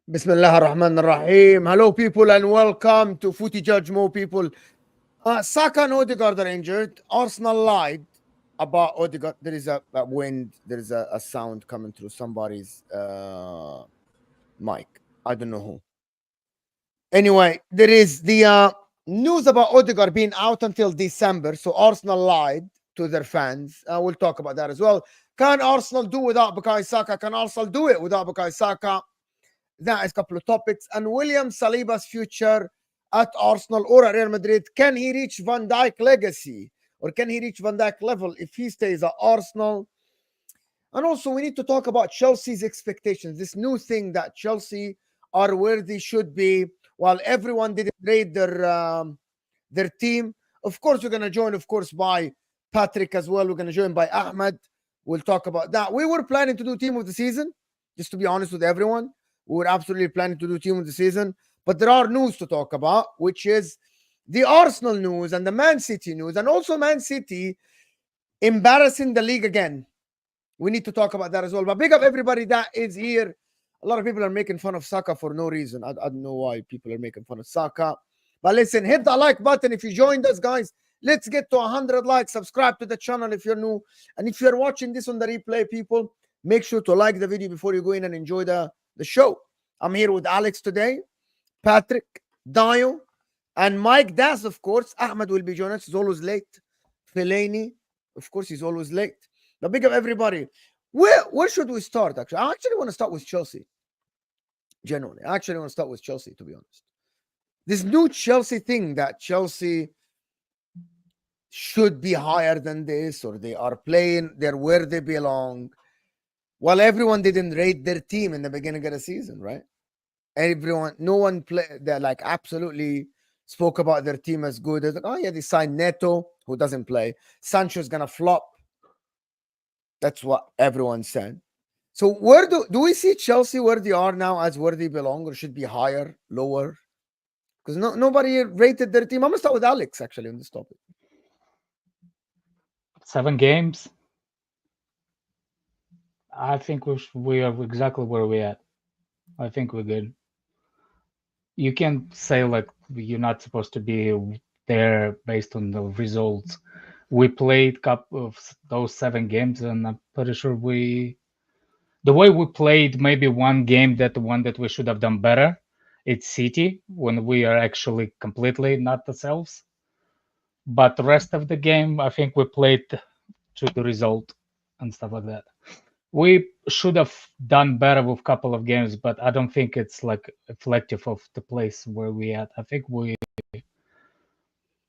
Bismillah ar-Rahman ar-Rahim. Hello, people, and welcome to Footy Judge Mo, people. Saka and Odeegard are injured. Arsenal lied about Odeegard. There is a wind. There is a sound coming through somebody's mic. I don't know who. Anyway, there is the news about Odeegard being out until December. So Arsenal lied to their fans. We'll talk about that as well. Can Arsenal do without Bukayo Saka? Can Arsenal do it without Bukayo Saka? That is a couple of topics. And William Saliba's future at Arsenal or at Real Madrid. Can he reach Van Dijk legacy? Or can he reach Van Dijk level if he stays at Arsenal? And also we need to talk about Chelsea's expectations. This new thing that Chelsea are where they should be, while everyone didn't rate their team. Of course, we're going to join, of course, by Patrick as well. We're going to join by Ahmed. We'll talk about that. We were planning to do team of the season, just to be honest with everyone. We were absolutely planning to do team of the season. But there are news to talk about, which is the Arsenal news and the Man City news. And also Man City embarrassing the league again. We need to talk about that as well. But big up everybody that is here. A lot of people are making fun of Saka for no reason. I don't know why people are making fun of Saka. But listen, hit the like button if you joined us, guys. Let's get to 100 likes. Subscribe to the channel if you're new. And if you're watching this on the replay, people, make sure to like the video before you go in and enjoy the show. I'm here with Alex today, Patrick, Dio, and Mike Das, of course. Ahmed will be joining us. He's always late. Fellaini, of course, he's always late. Now, big up everybody. Where should we start, actually? I actually want to start with Chelsea. Generally, I actually want to start with Chelsea, to be honest. This new Chelsea thing that Chelsea should be higher than this, or they are playing, they're where they belong. Well, everyone didn't rate their team in the beginning of the season, right? No one played. They're like absolutely spoke about their team as good. They're like, oh yeah, they signed Neto, who doesn't play. Sancho's gonna flop. That's what everyone said. So where do we see Chelsea where they are now as where they belong, or should be higher, lower? Because nobody rated their team. I'm gonna start with Alex actually on this topic. 7 games. I think we are exactly where we're at. I think we're good. You can say like you're not supposed to be there based on the results. We played couple of those 7 games, and I'm pretty sure the way we played, maybe one game that the one that we should have done better. It's City when we are actually completely not ourselves. But the rest of the game, I think we played to the result and stuff like that. We should have done better with a couple of games, but I don't think it's like reflective of the place where we at. I think we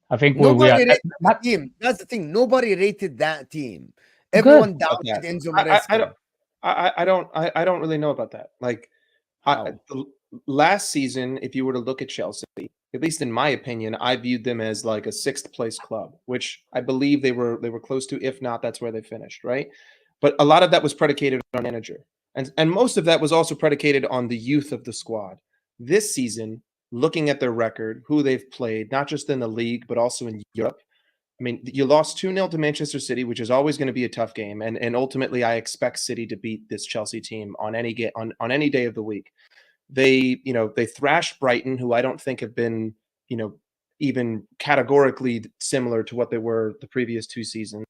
are Nobody rated the not team. That's the thing. Nobody rated that team. good. Everyone About doubted that. Enzo I Maresca. I don't really know about that. Like last season, if you were to look at Chelsea, at least in my opinion, I viewed them as like a 6th place club, which I believe they were close to. If not, that's where they finished, right? But a lot of that was predicated on manager, and most of that was also predicated on the youth of the squad. This season, looking at their record, who they've played, not just in the league but also in Europe. I mean, you lost 2-0 to Manchester City, which is always going to be a tough game. And ultimately, I expect City to beat this Chelsea team on any day of the week. They thrashed Brighton, who I don't think have been, even categorically similar to what they were the previous 2 seasons.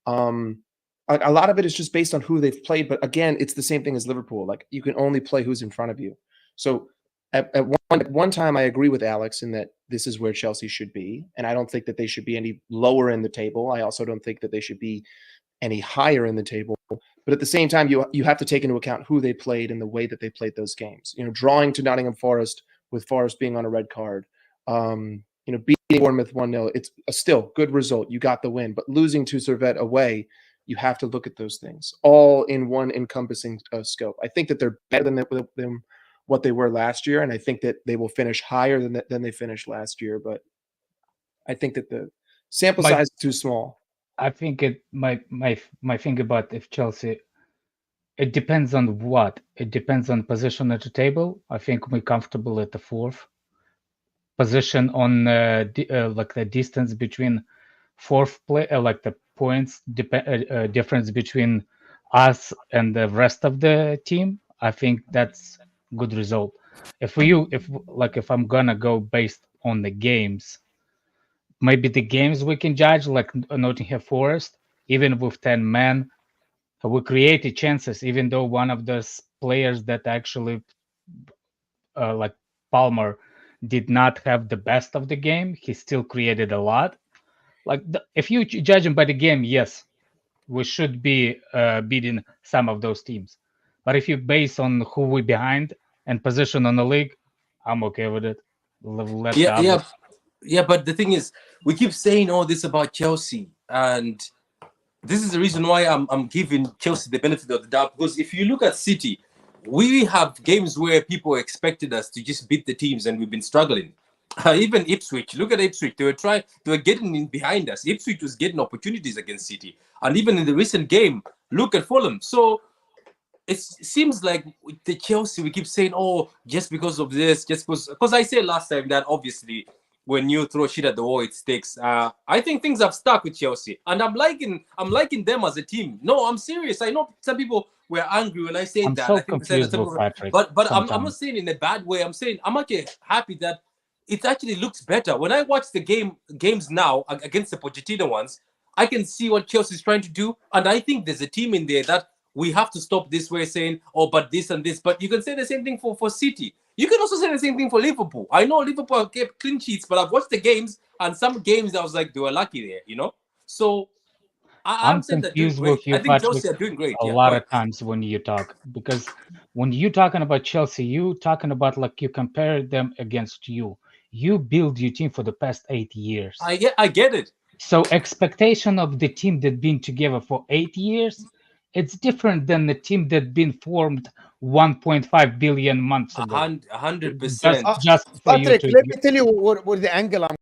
A lot of it is just based on who they've played. But again, it's the same thing as Liverpool. Like, you can only play who's in front of you. So at one time, I agree with Alex in that this is where Chelsea should be, and I don't think that they should be any lower in the table. I also don't think that they should be any higher in the table. But at the same time, you have to take into account who they played and the way that they played those games. Drawing to Nottingham Forest with Forest being on a red card, beating Bournemouth 1-0, it's a still good result. You got the win, but losing to Servette away, you have to look at those things all in one encompassing scope. I think that they're better than what they were last year, and I think that they will finish higher than they finished last year. But I think that the sample size is too small. I think my thing about if Chelsea, it depends on what. It depends on position at the table. I think we're comfortable at the 4th position on like the distance between 4th play, like the points difference between us and the rest of the team. I think that's good result. If I'm gonna go based on the games, maybe the games we can judge, like Nottingham Forest, even with 10 men, we created chances, even though one of those players that actually, like Palmer, did not have the best of the game, he still created a lot. Like, if you judge him by the game, yes, we should be beating some of those teams. But if you base on who we behind and position on the league, I'm okay with it. Let Yeah, the yeah, yeah. But the thing is, we keep saying all this about Chelsea, and this is the reason why I'm giving Chelsea the benefit of the doubt. Because if you look at City, we have games where people expected us to just beat the teams, and we've been struggling. Even Ipswich, look at Ipswich. They were getting in behind us. Ipswich was getting opportunities against City, and even in the recent game, look at Fulham. So it seems like with the Chelsea, we keep saying, "Oh, just because of this, just because I said last time that obviously when you throw shit at the wall, it sticks." I think things have stuck with Chelsea, and I'm liking them as a team. No, I'm serious. I know some people were angry when I said I'm that. so I think they said confused that, with Patrick. but I'm not Sometimes saying in a bad way. I'm saying I'm actually happy that it actually looks better when I watch the games now against the Pochettino ones. I can see what Chelsea is trying to do, and I think there's a team in there that we have to stop this way saying, oh, but this and this. But you can say the same thing for City. You can also say the same thing for Liverpool. I know Liverpool kept clean sheets, but I've watched the games, and some games I was like, they were lucky there. So I'm I'm saying they're doing confused great. with you, I think Patrick, Chelsea are doing great. a Yeah, go lot ahead. of times when you talk, because when you talking about Chelsea, you talking about like you compare them against you. You build your team for the past 8 years. I get it. So expectation of the team that been together for 8 years It's different than the team that been formed 1.5 billion months ago. 100%. Just for you Patrick, to. let me tell you where the angle I'm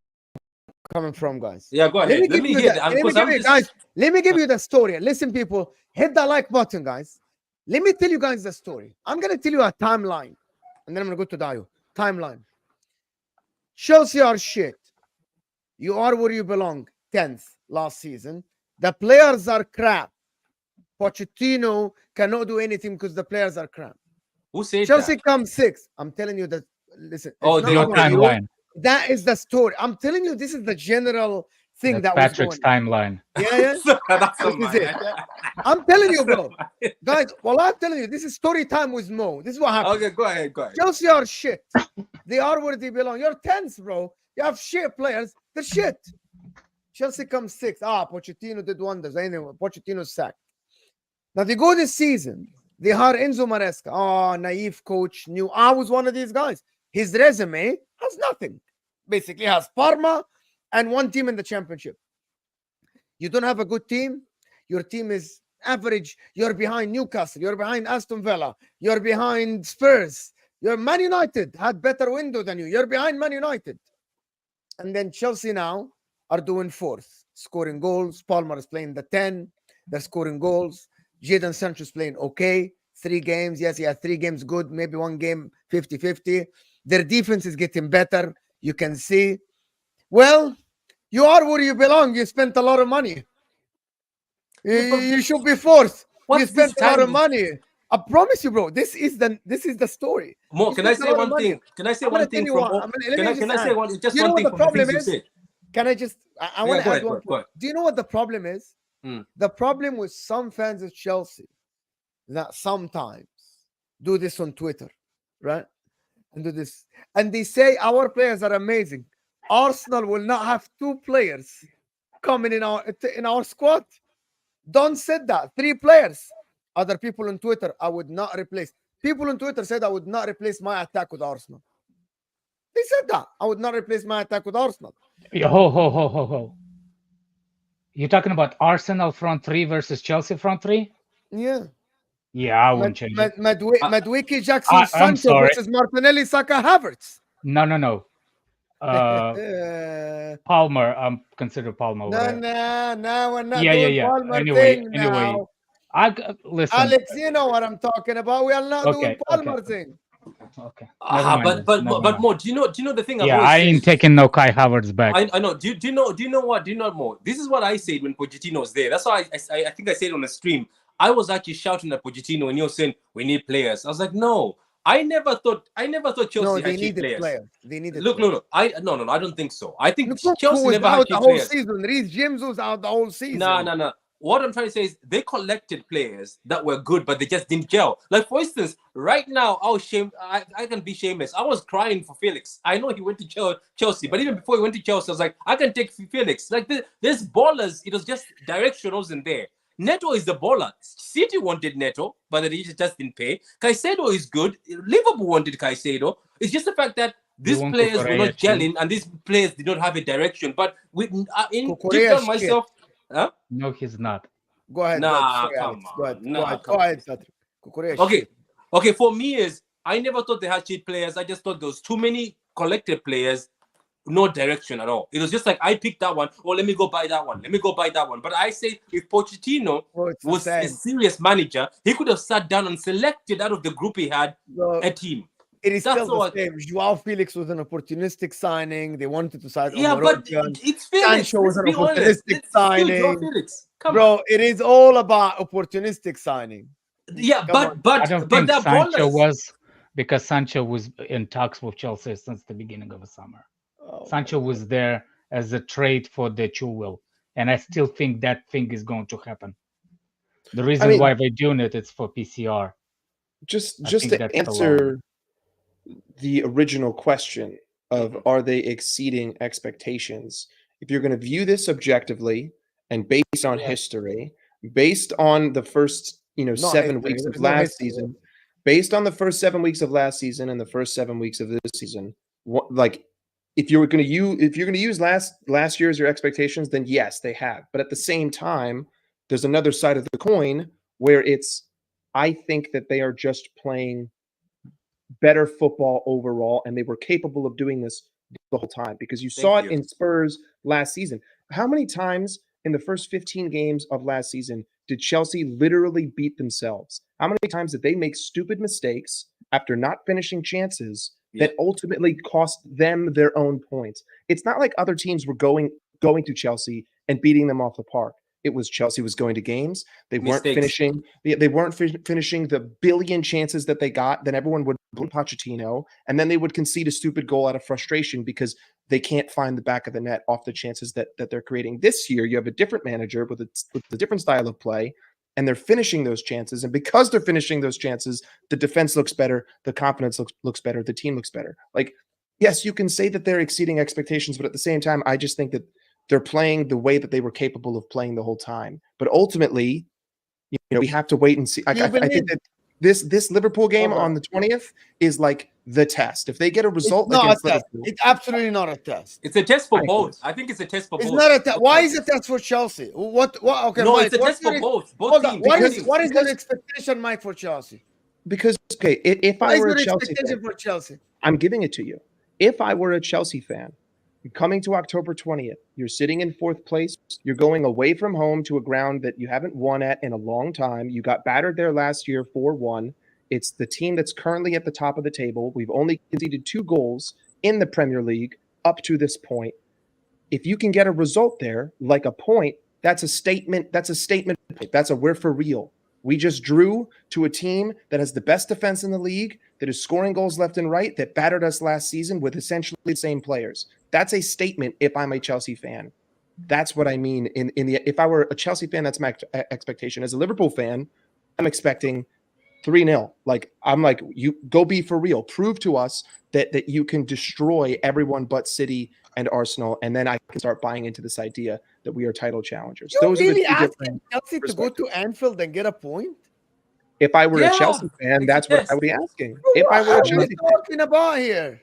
coming from, guys. Yeah, go ahead. Let me hear that. Guys, let me give you the story. Listen, people, hit the like button, guys. Let me tell you guys the story. I'm going to tell you a timeline, and then I'm going to go to Dio. Timeline. Chelsea are shit. You are where you belong, 10th last season. The players are crap. Pochettino cannot do anything because the players are crap. Who said Chelsea that? comes 6th. I'm telling you that. Listen. Oh, Your timeline. That is the story. I'm telling you, this is the general thing That's that was Patrick's going on. timeline. Yeah. That's This is it. I'm telling you, bro. Guys, well, I'm telling you, this is story time with Mo. This is what happened. Okay, go ahead. Chelsea are shit. They are where they belong. You're 10th, bro. You have shit players. They're shit. Chelsea comes 6th. Pochettino did wonders. Anyway, Pochettino's sacked. Now they go this season. They hire Enzo Maresca. Naive coach. Knew I was one of these guys. His resume has nothing. Basically, has Parma and one team in the championship. You don't have a good team. Your team is average. You're behind Newcastle. You're behind Aston Villa. You're behind Spurs. You're Man United had better window than you. You're behind Man United. And then Chelsea now are doing 4th, scoring goals. Palmer is playing the 10. They're scoring goals. Jadon Sancho's playing okay. 3 games. Yes, he had 3 games good. Maybe 1 game 50-50. Their defense is getting better. You can see. Well, you are where you belong. You spent a lot of money. You should be 4th. You spent a lot of money. I promise you, bro. This is the story. Mo, can I say one thing? Can I say one thing from? Can I say one? Just one thing from the things you said. Can I just? I want to add one point. Do you know what the problem is? The problem with some fans of Chelsea that sometimes do this on Twitter, right? And do this, and they say our players are amazing. Arsenal will not have 2 players coming in our squad. Don't say that. 3 players. Other people on Twitter, I would not replace. People on Twitter said I would not replace my attack with Arsenal. They said that. I would not replace my attack with Arsenal. Ho. You're talking about Arsenal front 3 versus Chelsea front 3? Yeah. Yeah, I wouldn't change it. Madueke, Jackson, Sancho versus Martinelli, Saka, Havertz. No. Palmer, I'm consider Palmer. No, we're not yeah. doing Palmer Anyway, now. listen. Alex, you know what I'm talking about. We are not doing Palmer thing. Okay. But Mo, do you know the thing? I ain't taking no Kai Havertz back. I know. Do you know what? Do you know Mo? This is what I said when Pochettino was there. That's why I think I said on the stream. I was actually shouting at Pochettino when you were saying we need players. I was like, no. I never thought Chelsea had cheap players. They needed Look, players. I don't think so. I think Chelsea Chelsea never had cheap the whole players. season. Reece James was out the whole season. No. What I'm trying to say is they collected players that were good, but they just didn't gel. Like, for instance, right now, I can be shameless. I was crying for Felix. I know he went to Chelsea, but even before he went to Chelsea, I was like, I can take Felix. Like, there's ballers. It was just direction wasn't there. Neto is the baller. City wanted Neto, but they just didn't pay. Caicedo is good. Liverpool wanted Caicedo. It's just the fact that these players were not gelling and these players did not have a direction. But deep down myself... Huh? No, he's not. Go ahead. Come on. Go ahead, Patrick. Okay. For me, I never thought they had cheap players. I just thought there was too many collected players, no direction at all. It was just like I picked that one. Oh, let me go buy that one. But I say if Pochettino was a serious manager, he could have sat down and selected out of the group he had a team. It is still the same. Joao Felix was an opportunistic signing. They wanted to sign. But it's Felix. Sancho was an opportunistic signing. Bro, it is all about opportunistic signing. Yeah, but I don't think Sancho was, because Sancho was in talks with Chelsea since the beginning of the summer. Sancho was there as a trade for the Chilwell, and I still think that thing is going to happen. The reason why they're doing it's for PCR. Just to answer the original question of are they exceeding expectations, if you're going to view this objectively and based on history, based on the first 7 weeks of last season, based on the first 7 weeks of last season and the first 7 weeks of this season, if you're going to use last year's your expectations, then yes, they have. But at the same time, there's another side of the coin where I think that they are just playing better football overall, and they were capable of doing this the whole time, because you saw it in Spurs last season. How many times in the first 15 games of last season did Chelsea literally beat themselves? How many times did they make stupid mistakes after not finishing chances that ultimately cost them their own points? It's not like other teams were going to Chelsea and beating them off the park. It was Chelsea was going to games. They weren't finishing. They weren't finishing the billion chances that they got. Then everyone would blame Pochettino, and then they would concede a stupid goal out of frustration because they can't find the back of the net off the chances that they're creating. This year, you have a different manager with a different style of play, and they're finishing those chances. And because they're finishing those chances, the defense looks better, the confidence looks better, the team looks better. Like, yes, you can say that they're exceeding expectations, but at the same time, I just think that they're playing the way that they were capable of playing the whole time. But ultimately, we have to wait and see. I think that this Liverpool game on the 20th is like the test. If they get a result against Liverpool, it's absolutely not a test. It's a test for both. I think it's a test for both. It's not a test. Why is it a test for Chelsea? What? Okay, no, Mike, it's a test for both. Hold on. What is your expectation, Mike, for Chelsea? Because if I were a Chelsea fan, for Chelsea, I'm giving it to you. If I were a Chelsea fan, coming to October 20th, you're sitting in 4th place. You're going away from home to a ground that you haven't won at in a long time. You got battered there last year 4-1. It's the team that's currently at the top of the table. We've only conceded 2 goals in the Premier League up to this point. If you can get a result there, like a point, that's a statement. That's a we're for real. We just drew to a team that has the best defense in the league, that is scoring goals left and right, that battered us last season with essentially the same players. That's a statement if I'm a Chelsea fan. That's what I mean. If I were a Chelsea fan, that's my expectation. As a Liverpool fan, I'm expecting 3-0. I'm like, you go be for real. Prove to us that you can destroy everyone but City and Arsenal, and then I can start buying into this idea that we are title challengers. You're Those really are the two asking Chelsea to go to Anfield and get a point? If I were a Chelsea fan, that's what I would be asking. If I were a Chelsea fan, what are you talking about here?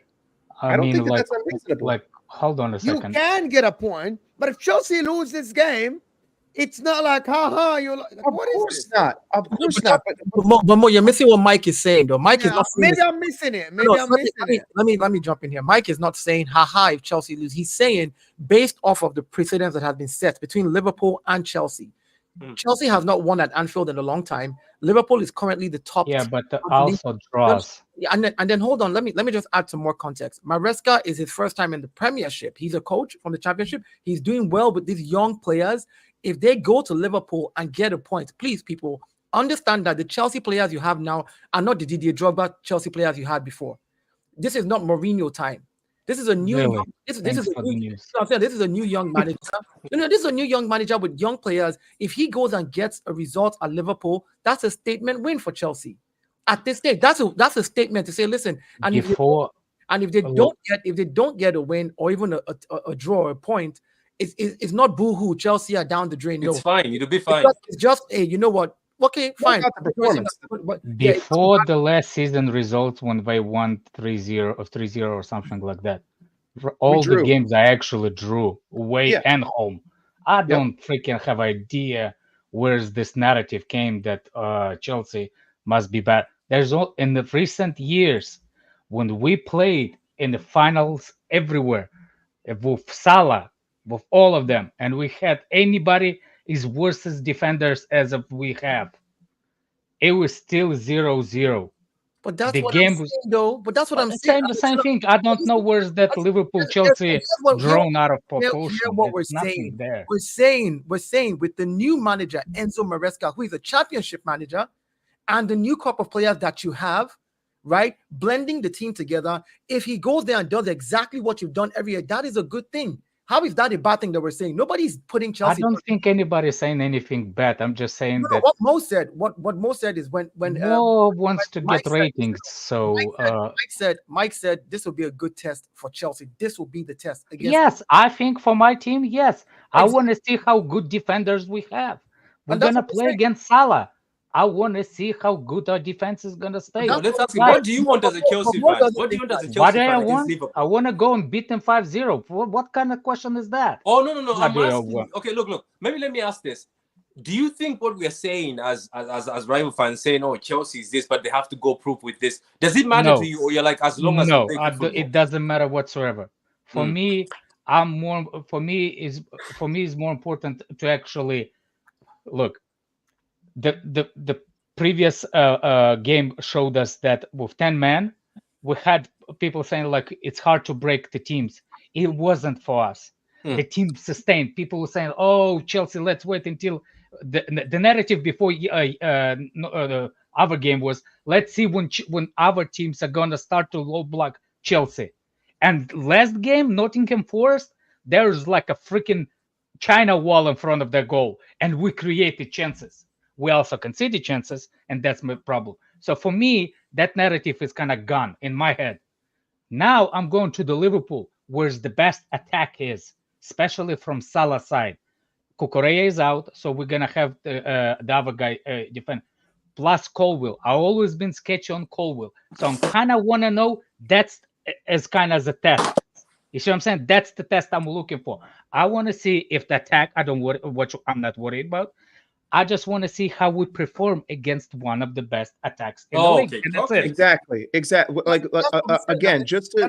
I don't think that's unreasonable. Hold on a second. You can get a point, but if Chelsea lose this game, it's not like, you're like, what is this? Of course not. But you're missing what Mike is saying, though. Mike is not saying maybe I'm missing it. Let me jump in here. Mike is not saying, if Chelsea lose. He's saying, based off of the precedents that have been set between Liverpool and Chelsea, Chelsea has not won at Anfield in a long time. Liverpool is currently the top. Yeah, but also draws. And then hold on. Let me just add some more context. Maresca is his first time in the Premiership. He's a coach from the Championship. He's doing well with these young players. If they go to Liverpool and get a point, please, people, understand that the Chelsea players you have now are not the Didier Drogba Chelsea players you had before. This is not Mourinho time. This is a new. This is a new young manager. This is a new young manager with young players. If he goes and gets a result at Liverpool, that's a statement win for Chelsea. At this stage, that's a statement to say, listen. And if they don't get a win or even a draw or a point, it's not boo-hoo. Chelsea are down the drain. It's fine. It'll be fine. It's just, hey, you know what? Okay, fine. Before the last season results, when they won 3-0 or 3-0 or something like that, all the games I actually drew away and home. I don't freaking have idea where's this narrative came that Chelsea must be bad. There's all in the recent years when we played in the finals everywhere with Salah, with all of them, and we had anybody is worse as defenders as if we have. It was still 0-0. But that's the what game I'm saying, though. But that's what I'm saying. The same thing. I don't know where's that Liverpool Chelsea drawn out of proportion. What we're saying there. We're saying with the new manager Enzo Maresca, who is a championship manager, and the new crop of players that you have, right, blending the team together. If he goes there and does exactly what you've done every year, that is a good thing. How is that a bad thing that we're saying? Nobody's putting Chelsea. I don't think anybody's saying anything bad. I'm just saying that what Mo said. What Mo said is when Mo wants to get ratings. Mike said this will be a good test for Chelsea. This will be the test against. Yes, I think for my team, yes. Exactly. I want to see how good defenders we have. We're gonna play against Salah. I want to see how good our defense is going to stay. Let's ask you, what do you want as a Chelsea fan? What do you want as a Chelsea fan against Liverpool? I want to go and beat them 5-0. What kind of question is that? Oh, no. I'm asking. Okay, look. Maybe let me ask this. do you think what we are saying as rival fans saying, oh, Chelsea is this, but they have to go proof with this? Does it matter No. to you, or you're like, as long as No, we play good football? it doesn't matter whatsoever. For Mm. me, for me is more important to actually look. The previous game showed us that with 10 men, we had people saying like it's hard to break the teams. It wasn't for us. The team sustained. People were saying, "Oh, Chelsea, let's wait until." The narrative before the other game was, let's see when other teams are gonna start to low block Chelsea. And last game, Nottingham Forest, there's like a freaking China wall in front of their goal, and we created chances. We also conceded chances, and that's my problem. So for me, that narrative is kind of gone in my head. Now I'm going to the Liverpool, where the best attack is, especially from Salah's side. Cucurella is out, so we're gonna have the other guy defend. Plus Colwill. I've always been sketchy on Colwill, so I'm kind of want to know that's as kind of as a test. You see what I'm saying? That's the test I'm looking for. I want to see if the attack. I don't worry. What I'm not worried about. I just want to see how we perform against one of the best attacks in the league. Okay, And that's okay. it. Exactly. Like again, just to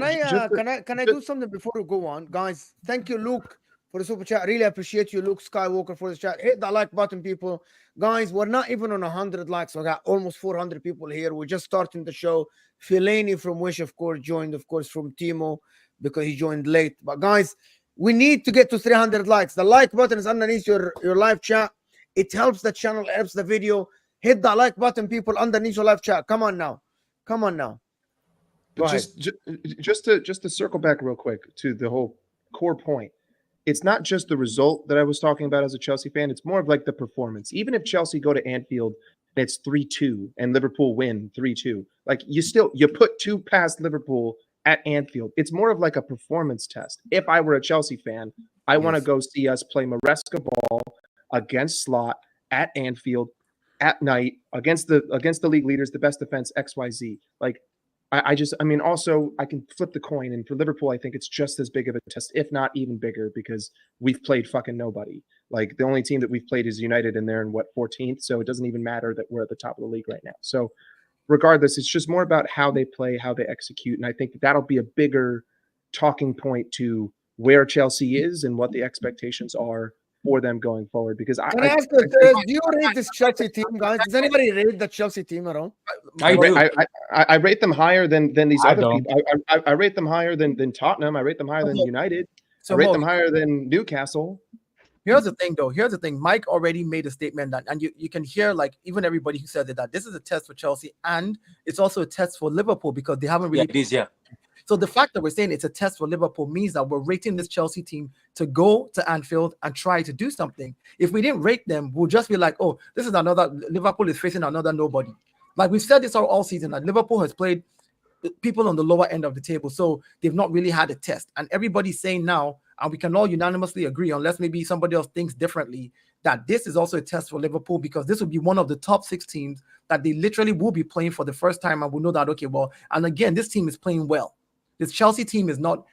Can I do something before we go on, guys? Thank you, Luke, for the super chat. Really appreciate you, Luke Skywalker, for the chat. Hit that like button, people. Guys, we're not even on 100 likes. We got almost 400 people here. We're just starting the show. Fellaini from Wish, of course, joined, of course, from Timo, because he joined late. But guys, we need to get to 300 likes. The like button is underneath your live chat. It helps the channel, helps the video. Hit that like button, people, underneath your live chat. Come on now. Come on now. Go ahead. Just to circle back real quick to the whole core point. It's not just the result that I was talking about as a Chelsea fan. It's more of like the performance. Even if Chelsea go to Anfield and it's 3-2 and Liverpool win 3-2, like you put two past Liverpool at Anfield. It's more of like a performance test. If I were a Chelsea fan, I want to go see us play Maresca ball against Slot at Anfield at night against the league leaders, the best defense, XYZ. Like I mean, also I can flip the coin, and for Liverpool, I think it's just as big of a test, if not even bigger, because we've played fucking nobody. Like the only team that we've played is United, and they're in 14th, so it doesn't even matter that we're at the top of the league right now. So regardless, it's just more about how they play, how they execute, and I think that'll be a bigger talking point to where Chelsea is and what the expectations are for them going forward. Because Can I ask you, do you rate this Chelsea team, guys? Does anybody rate the Chelsea team at all? I rate them higher than these I other don't. people. I rate them higher than Tottenham. I rate them higher than United. I rate them higher than Newcastle. Here's the thing, though. Here's the thing. Mike already made a statement that, and you can hear, like, even everybody who said that this is a test for Chelsea, and it's also a test for Liverpool because they haven't really. Yeah, it is, yeah. So the fact that we're saying it's a test for Liverpool means that we're rating this Chelsea team to go to Anfield and try to do something. If we didn't rate them, we'll just be like, oh, this is another, Liverpool is facing another nobody. Like we've said this all season, that Liverpool has played people on the lower end of the table, so they've not really had a test. And everybody's saying now, and we can all unanimously agree, unless maybe somebody else thinks differently, that this is also a test for Liverpool, because this will be one of the top 6 teams that they literally will be playing for the first time, and we'll know that, okay, well, and again, this team is playing well. This Chelsea team is not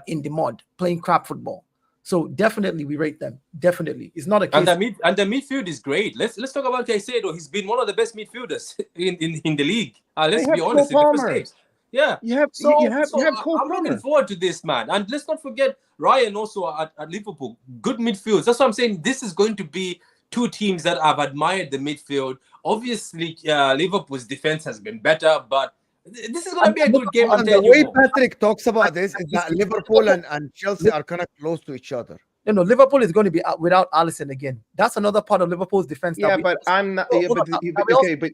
in the mud playing crap football. So definitely we rate them. Definitely. It's not a case. And the midfield is great. Let's talk about Caicedo. He's been one of the best midfielders in the league. Let's be honest. In the first games. Yeah. You have Cole I'm Palmer. looking forward to this, man. And let's not forget Ryan also at Liverpool. Good midfield. That's what I'm saying. This is going to be two teams that I've admired the midfield. Obviously, Liverpool's defense has been better, but this is going to be a good game. And the way Patrick talks about this is that Liverpool and Chelsea are kind of close to each other. No, Liverpool is going to be out without Alisson again. That's another part of Liverpool's defense. Yeah, but I'm not. But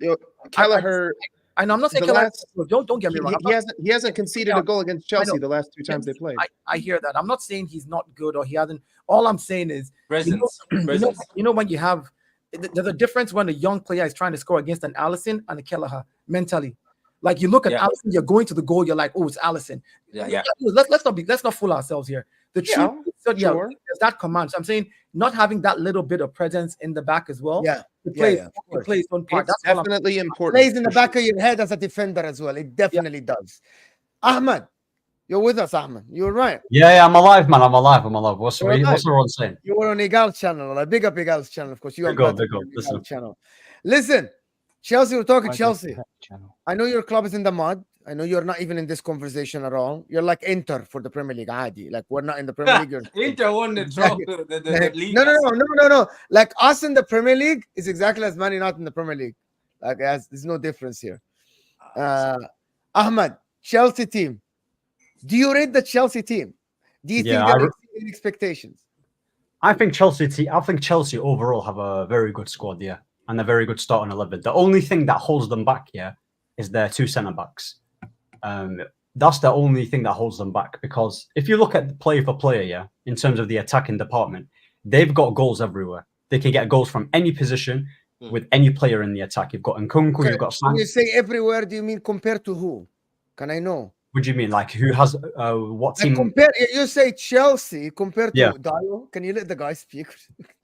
Kelleher. And I'm not saying don't get me wrong. He hasn't conceded a goal against Chelsea the last 2 times they played. I hear that. I'm not saying he's not good or he hasn't. All I'm saying is presence. You know when you have, there's a difference when a young player is trying to score against an Alisson and a Kelleher mentally. Like you look at Alisson, you're going to the goal, you're like, oh, it's Alisson. Yeah. Let's not fool ourselves here. The truth, sure. There's that command. So I'm saying not having that little bit of presence in the back as well. Yeah. It plays one part. It's definitely important. It plays in the back of your head as a defender as well. It definitely does. Ahmed, You're with us, Ahmed. You're right. Yeah, I'm alive, man. I'm alive. What's You're alive. everyone saying? You were on Egal's channel. Like, big up Egal's channel, of course. You Big and up, Patrick big up. on Listen. Egal's channel. Listen, Chelsea, we're talking Why does Chelsea. he have a channel? I know your club is in the mud. I know you're not even in this conversation at all. You're like Inter for the Premier League. Adi. Like, we're not in the Premier League. Inter won the Exactly. trophy, the league. No. Like, us in the Premier League is exactly as Man United in the Premier League. Like, there's no difference here. Ahmed, Chelsea team. Do you rate the Chelsea team? Do you think they're exceeding expectations? I think Chelsea overall have a very good squad, yeah, and a very good starting 11. The only thing that holds them back, yeah, is their two centre backs. That's the only thing that holds them back, because if you look at player for player, yeah, in terms of the attacking department, they've got goals everywhere. They can get goals from any position with any player in the attack. You've got Nkunku, you've got Sancho. When you say everywhere, do you mean compared to who? Can I know? What do you mean? Like, who has what team? Compare, you say Chelsea compared to Yeah. Dio. Can you let the guy speak?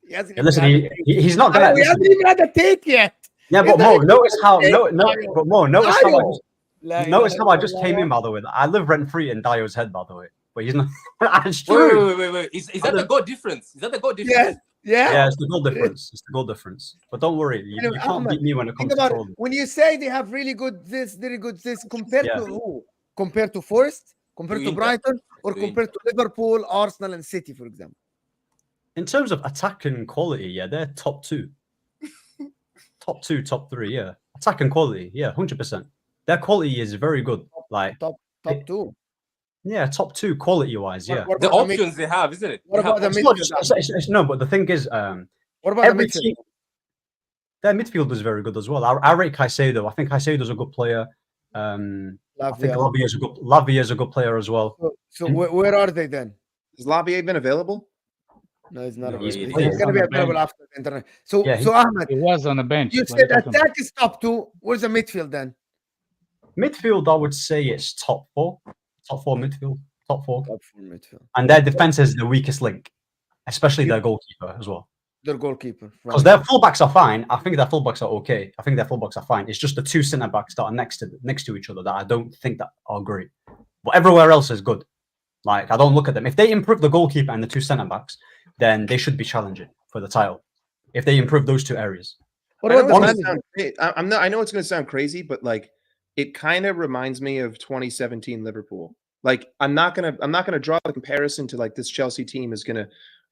He hasn't even Listen, had he's not gonna. he hasn't even had a take yet. Yeah, but Mo, notice how I just came in, by the way. I live rent free in Dio's head, by the way. But he's not. It's true. Wait. Is that the goal difference? Is that the goal difference? Yeah. It's the goal difference. It's the goal difference. But don't worry, you Anyway, can't Ahmed, beat me when it comes Think to about it. trolling. When you say they have really good this, very good this, compared to who? Compared to Forest? Compared to Inter. Brighton? Or To compared to Liverpool, Arsenal, and City, for example? In terms of attacking quality, yeah, they're top two. Top two, top three, yeah. Attacking quality, yeah, 100%. Their quality is very good. Like, Top two. yeah, top two quality wise, yeah. What The about options they have, isn't it? What about the It's not midfield? just- no, but the thing is, What about every the midfield? team, their midfield is very good as well. I rate Caicedo. I think Caicedo's a good player. I think Lavia is a good player as well. So where are they then? Has Lavia been available? No, he's not No, available. he's He's going to be on the available bench. after the internet. So, Yeah, so Ahmed, He was on the bench. you What are said talking about? attack is top two. Where's the midfield then? Midfield, I would say it's top four. Top four midfield. Top four. Top four midfield. And their defense is the weakest link, especially their goalkeeper as well. Their goalkeeper. Because their fullbacks are fine. I think their fullbacks are okay. I think their fullbacks are fine. It's just the two centre backs that are next to each other that I don't think that are great. But everywhere else is good. Like, I don't look at them. If they improve the goalkeeper and the two centre backs, then they should be challenging for the title. If they improve those two areas. What I know about the it's gonna manager? sound I know it's going to sound crazy, but like it kind of reminds me of 2017 Liverpool. Like I'm not gonna draw the comparison to like this Chelsea team is gonna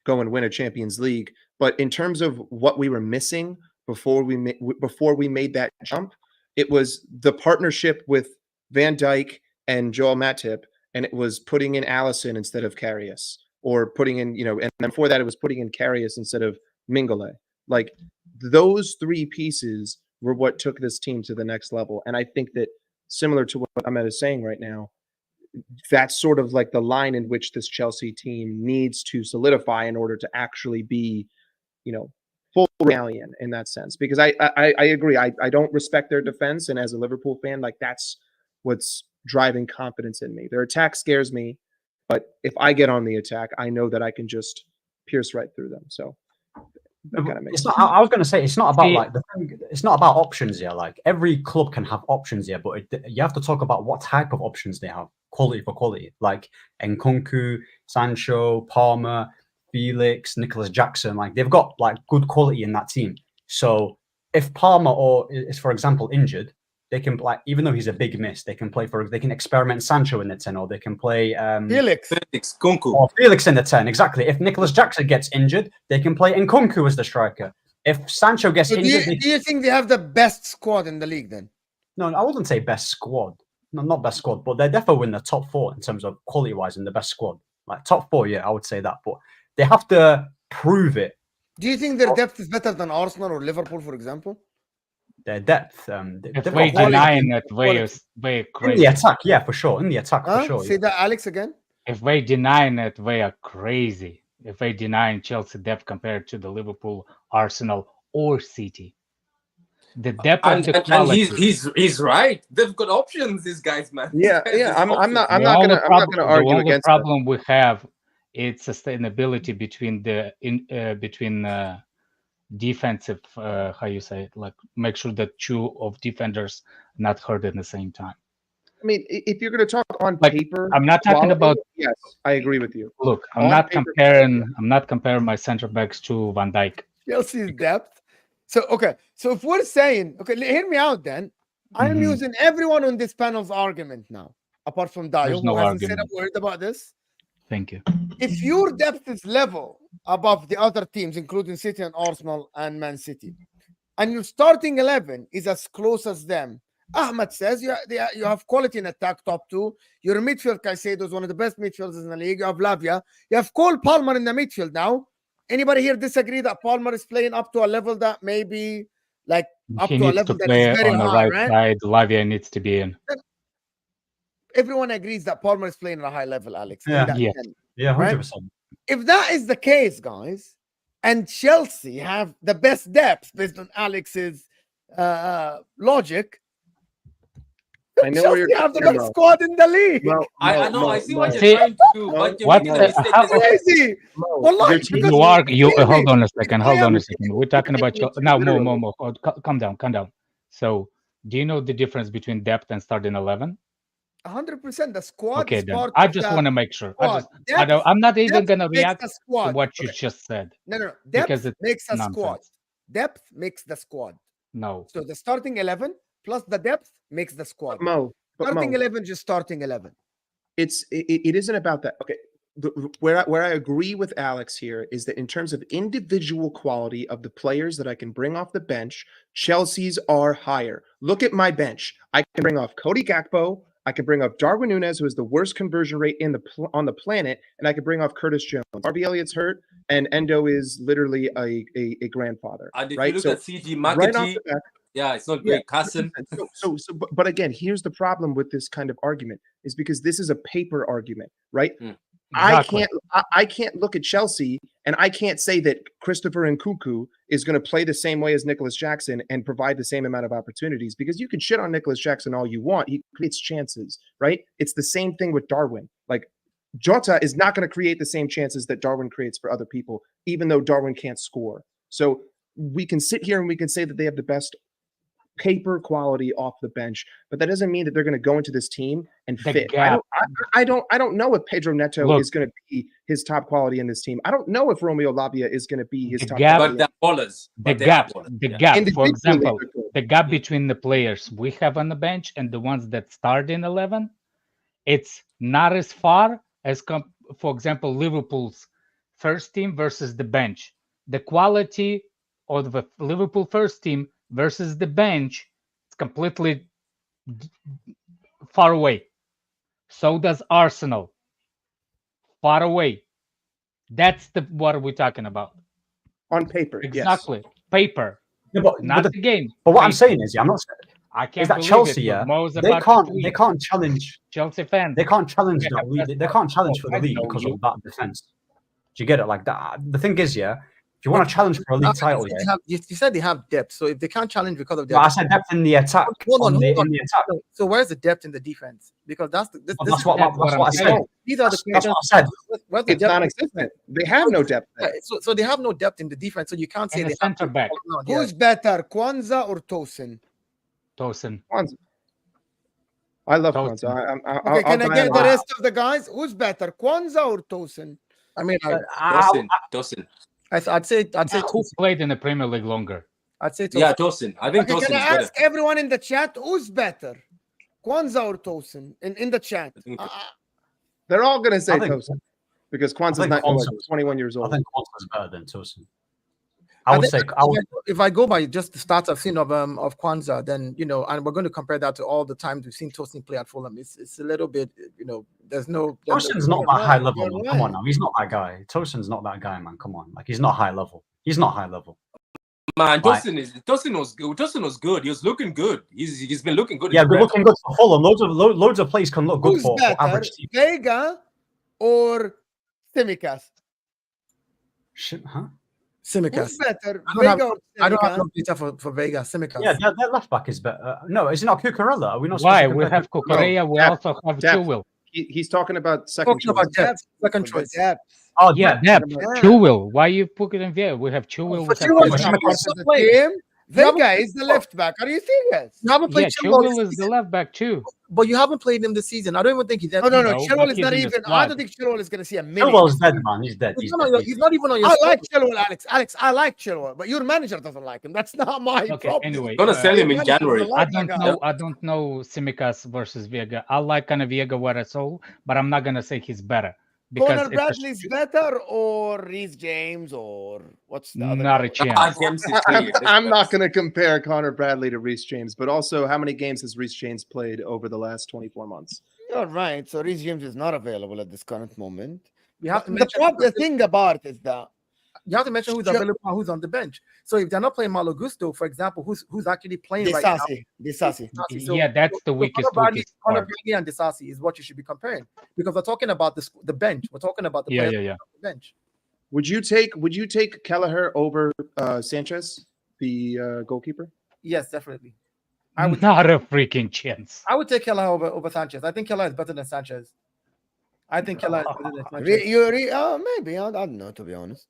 go and win a Champions League, but in terms of what we were missing before we made that jump, it was the partnership with Van Dijk and Joel Matip, and it was putting in Allison instead of Karius, or putting in and before that it was putting in Karius instead of Mingale. Like those three pieces were what took this team to the next level. And I think that similar to what Ahmed is saying right now, that's sort of like the line in which this Chelsea team needs to solidify in order to actually be, full Realian in that sense. Because I agree. I don't respect their defense. And as a Liverpool fan, like that's what's driving confidence in me. Their attack scares me. But if I get on the attack, I know that I can just pierce right through them. So that kind of makes sense. I was going to say it's not about it's not about options here. Like every club can have options here, but you have to talk about what type of options they have, quality for quality. Like Nkunku, Sancho, Palmer, Felix, Nicholas Jackson. Like they've got like good quality in that team. So if Palmer is for example injured, they can play, even though he's a big miss, they can experiment Sancho in the 10, or they can play Felix Nkunku. Or Felix in the 10, exactly. If Nicholas Jackson gets injured, they can play Nkunku as the striker. If Sancho gets injured... Do you think they have the best squad in the league then? No, I wouldn't say best squad. No, not best squad, but they're definitely in the top four in terms of quality-wise in the best squad. Like top four, yeah, I would say that. But they have to prove it. Do you think their depth is better than Arsenal or Liverpool, for example? Their depth. If we denying it, they crazy. In the attack, yeah, for sure. In the attack, for sure. Say that, Alex, again. If they denying it, they are crazy. If they denying Chelsea depth compared to the Liverpool, Arsenal, or City, the depth And quality. he's right. They've got options, these guys, man. Yeah. I'm not gonna argue against the problem we have. It's sustainability between defensive, how you say it, like make sure that two of defenders not hurt at the same time. I mean, if you're going to talk on Like, paper, I'm not talking quality, about. Yes, I agree with you. Look, I'm On not paper- comparing. I'm not comparing my center backs to Van Dijk. Chelsea's depth. So okay, so if we're saying, okay, hear me out then. I'm Mhm. using everyone on this panel's argument now, apart from Dio, There's who no hasn't said a argument. word about this. Thank you. If your depth is level above the other teams, including City and Arsenal and Man City, and your starting 11 is as close as them, Ahmed says you have quality in attack, top two. Your midfield, Caicedo, is one of the best midfielders in the league. You have Lavia. You have Cole Palmer in the midfield now. Anybody here disagree that Palmer is playing up to a level that maybe like up He to a needs level to that play is very on the high, right right? side. Lavia needs to be in. Everyone agrees that Palmer is playing at a high level, Alex. in Yeah. that Yes. 10. Yeah, Right? 100%. If that is the case, guys, and Chelsea have the best depth based on Alex's logic, I know where you're Chelsea have the coming best from. squad in the league. I know. I see what See- you're trying to do, but you're What making a the- mistake. how- Crazy. Wallahi, Your team- because You are. You clearly, hold on a second. Hold on a clearly- second. We're talking about Literally. now. More. Calm down. So, do you know the difference between depth and starting 11? 100%. The squad Okay, is then. part I of just the want to make sure. squad. I'm not even Depth gonna makes react the to squad. what you Okay. just said No. because Depth it's makes a squad. nonsense. Depth makes the squad. No. So the starting 11 plus the depth makes the squad. But Starting Mo, 11, just starting 11. it isn't about that. Okay, where I agree with Alex here is that in terms of individual quality of the players that I can bring off the bench, Chelsea's are higher. Look at my bench. I can bring off Cody Gakpo. I can bring off Darwin Núñez, who has the worst conversion rate on the planet, and I can bring off Curtis Jones. RB Elliott's hurt, and Endo is literally a grandfather. And if right? you look So at CG right off Marketing, the bat, yeah, it's not great. Carson. but again, here's the problem with this kind of argument is because this is a paper argument, right? Exactly. I can't look at Chelsea and I can't say that Christopher Nkunku is going to play the same way as Nicholas Jackson and provide the same amount of opportunities because you can shit on Nicholas Jackson all you want. He creates chances, right? It's the same thing with Darwin. Like Jota is not going to create the same chances that Darwin creates for other people, even though Darwin can't score. So we can sit here and we can say that they have the best paper quality off the bench, but that doesn't mean that they're going to go into this team and The fit. gap. I don't know if Pedro Neto Look. is going to be his top quality in this team. I don't know if Romeo Lavia is going to be his The top gap- quality. But they're ballers. The But they are gap, ballers. the Yeah. gap. For Individually, example, they're good. the gap between the players we have on the bench and the ones that start in 11, it's not as far as, for example, Liverpool's first team versus the bench. The quality of the Liverpool first team versus the bench is completely far away. So does Arsenal. Far away. That's what we're talking about. On paper, Exactly. Paper, Yeah, but, not but, the game. but what I'm Paper. saying is, yeah, I'm not. I can't Is that believe Chelsea? it, Yeah, but Mo's they about to can't. tweet. They can't challenge. Chelsea fans. They can't challenge Yeah, that league. that's They can't challenge for the I league know because you. of that defense. Do you get it like that? The thing is, yeah, if you want to challenge for a league title, yeah. You said they have depth, so if they can't challenge because of No, their I said depth in the attack. Hold on, in hold on. the attack. So where's the depth in the defense? Because that's the this, But this that's what I'm I said. saying. these are the That's what I said. Where's the It's depth? non-existent. They have no depth there. So they have no depth in the defense, so you can't say And they a center have back. Who's better, Kwanzaa or Tosin? Tosin. Kwanzaa. I love Tosin. Kwanzaa. Okay, can I die get on the that. rest of the guys? Who's better, Kwanzaa or Tosin? I mean, Tosin. I'd say Who played in the Premier League longer? I'd say Yeah, Tosin. I think Okay, Tosin can is I better. ask everyone in the chat who's better, Kwanzaa or Tosin? In the chat. I think- They're all going to say I think- Tosin because Kwanzaa's think not Kwanzaa- 21 years I old. think Kwanzaa's better than Tosin. I would say. if I go by just the stats I've seen of Kwanzaa, then and we're going to compare that to all the times we've seen Tosin play at Fulham. It's a little bit, there's no. Tosin's not that right, high level. you're Man. right. Come on now, he's not that guy. Tosin's not that guy, man. Come on, like he's not high level. He's not high level. Man, Right. Tosin was good. Tosin was good. He was looking good. He's been looking good. Yeah, in but the looking good for Fulham. Loads of plays can look good Who's for better, average teams. Vega or Tsimikas? Huh? Simicast. Who's better, I don't have- Vega or I don't have Tsimikas? no data for Vega. Simicast. Yeah, that left back is better. No, is it not Cucurella? Are we not? Why? supposed to We compare have Cucurella. We depth, also have depth. Chilwell. He's talking about second Talking about choice. depth, second For the choice. depth. Oh Yeah, yeah. depth. Chilwell. Why you put it in there? We have Chilwell. For we have Chilwell, Simicast. Part Simicast of the plays. team. Vega is the left back. Are you serious? You haven't Yeah, played Chilwell Chilwell this is the season, left back too. but you haven't played him this season. I don't even think he's No, no, no. No, Chilwell but is he's not in the even. I squad. don't think Chilwell is going to see a minute. Chilwell's dead, man. He's dead. He's dead. he's not even on your I squad. like Chilwell, Alex. Alex, I like Chilwell, but your manager doesn't like him. That's not my Okay, problem. anyway, Gonna sell him in Your manager January. doesn't I like that don't guy. know. I don't know Tsimikas versus Vega. I like kind of Vega where I saw, but I'm not gonna say he's better because Connor it's Bradley's better or Reece James or what's the other not guy? a chance. James is clear. I'm not going to compare Connor Bradley to Reece James, but also how many games has Reece James played over the last 24 months? You're right. So Reece James is not available at this current moment. You have to The mention the thing about it is that you have to mention who's available and who's on the bench. So if they're not playing Malo Gusto, for example, who's actually playing right now? Disasi. Disasi. So- Yeah, that's the weakest Connor weakest Bradley part. and Disasi is what you should be comparing because we're talking about the bench. We're talking about the Yeah, players yeah, yeah. on the bench. Would you take Kelleher over Sanchez, the goalkeeper? Yes, definitely. I would Not a freaking chance. I would take Keller over Sanchez. I think Keller is better than Sanchez. I think Keller is better than Sanchez. Maybe I don't know, to be honest.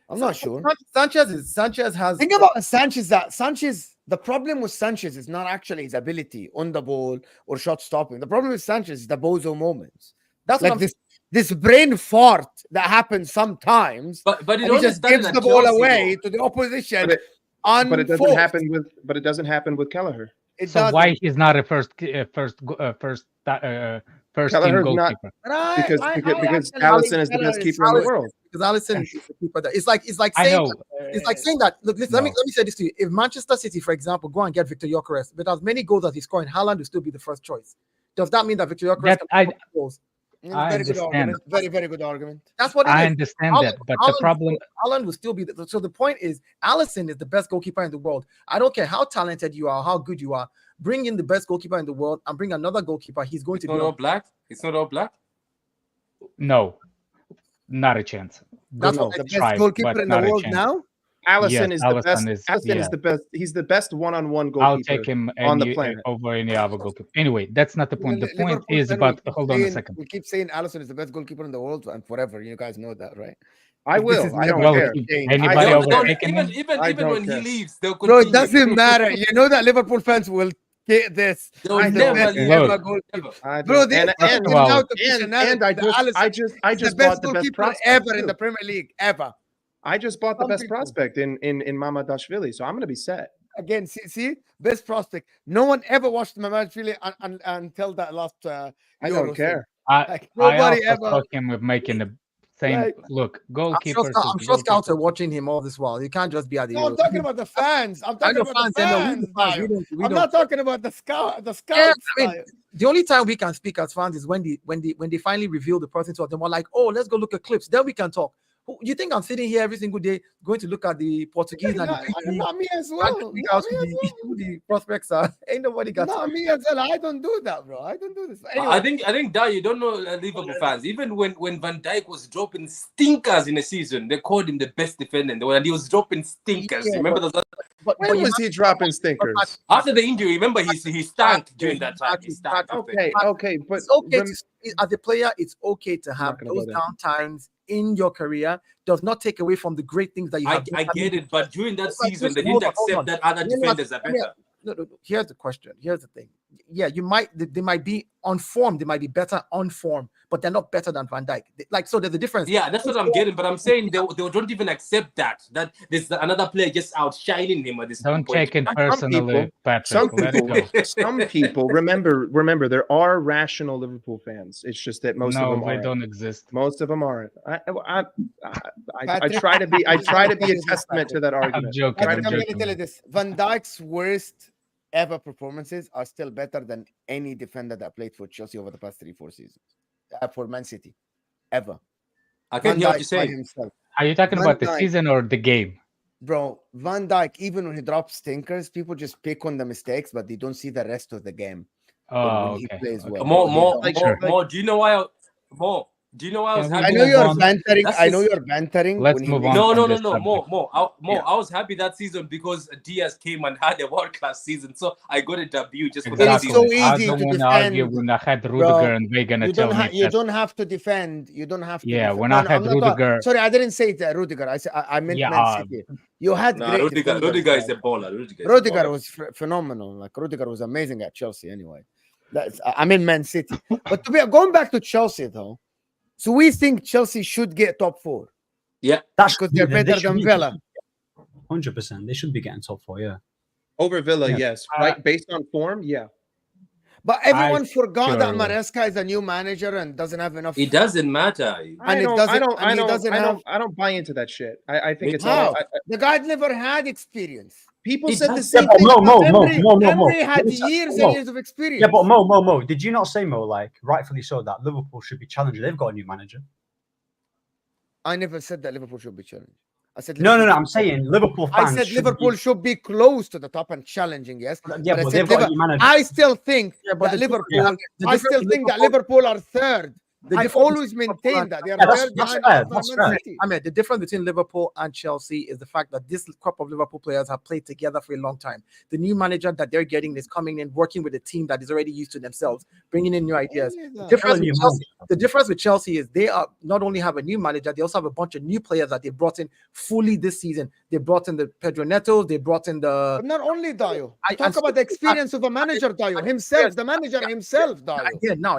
I'm not sure. Sanchez has Think about Sanchez. The problem with Sanchez is not actually his ability on the ball or shot stopping. The problem with Sanchez is the bozo moments. that's Like what I'm this brain fart that happens sometimes. But it And he only just started gives at the ball Chelsea, away though. to the opposition. But it doesn't unforced. happen with. But it doesn't happen with Kelleher. It So doesn't. why he's not a first team Kelleher's not- goalkeeper? But I- Because I because actually- Allison is the Keller best keeper in the world. because Alisson is the keeper. It's like I saying know. it's like saying that. Look, listen, let No. me say this to you. If Manchester City, for example, go and get Victor Gyökeres, with as many goals as he's scoring, Haaland will still be the first choice. Does that mean that Victor Gyökeres That- can I- score goals? I Very good understand. argument. Very, very good argument. That's what it I is. understand that, but the problem. Haaland will still be so the point is Alisson is the best goalkeeper in the world. I don't care how talented you are, how good you are. Bring in the best goalkeeper in the world and bring another goalkeeper. He's going It's to not be all black. It's not all black. No, not a chance. That's Good what The try, best goalkeeper but in the not a world chance. now. Allison Yes, is the Alisson best. is- Allison yeah. is the best. He's the best one-on-one I'll goalkeeper take him on the planet. over any other goalkeeper. Anyway, that's not the point. The point Liverpool is fan about. will keep Hold on a saying- second. We keep saying Alisson is the best goalkeeper in the world and forever. You guys know that, right? I This will. is I don't never care. gonna change. Anybody I don't- overtaking him? Even I don't when care. he leaves, they'll Bro, continue. it doesn't matter. You know that Liverpool fans will get this. They'll He's the never best leave. ever Look. goalkeeper. Never. I Bro, don't- they and First and, of all- now to push and, a narrative and I that just Alisson I is just the bought best the best goalkeeper prospect ever in too. the Premier League ever. I just bought the Some best people- prospect in Mamadashvili, so I'm gonna be set. Again, see, best prospect. No one ever watched Mamadashvili until that last. I Euro don't thing. care. I Like, I nobody also ever. saw him with making the same Like- look. I'm Goalkeepers. sure scouts are watching him all this while. You can't just be at the No, I'm Euro. talking about the fans. I'm I talking know about fans, the I know, fans. we the fans, Bayo. we I'm don't. not talking about the scout. The scouts. Yeah, I mean, Bayo. the only time we can speak as fans is when they finally reveal the person to us. Then we're like, oh, let's go look at clips. Then we can talk. You think I'm sitting here every single day going to look at the Portuguese and the Not, Greek league, not me as trying well. to figure Not out me as well. who the prospects are? Ain't nobody got Not time. me as well. I don't do that, bro. I don't do this. Anyway, I think that you don't know Liverpool fans. Even when Van Dijk was dropping stinkers in the season, they called him the best defender in the world, and he was dropping stinkers. Yeah, Remember those? But When you was he dropping stinkers? After the injury, remember he stank during that time. He stank. Okay, but it's okay as a player. It's okay to have gonna those go there. down times in your career. Does not take away from the great things that you have. I get it, but during that Like, season, they listen, didn't hold on. accept that other Let me defenders ask- are let me better. No. Here's the question. Here's the thing. Yeah, they might be on form. They might be better on form, but they're not better than Van Dijk. So there's a difference. Yeah, that's what I'm getting. But I'm saying they don't even accept that there's another player just outshining him at this Don't point. take it Some personally, people- Patrick. some Let it people, go. some people remember there are rational Liverpool fans. It's just that most of No, them they aren't. don't exist. Most of them aren't. I Patrick- try to be a testament to that I'm argument. joking. I I'm think I'm going to joking. tell you this. Van Dijk's worst ever performances are still better than any defender that played for Chelsea over the past 3-4 seasons. For Man City. Ever. I can't hear what you Dijk by say. himself. Are you talking Van about the Dijk. season or the game? Bro, Van Dijk, even when he drops stinkers, people just pick on the mistakes, but they don't see the rest of the game. Oh, when he okay. plays okay. well. More. Like- Do you know why? More. Do you know I was Can we happy? I know move you're on? bantering. That's I know just- you're bantering. Let's when he move makes- on. No, from this more. Yeah. I was happy that season because Diaz came and had a world class season, so I got a W just for It that is season. so I easy don't to want to argue defend, when I had bro. Rudiger and they're gonna You tell don't me have. You that. don't have to defend. You don't have to. Yeah, defend. when I No, had I'm not Rudiger, sorry, I didn't say it, Rudiger. I said I meant Yeah, Man City. You had Nah, great Rudiger defenders, is a baller. Rudiger was phenomenal. Like Rudiger was amazing at Chelsea. Anyway, I'm in Man City. But going back to Chelsea though, so we think Chelsea should get top 4 That's because they're better than Villa. 100%. They should be getting top 4. Yeah. Over Villa, Yeah. yes. Right, based on form, yeah. But everyone forgot that sure. Maresca is a new manager and doesn't have enough. It doesn't matter. And it doesn't. And he doesn't have. I don't buy into that shit. I think Me it's too. all. How? The guy never had experience. People It said the does- same Yeah, thing. but about Emery had Let me say- years Mo. and years of experience. Yeah, but Mo, did you not say, Mo, like, rightfully so, that Liverpool should be challenging? They've got a new manager. I never said that Liverpool should be challenged. I said No, Liverpool I'm saying Liverpool fans. I said should Liverpool be- should be close to the top and challenging. Yes, Yeah, but I but said they've got a new manager. I still think but that the Liverpool. difference- the I difference still with think that Liverpool- Liverpool are third. The I difference always between maintain Liverpool that they are Yeah, that's- third that's behind fair, Arsenal that's and fair. Man City. I mean, the difference between Liverpool and Chelsea is the fact that this crop of Liverpool players have played together for a long time. The new manager that they're getting is coming in, working with a team that is already used to themselves, bringing in new ideas. The difference with Chelsea is they are not only have a new manager, they also have a bunch of new players that they brought in fully this season. They brought in the Pedro Neto, they brought in the. But not only Dio. I- Talk I'm about the still- experience of a manager, Dio himself, the manager himself, Dio.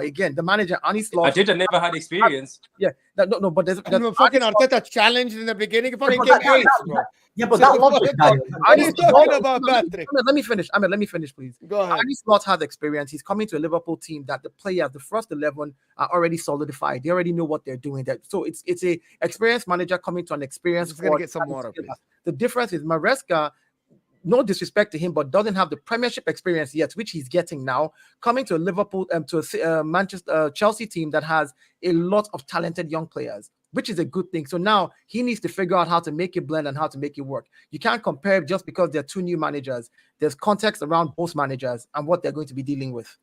Again, the manager Arne Slot. Arteta never had experience. Yeah, no, but there's Fucking Arteta challenged in the beginning. Fucking but came that- eighth, bro. Yeah, but that logic, Dio. What are you talking about, Patrick? Let me finish. Let me finish, please. Go ahead. Arne Slot has experience. He's coming to a Liverpool team that the players, the first 11, are already solidified. They already know what they're doing. So it's a experienced manager coming to an experienced. Just gonna get some water, please. The difference is Maresca, no disrespect to him, but doesn't have the Premiership experience yet, which he's getting now. Coming to a Liverpool, to a Manchester Chelsea team that has a lot of talented young players, which is a good thing. So now he needs to figure out how to make it blend and how to make it work. You can't compare just because they're two new managers. There's context around both managers and what they're going to be dealing with.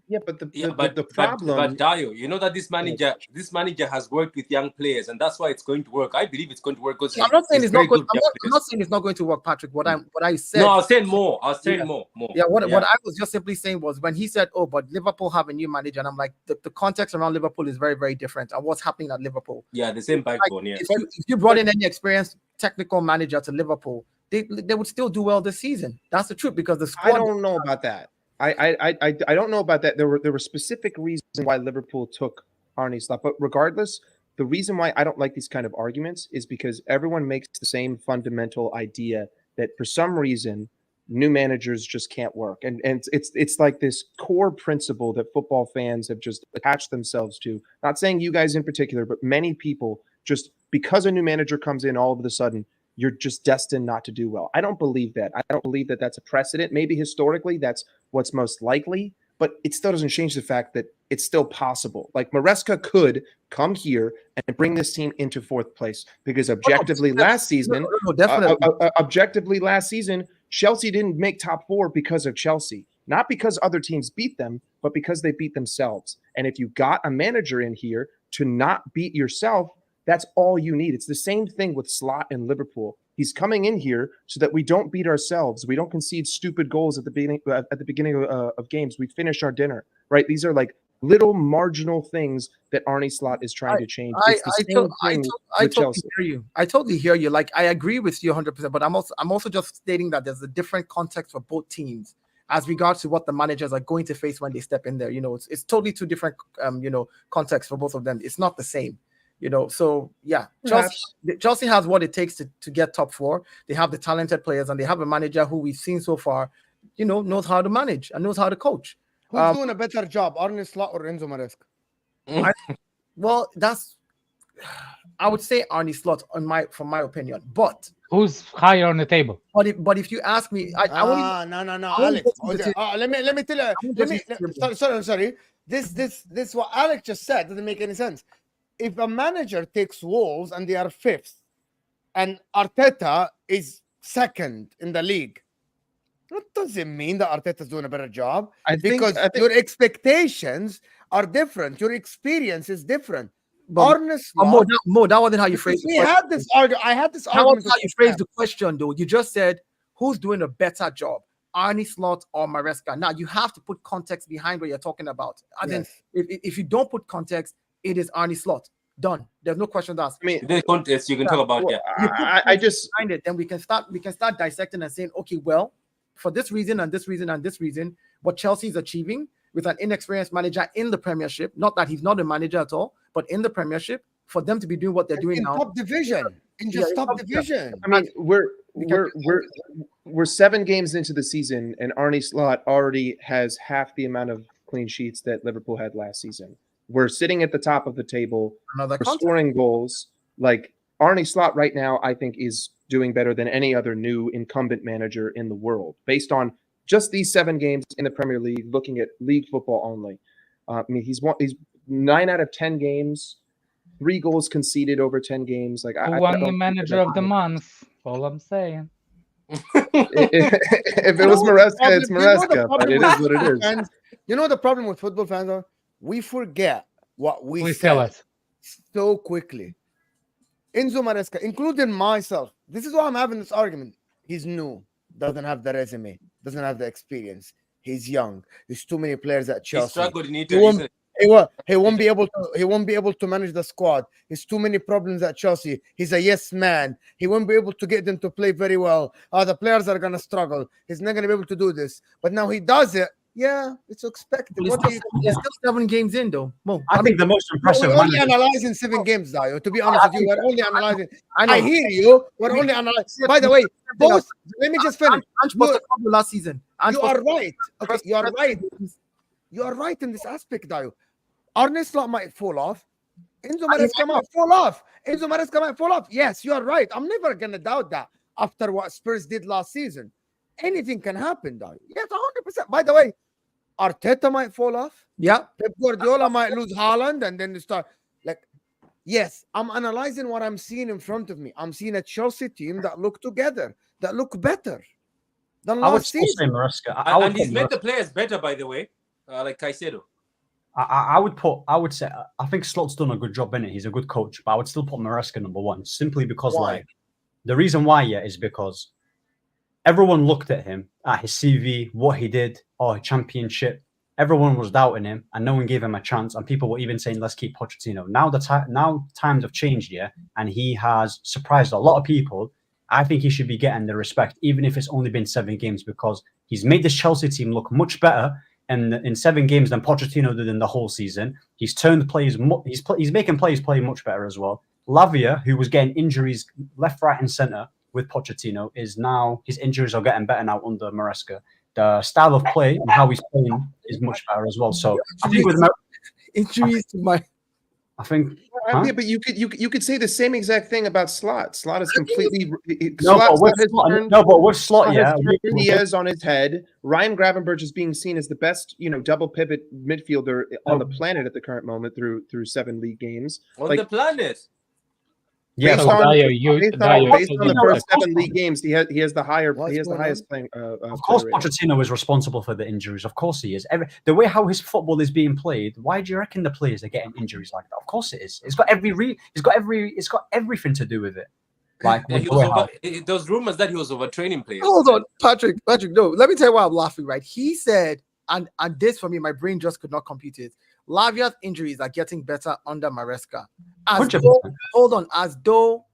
Yeah, but the Problem. problem. But Dio, you know that this manager has worked with young players, and that's why it's going to work. I believe it's going to work because I'm not saying it's not going. I'm players. not saying it's not going to work, Patrick. What I said. No, I was saying more. Yeah. More. Yeah, what I was just simply saying was when he said, "Oh, but Liverpool have a new manager," and I'm like, the context around Liverpool is very, very different, and what's happening at Liverpool. Yeah, the same backbone. Yeah. If you brought in any experienced technical manager to Liverpool, they would still do well this season. That's the truth because the I squad. don't know about that. I don't know about that. There were specific reasons why Liverpool took Arne Slot, but regardless, the reason why I don't like these kind of arguments is because everyone makes the same fundamental idea that for some reason new managers just can't work, and it's like this core principle that football fans have just attached themselves to. Not saying you guys in particular, but many people just because a new manager comes in, all of a sudden you're just destined not to do well. I don't believe that. I don't believe that that's a precedent. Maybe historically that's what's most likely, but it still doesn't change the fact that it's still possible. Like Maresca could come here and bring this team into fourth place because objectively last season, objectively last season, Chelsea didn't make top 4 because of Chelsea, not because other teams beat them, but because they beat themselves. And if you got a manager in here to not beat yourself, that's all you need. It's the same thing with Slot and Liverpool. He's coming in here so that we don't beat ourselves. We don't concede stupid goals at the beginning of games. We finish our dinner, right? These are like little marginal things that Arne Slot is trying to change. It's the same thing with Chelsea. I totally hear you. Like I agree with you 100%, but I'm also just stating that there's a different context for both teams as regards to what the managers are going to face when they step in there. You know, it's totally two different contexts for both of them. It's not the same. So yeah, Chelsea has what it takes to get top 4. They have the talented players and they have a manager who we've seen so far, knows how to manage and knows how to coach. Who's doing a better job, Arne Slot or Enzo Maresca? I would say Arne Slot from my opinion, but who's higher on the table? But if you ask me, no, Alex. Let me tell you. Sorry. This what Alex just said doesn't make any sense. If a manager takes Wolves and they are 5th, and Arteta is 2nd in the league, that doesn't mean that Arteta's doing a better job. Because your expectations are different. Your experience is different. Arne Mo, Slot. that wasn't how you phrased We the question. had this argument. I had this That argument. wasn't how you phrased the question, though. You just said who's doing a better job, Arne Slot or Maresca. Now you have to put context behind what you're talking about. As in, if you don't put context, it is Arne Slot. Done. There's no question asked. I mean, The contest you can talk about. well, Yeah. I just Behind it, then we can start dissecting and saying, okay, well, for this reason and this reason and this reason, what Chelsea is achieving with an inexperienced manager in the Premiership, not that he's not a manager at all, but in the Premiership, for them to be doing what they're doing in now. top division. In just top division. I mean, we're 7 games into the season, and Arne Slot already has half the amount of clean sheets that Liverpool had last season. We're sitting at the top of the table. Another We're context. scoring goals. Like Arne Slot right now, I think is doing better than any other new incumbent manager in the world, based on just these 7 games in the Premier League. Looking at league football only, I mean, he's 9 out of 10 games. 3 goals conceded over 10 games. Like Who I won don't the manager of the month? All I'm saying. if it was Maresca, it's Maresca, but it is what it is. Fans, you know the problem with football fans are we forget what we Please tell said us. so quickly. Enzo Maresca, including myself. This is why I'm having this argument. He's new, doesn't have the resume, doesn't have the experience. He's young. There's too many players at He Chelsea. struggled in He Italy. won't, he won't be able to. He won't be able to manage the squad. There's too many problems at Chelsea. He's a yes man. He won't be able to get them to play very well. The players are gonna struggle. He's not gonna be able to do this. But now he does it. Yeah, it's expected. He's What do you still 7 games in, though. Mo, I think the most impressive We're only manager. analyzing 7 games, Dio. To be honest with you, we're only analyzing. I know. I hear you. We're only analyzing. By the way, both. Let me just finish. Ange Postecoglou last season. You are right. Okay, you are right. You are right in this aspect, Dio. Arne Slot might fall off. Enzo Maresca might fall off. Enzo Maresca might fall off. Yes, you are right. I'm never gonna doubt that after what Spurs did last season. Anything can happen, Dio. Yes, 100%. By the way, Arteta might fall off. Yeah. Pep Guardiola might lose Haaland, and then they start like. Yes, I'm analyzing what I'm seeing in front of me. I'm seeing a Chelsea team that look together, that look better than I would last still say season. Maresca. And he's made the players better, by the way, like Caicedo. I would say I think Slot's done a good job in it. He's a good coach, but I would still put Maresca number 1 simply because Why? the reason why is because everyone looked at him, at his CV, what he did, championship. Everyone was doubting him, and no one gave him a chance. And people were even saying, "Let's keep Pochettino." Now now times have changed, and he has surprised a lot of people. I think he should be getting the respect, even if it's only been 7 games, because he's made this Chelsea team look much better in 7 games than Pochettino did in the whole season. He's turned players. He's making players play much better as well. Lavia, who was getting injuries left, right, and centre with Pochettino, is now his injuries are getting better now under Maresca. The style of play and how he's playing is much better as well. So I think with injuries to my. I think. Yeah, but you could say the same exact thing about Slot. Slot is completely No, but with Slot, yeah, Diaz on his head. Ryan Gravenberch is being seen as the best, double pivot midfielder on the planet at the current moment through 7 league games. On the planet. Yeah, based so on Dio, the first 7 league games, he has the What's going highest on? playing. Of course, Pochettino is responsible for the injuries. Of course, he is. The way how his football is being played, why do you reckon the players are getting injuries like that? Of course, it is. It's got everything to do with it. Like Yeah, there was rumors that he was overtraining players. Hold on, Patrick. No, let me tell you why I'm laughing. Right, he said, and this for me, my brain just could not compute it. Lavia's injuries are getting better under Maresca. As though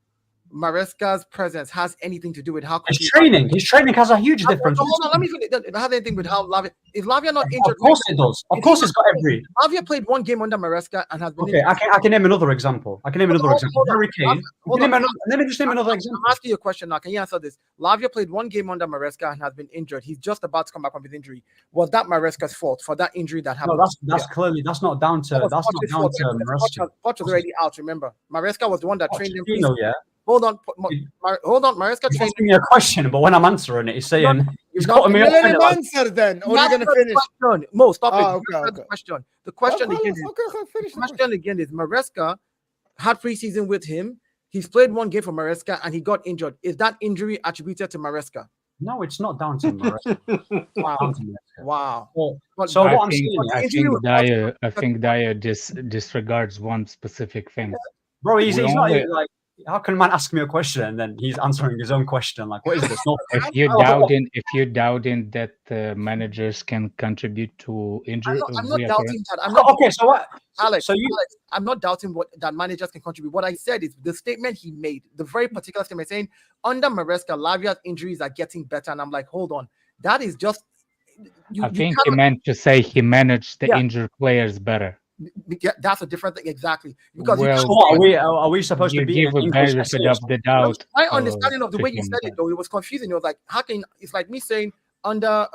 Maresca's presence has anything to do with how his training has a huge difference. Hold on, let me finish. It has anything with how Lavia is Lavia not injured? Of course it does. Of course it's got every. Lavia played 1 game under Maresca and has been Okay, I can name another example. Harry Kane. Let me just name another example. I'm asking you a question now. Can you answer this? Lavia played 1 game under Maresca and has been injured. He's just about to come back from his injury. Was that Maresca's fault for that injury that happened? No, that's clearly not down to Maresca. Poch was already out. Remember, Maresca was the one that trained him. Yeah. Hold on. Maresca He's trained asking me a question, but when I'm answering it, he's saying he's cutting me off. Let him answer then, or you're gonna finish. Mo, stop it. Okay. The question. The question again is Maresca had preseason with him. He's played 1 game for Maresca and he got injured. Is that injury attributed to Maresca? No, it's not down to Maresca. Wow. Down to Maresca. Wow. Well, But so I what I'm think saying, I injury think reports- Dyer disregards one specific thing. bro, he's we not only- even like. How can a man ask me a question and then he's answering his own question? Like, what is this? No, If you doubting that managers can contribute to injury, I'm not doubting that. I'm not okay, so what? Alex, So you- Alex, I'm not doubting that managers can contribute. What I said is the statement he made, the very particular statement saying under Maresca, Lavia's injuries are getting better. And I'm like, hold on. That is just I think he meant to say he managed the injured players better. that's a different thing exactly. Because Well, So what, are we supposed You to be give a benefit of the doubt. my understanding of the to way you him, said it but- though, it was confusing. It was like, how can it's like me saying under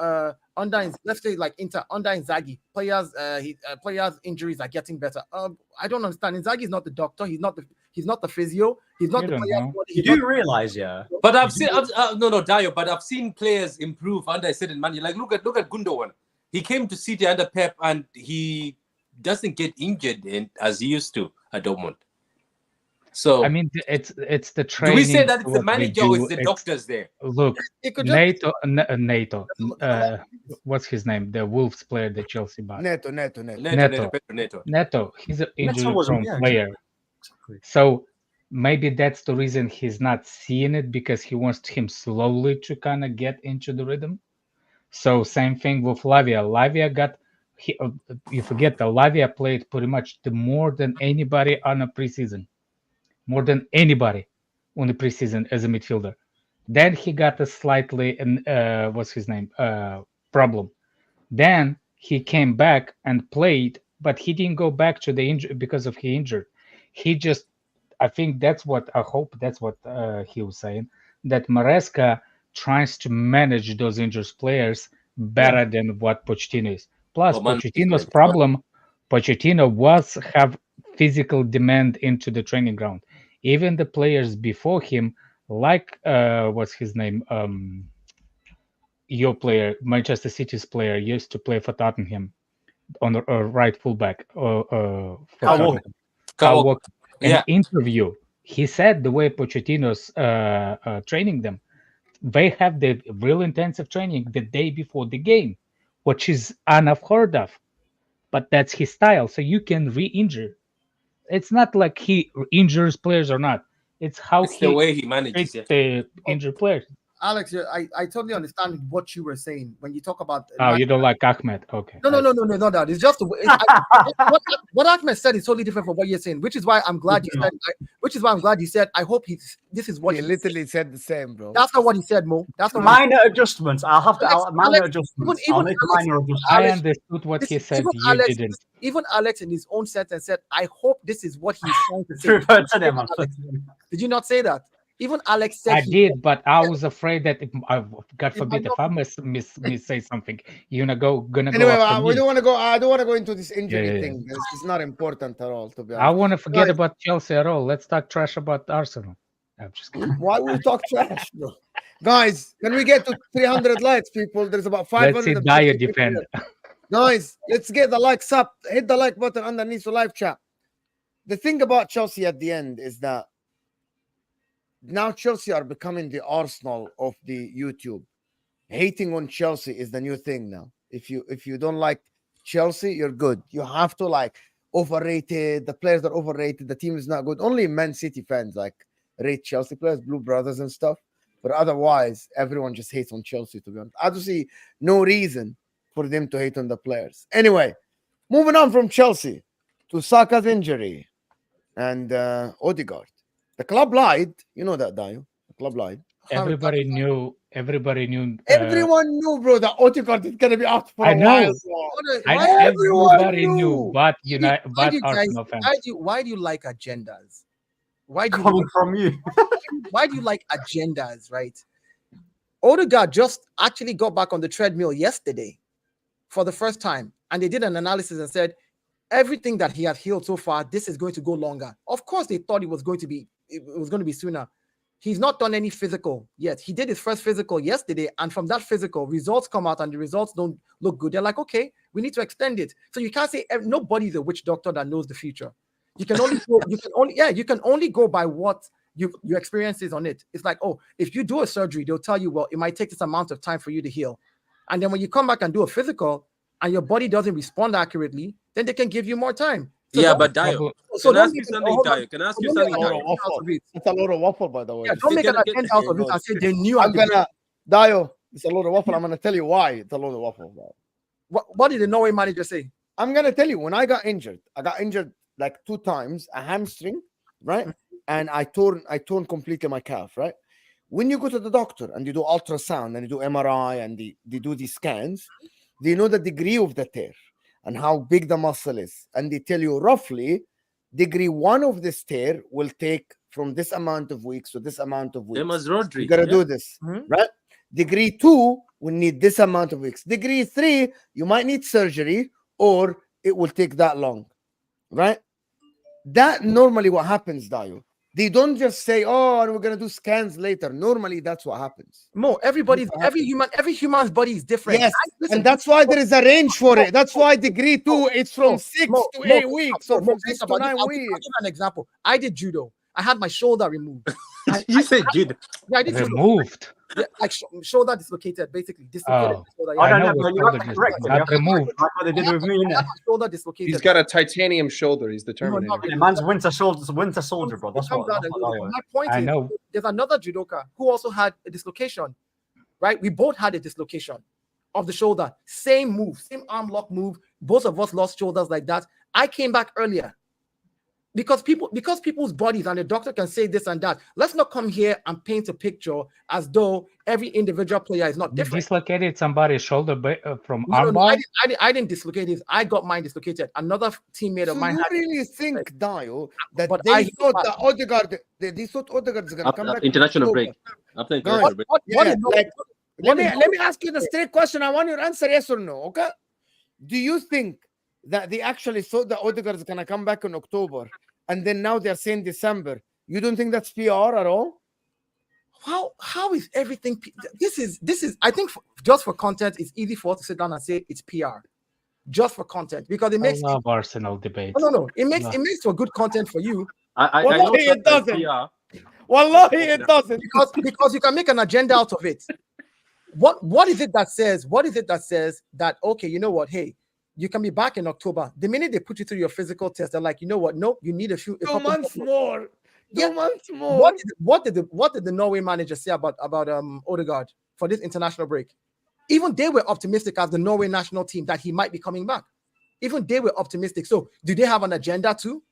let's say like under Inzaghi, players injuries are getting better. I don't understand. Inzaghi is not the doctor. He's not the physio. He's not You the don't player. know. You do realize, yeah. But I've seen no Dio, but I've seen players improve under a certain manager. Like look at Gundogan. He came to City under Pep and he doesn't get injured as he used to at Dortmund. So I mean, it's the do training. we say that it's the what we manager or do, it's the doctors there? Look, It could just NATO. What's his name? The Wolves player that Chelsea bought. Neto. Neto. He's an Neto injury was- prone yeah, player. Exactly. So maybe that's the reason he's not seeing it, because he wants him slowly to kind of get into the rhythm. So same thing with Lavia. Lavia got you forget that Lavia played pretty much more than anybody on a preseason, more than anybody on the preseason as a midfielder. Then he got a slightly what's his name problem. Then he came back and played, but he didn't go back to the injury because of he injured. He just, I think that's what I hope that's what he was saying, that Maresca tries to manage those injured players better than what Pochettino is. Plus, Well, Pochettino's problem, Pochettino was have physical demand into the training ground. Even the players before him, like what's his name, your player, Manchester City's player, used to play for Tottenham on the right fullback. For Tottenham. Kyle Walker. In an interview, he said the way Pochettino's training them, they have the real intensive training the day before the game, which is unheard of. But that's his style, so you can re-injure. It's not like he injures players or not. It's how It's the way he manages treats the injured players. Alex, I totally understand what you were saying when you talk about. Oh, you don't like Ahmed? Okay. No, not that. It's just the way. What Ahmed said is totally different from what you're saying, which is why I'm glad you said. Which is why I'm glad you said. I hope this is what He literally said the same, bro. That's not what he said, Mo. That's not Minor adjustments. I'll have to. Minor Alex, adjustments. even I'll make a Alex- minor adjustment. I Alex, understood what he said. even You Alex, didn't. even Alex in his own sentence said, "I hope this is what he's trying to say." Refer to them. Did you not say that? Even Alex said I did, but I was afraid that God forbid, I if I miss say something, you're gonna Anyway, go after we me. don't want to go. I don't want to go into this injury Yeah. thing. This is not important at all, to be I honest. want to forget Guys. about Chelsea at all. Let's talk trash about Arsenal. I'm just kidding. Why would we talk trash, bro? Guys, can we get to 300 likes, people? There's about 500. Let's see Dyer defend. Guys, let's get the likes up. Hit the like button underneath the live chat. The thing about Chelsea at the end is that now Chelsea are becoming the Arsenal of the YouTube. Hating on Chelsea is the new thing now. If you don't like Chelsea, you're good. You have to like overrated. The players are overrated. The team is not good. Only Man City fans like rate Chelsea players, Blue Brothers and stuff. But otherwise, everyone just hates on Chelsea, to be honest. I don't see no reason for them to hate on the players. Anyway, moving on from Chelsea to Saka's injury and Odeegard. The club lied. You know that, Dayo. The club lied. Everybody knew. Everyone Everyone knew, bro, that Odeegard is going to be out for I a know. while. Bro. Everybody knew, but Why do you guys? Arsenal fans. Why do you like agendas? Why do Coming you, from you. why do you like agendas? Right? Odegaard just actually got back on the treadmill yesterday for the first time, and they did an analysis and said everything that he had healed so far, this is going to go longer. Of course, they thought it was going to be sooner. He's not done any physical yet. He did his first physical yesterday, and from that physical, results come out, and the results don't look good. They're like, okay, we need to extend it. So you can't say nobody's a witch doctor that knows the future. You can only go, you can only go by what your experiences on it. It's like, oh, if you do a surgery, they'll tell you, well, it might take this amount of time for you to heal. And then when you come back and do a physical and your body doesn't respond accurately, then they can give you more time. So Yeah, don't- but Dio, so can I don't ask you make something, hold on. Dio? Can I ask you Don't make something, an Dio? Dio? agenda out of it. It's a lot of waffle, by the way. Yeah, don't make an Get- agenda out of it and say they knew. I'm at the beginning. gonna, Dio, it's a lot of waffle. I'm gonna tell you why it's a lot of waffle. Bro. What did the Norway manager say? I'm gonna tell you, when I got injured like 2 times, a hamstring, right? And I torn completely my calf, right? When you go to the doctor and you do ultrasound and you do MRI and they do these scans, they know the degree of the tear and how big the muscle is. And they tell you roughly degree 1 of this tear will take from this amount of weeks to this amount of weeks. Same as Rodri. You gotta do this, right? Degree 2 will need this amount of weeks. Degree 3, you might need surgery or it will take that long, right? That normally what happens, Dio. They don't just say, oh, and we're gonna do scans later. Normally, that's what happens. Mo, every human's body is different. Yes, Listen, and that's why there is a range for it. That's why degree 2 is from 6 to 8 weeks, or from 6 to 9 I'll weeks. give an example. I did judo. I had my shoulder removed. You said judo. Yeah, I did judo. Removed. Yeah, like shoulder dislocated, basically dislocated. Oh. Shoulder, I yeah. know but what you shoulder have to is, correct it. not You have to removed. correct it, like what they did with me, I innit? had my shoulder dislocated. He's got a titanium shoulder. He's the Terminator. not really. Yeah, man's winter soldier, bro. That's Calm what. down That's a what little I bit. My point I is, know. there's another judoka who also had a dislocation, right? We both had a dislocation of the shoulder. Same move, same arm lock move. Both of us lost shoulders like that. I came back earlier because people's bodies and the doctor can say this and that. Let's not come here and paint a picture as though every individual player is not You different. dislocated somebody's shoulder from No, armbar. I didn't dislocate his. I got mine dislocated. Another teammate of So mine you had. really think, Dio, that But they I- thought that Odegaard, they thought Odegaard is gonna come back in International October? break. After Guys, international break. What Yeah, did like, what did let me ask you the straight question. I want your answer, yes or no. Okay? Do you think that they actually thought that Odegaard is gonna come back in October, and then now they're saying December? You don't think that's PR at all? how is everything? This is. I think just for content, it's easy for us to sit down and say it's PR, just for content, because it makes. I love Arsenal debates. No. It makes for good content for you I Wallahi, know it sometimes doesn't. PR. Wallahi, it doesn't. because you can make an agenda out of it. What is it that says? What is it that says that okay? You know what? Hey, you can be back in October. The minute they put you through your physical test, they're like, you know what? Nope, you need a 2 couple months more. 2 Yeah. months more. What did the Norway manager say about Odegaard for this international break? Even they were optimistic as the Norway national team that he might be coming back. Even they were optimistic. So do they have an agenda too?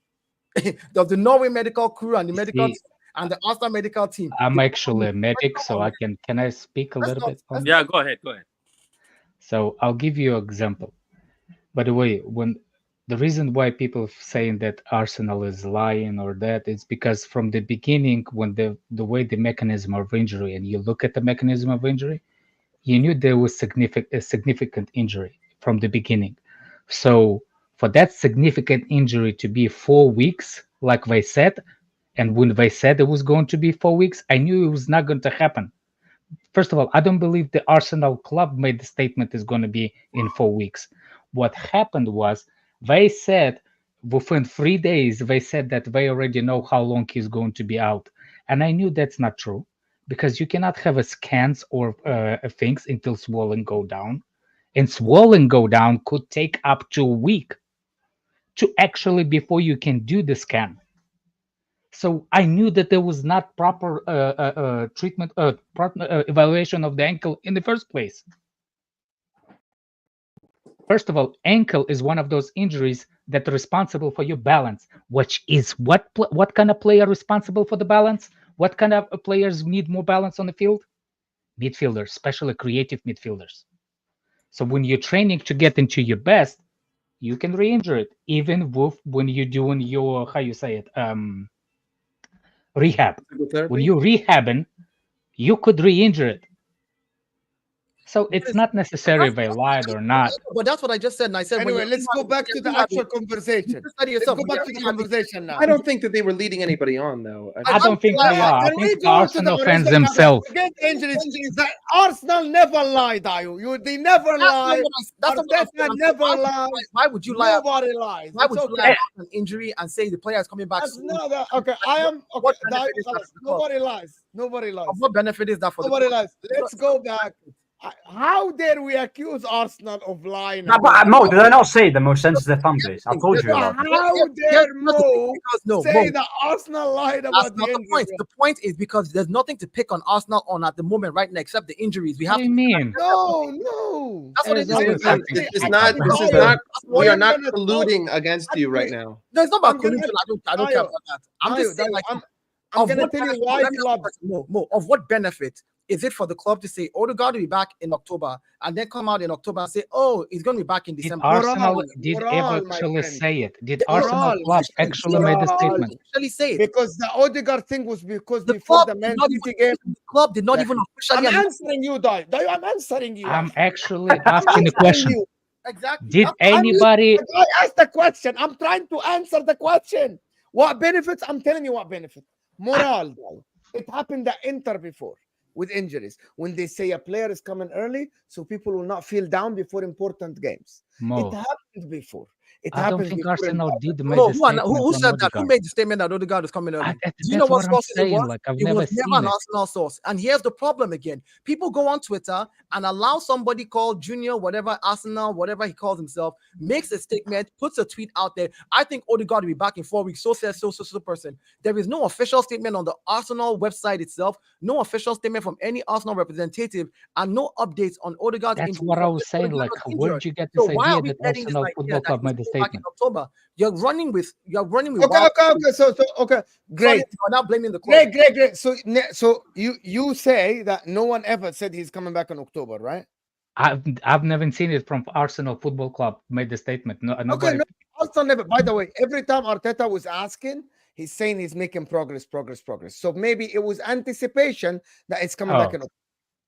Does the Norway medical crew and the medical See, and the Arsenal medical team? I'm actually a medic, so I can I speak a Let's little not- bit? on Yeah, go ahead. So I'll give you an example. By the way, when the reason why people saying that Arsenal is lying or that is because from the beginning, when the way the mechanism of injury, and you look at the mechanism of injury, you knew there was a significant injury from the beginning. So for that significant injury to be 4 weeks, like they said, and when they said it was going to be 4 weeks, I knew it was not going to happen. First of all, I don't believe the Arsenal club made the statement is going to be in 4 weeks. What happened was they said within 3 days, they said that they already know how long he's going to be out. And I knew that's not true because you cannot have a scans or things until swelling go down. And swelling go down could take up to a week to actually before you can do the scan. So I knew that there was not proper treatment, evaluation of the ankle in the first place. First of all, ankle is one of those injuries that are responsible for your balance, which is what kind of player responsible for the balance? What kind of players need more balance on the field? Midfielders, especially creative midfielders. So when you're training to get into your best, you can re-injure it, even when you're doing your, how you say it, rehab. When you're rehabbing, you could re-injure it. So it's not necessary if they lied or not. But that's what I just said. And I said, Anyway, let's go back to the actual conversation. Let's go back to the conversation now. I don't think that they were leading anybody on, though. I don't think they are. I Can we think the go to Arsenal the fans original- themselves. Forget the injuries. That Arsenal never lied, they never lie. That's not what I'm Arteta saying. never Why- lies. Why would you lie? Nobody lies. Why It's would you okay. lie about an injury and say the player is coming back That's soon? not that. Okay, I am. Okay, What benefit is that to the club? nobody lies. Nobody lies. Of what benefit is that for Nobody the club? lies. Let's go back. How dare we accuse Arsenal of lying? No, but Mo, did I not say the most sensitive fan base? I told you about it. How dare Mo say Mo, that Arsenal lied that's about not the the point. injury? The point is because there's nothing to pick on Arsenal on at the moment right now except the injuries. We What have do you mean? No. That's what it There's always is. something. This is not. We are not colluding against you right now. No, it's not about I'm gonna- collusion. I don't care about that. I'm just saying, like, I'm of gonna what tell you benefit- why let me ask you a club. question, Mo, of what benefit is it for the club to say Odegaard will be back in October and then come out in October and say, oh, he's going to be back in Did December? Arsenal Moral, my actually friend. say it? Did Moral, Arsenal my club friend. actually made a Moral. statement? Officially say it. Because the Odegaard thing was because The before club the did Man not City even- game. the club did not even I'm officially announce answering you, Dai. I'm answering you. I'm actually I'm asking a answering question. you. exactly. Did That's- anybody? I asked the question. I'm trying to answer the question. What benefits? I'm telling you what benefit. Moral, Dai. It happened at Inter before with injuries. When they say a player is coming early, so people will not feel down before important games. It Mo, happened before. It I don't happened think before. Arsenal did make No, a who statement who on said that? Who Odegaard. made the statement that Odegaard is coming early? Do you know That's what what I'm source it saying. was? Like I've It never was seen never an it. Arsenal source. And here's the problem again. People go on Twitter and allow somebody called Junior, whatever, Arsenal, whatever he calls himself, makes a statement, puts a tweet out there. I think Odegaard will be back in 4 weeks. So says so person. There is no official statement on the Arsenal website itself, no official statement from any Arsenal representative, and no updates on Odegaard's That's injury. what I So was saying. Odegaard Like, was where injured. did you get So this why are idea we that getting this Arsenal idea Football that Club he's made a coming back in statement? October? You're running with Okay, wild- okay, great. You're not blaming the club. Great. So you say that no one ever said he's coming back in October, right? I've never seen it from Arsenal Football Club made the statement. No, nobody. Okay, no, also never. By the way, every time Arteta was asking, he's saying he's making progress. So maybe it was anticipation that it's coming back in October.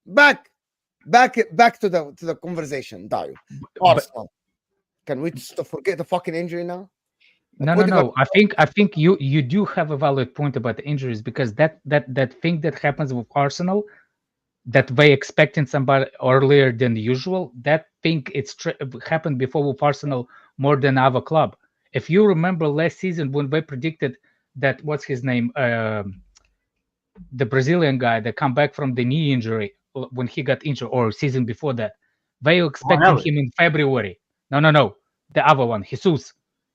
Back to the conversation, Dayo. Arsenal. Can we just forget the fucking injury now? No. I think you do have a valid point about the injuries because that thing that happens with Arsenal, that they expecting somebody earlier than usual. That thing happened before with Arsenal more than other club. If you remember last season when they predicted that what's his name, the Brazilian guy that come back from the knee injury when he got injured, or season before that, they were expecting him in February. No, the other one, Jesus.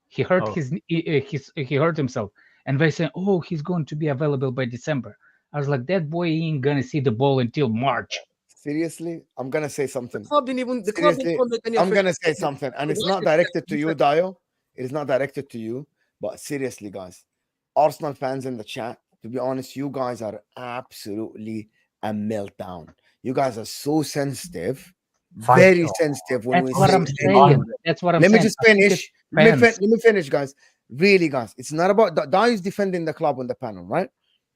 He hurt he hurt himself, and they say, "Oh, he's going to be available by December." I was like, "That boy ain't gonna see the ball until March." Seriously, I'm gonna say something. The club didn't even make any I'm gonna official say statement. something, and it's Why not did directed to you you, say- Dayo. It is not directed to you, but seriously, guys, Arsenal fans in the chat. To be honest, you guys are absolutely a meltdown. You guys are so sensitive, very sensitive when That's we what say I'm anything. saying. That's what I'm Let me saying. just I think finish. it's Let me fans. finish, guys. Really, guys, it's not about Dayo is defending the club on the panel, right?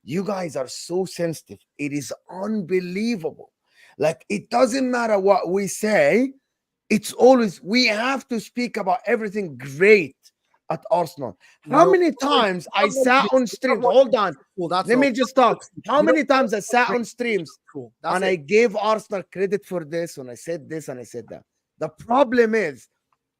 You guys are so sensitive. It is unbelievable. Like, it doesn't matter what we say. It's always, we have to speak about everything great at Arsenal. How many times I sat on streams? Hold on. Let me just talk. How many times I sat on streams and I gave Arsenal credit for this when I said this and I said that? The problem is,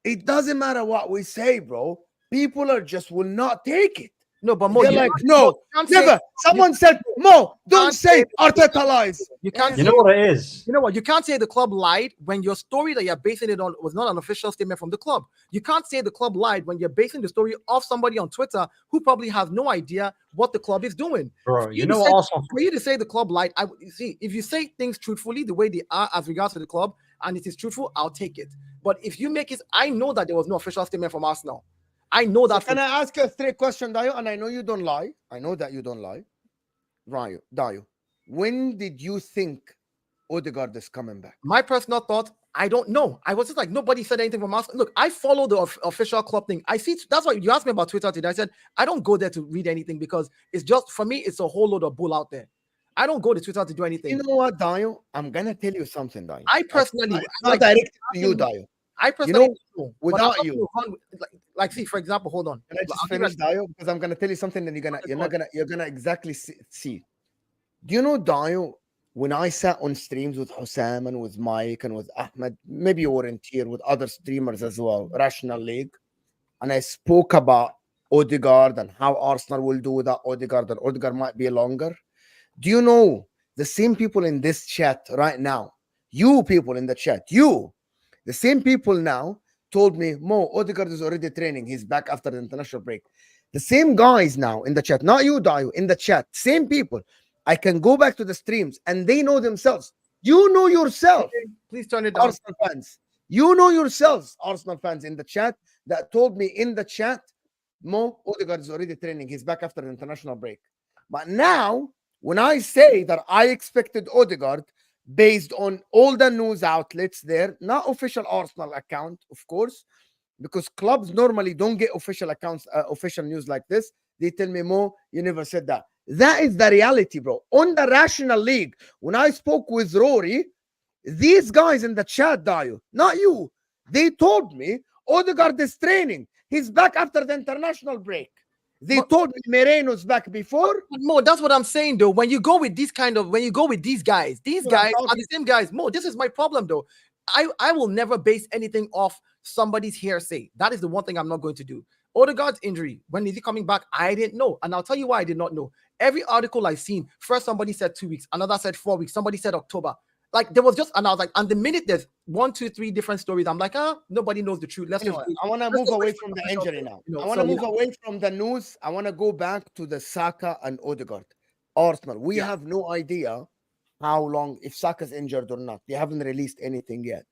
it doesn't matter what we say, bro. People are just will not take it. No, but Mo, They're you like, can't- no, you can't say- never. Someone said, Mo, don't can't say say- Arteta lies. You can't. You know what it is? You know what? You can't say the club lied when your story that you're basing it on was not an official statement from the club. You can't say the club lied when you're basing the story off somebody on Twitter who probably has no idea what the club is doing. Bro, you know to what say- Arsenal... For you to say the club lied, see, if you say things truthfully the way they are as regards to the club, and it is truthful, I'll take it. But if you make it, I know that there was no official statement from Arsenal. I know that. Can I ask you a straight question, Dayo? And I know you don't lie. I know that you don't lie. Dayo, when did you think Odegaard is coming back? My personal thought, I don't know. I was just like, nobody said anything from us. Look, I follow the official club thing. I see, that's why you asked me about Twitter today. I said, I don't go there to read anything because it's just, for me, it's a whole load of bull out there. I don't go to Twitter to do anything. You know what, Dio? I'm gonna tell you something, Dio. I personally, it's not directed to you, Dio. I personally, without you, like, see, for example, hold on. Can I just finish, Dio? Because I'm gonna tell you something, and you're gonna exactly see. Do you know, Dio? When I sat on streams with HUSAM and with Mike and with Ahmed, maybe you weren't here, with other streamers as well, Rational League, and I spoke about Odegaard and how Arsenal will do without Odegaard, and Odegaard might be longer. Do you know the same people in this chat right now? You people in the chat, the same people now told me, Mo, Odegaard is already training. He's back after the international break. The same guys now in the chat, not you, Dio, in the chat, same people. I can go back to the streams and they know themselves. You know yourself. Please turn it down. Arsenal fans. You know yourselves, Arsenal fans in the chat, that told me in the chat, Mo, Odegaard is already training. He's back after the international break. But now, when I say that I expected Odegaard based on all the news outlets there, not official Arsenal account, of course, because clubs normally don't get official accounts, official news like this. They tell me, Mo, you never said that. That is the reality, bro. On the Rational League, when I spoke with Rory, these guys in the chat, Dio, not you, they told me Odegaard is training. He's back after the international break. They told me Moreno's back before. Mo, that's what I'm saying, though. When you go with these guys are the same guys. Mo, this is my problem, though. I will never base anything off somebody's hearsay. That is the one thing I'm not going to do. Odegaard's injury, when is he coming back? I didn't know. And I'll tell you why I did not know. Every article I've seen, first somebody said 2 weeks, another said 4 weeks, somebody said October. Like, there was just, and I was like, and the minute there's 1, 2, 3 different stories, I'm like, nobody knows the truth. Anyway, I want to move away from the injury now. I want to move away from the news. I want to go back to the Saka and Odegaard. Arsenal, we have no idea how long, if Saka's injured or not. They haven't released anything yet.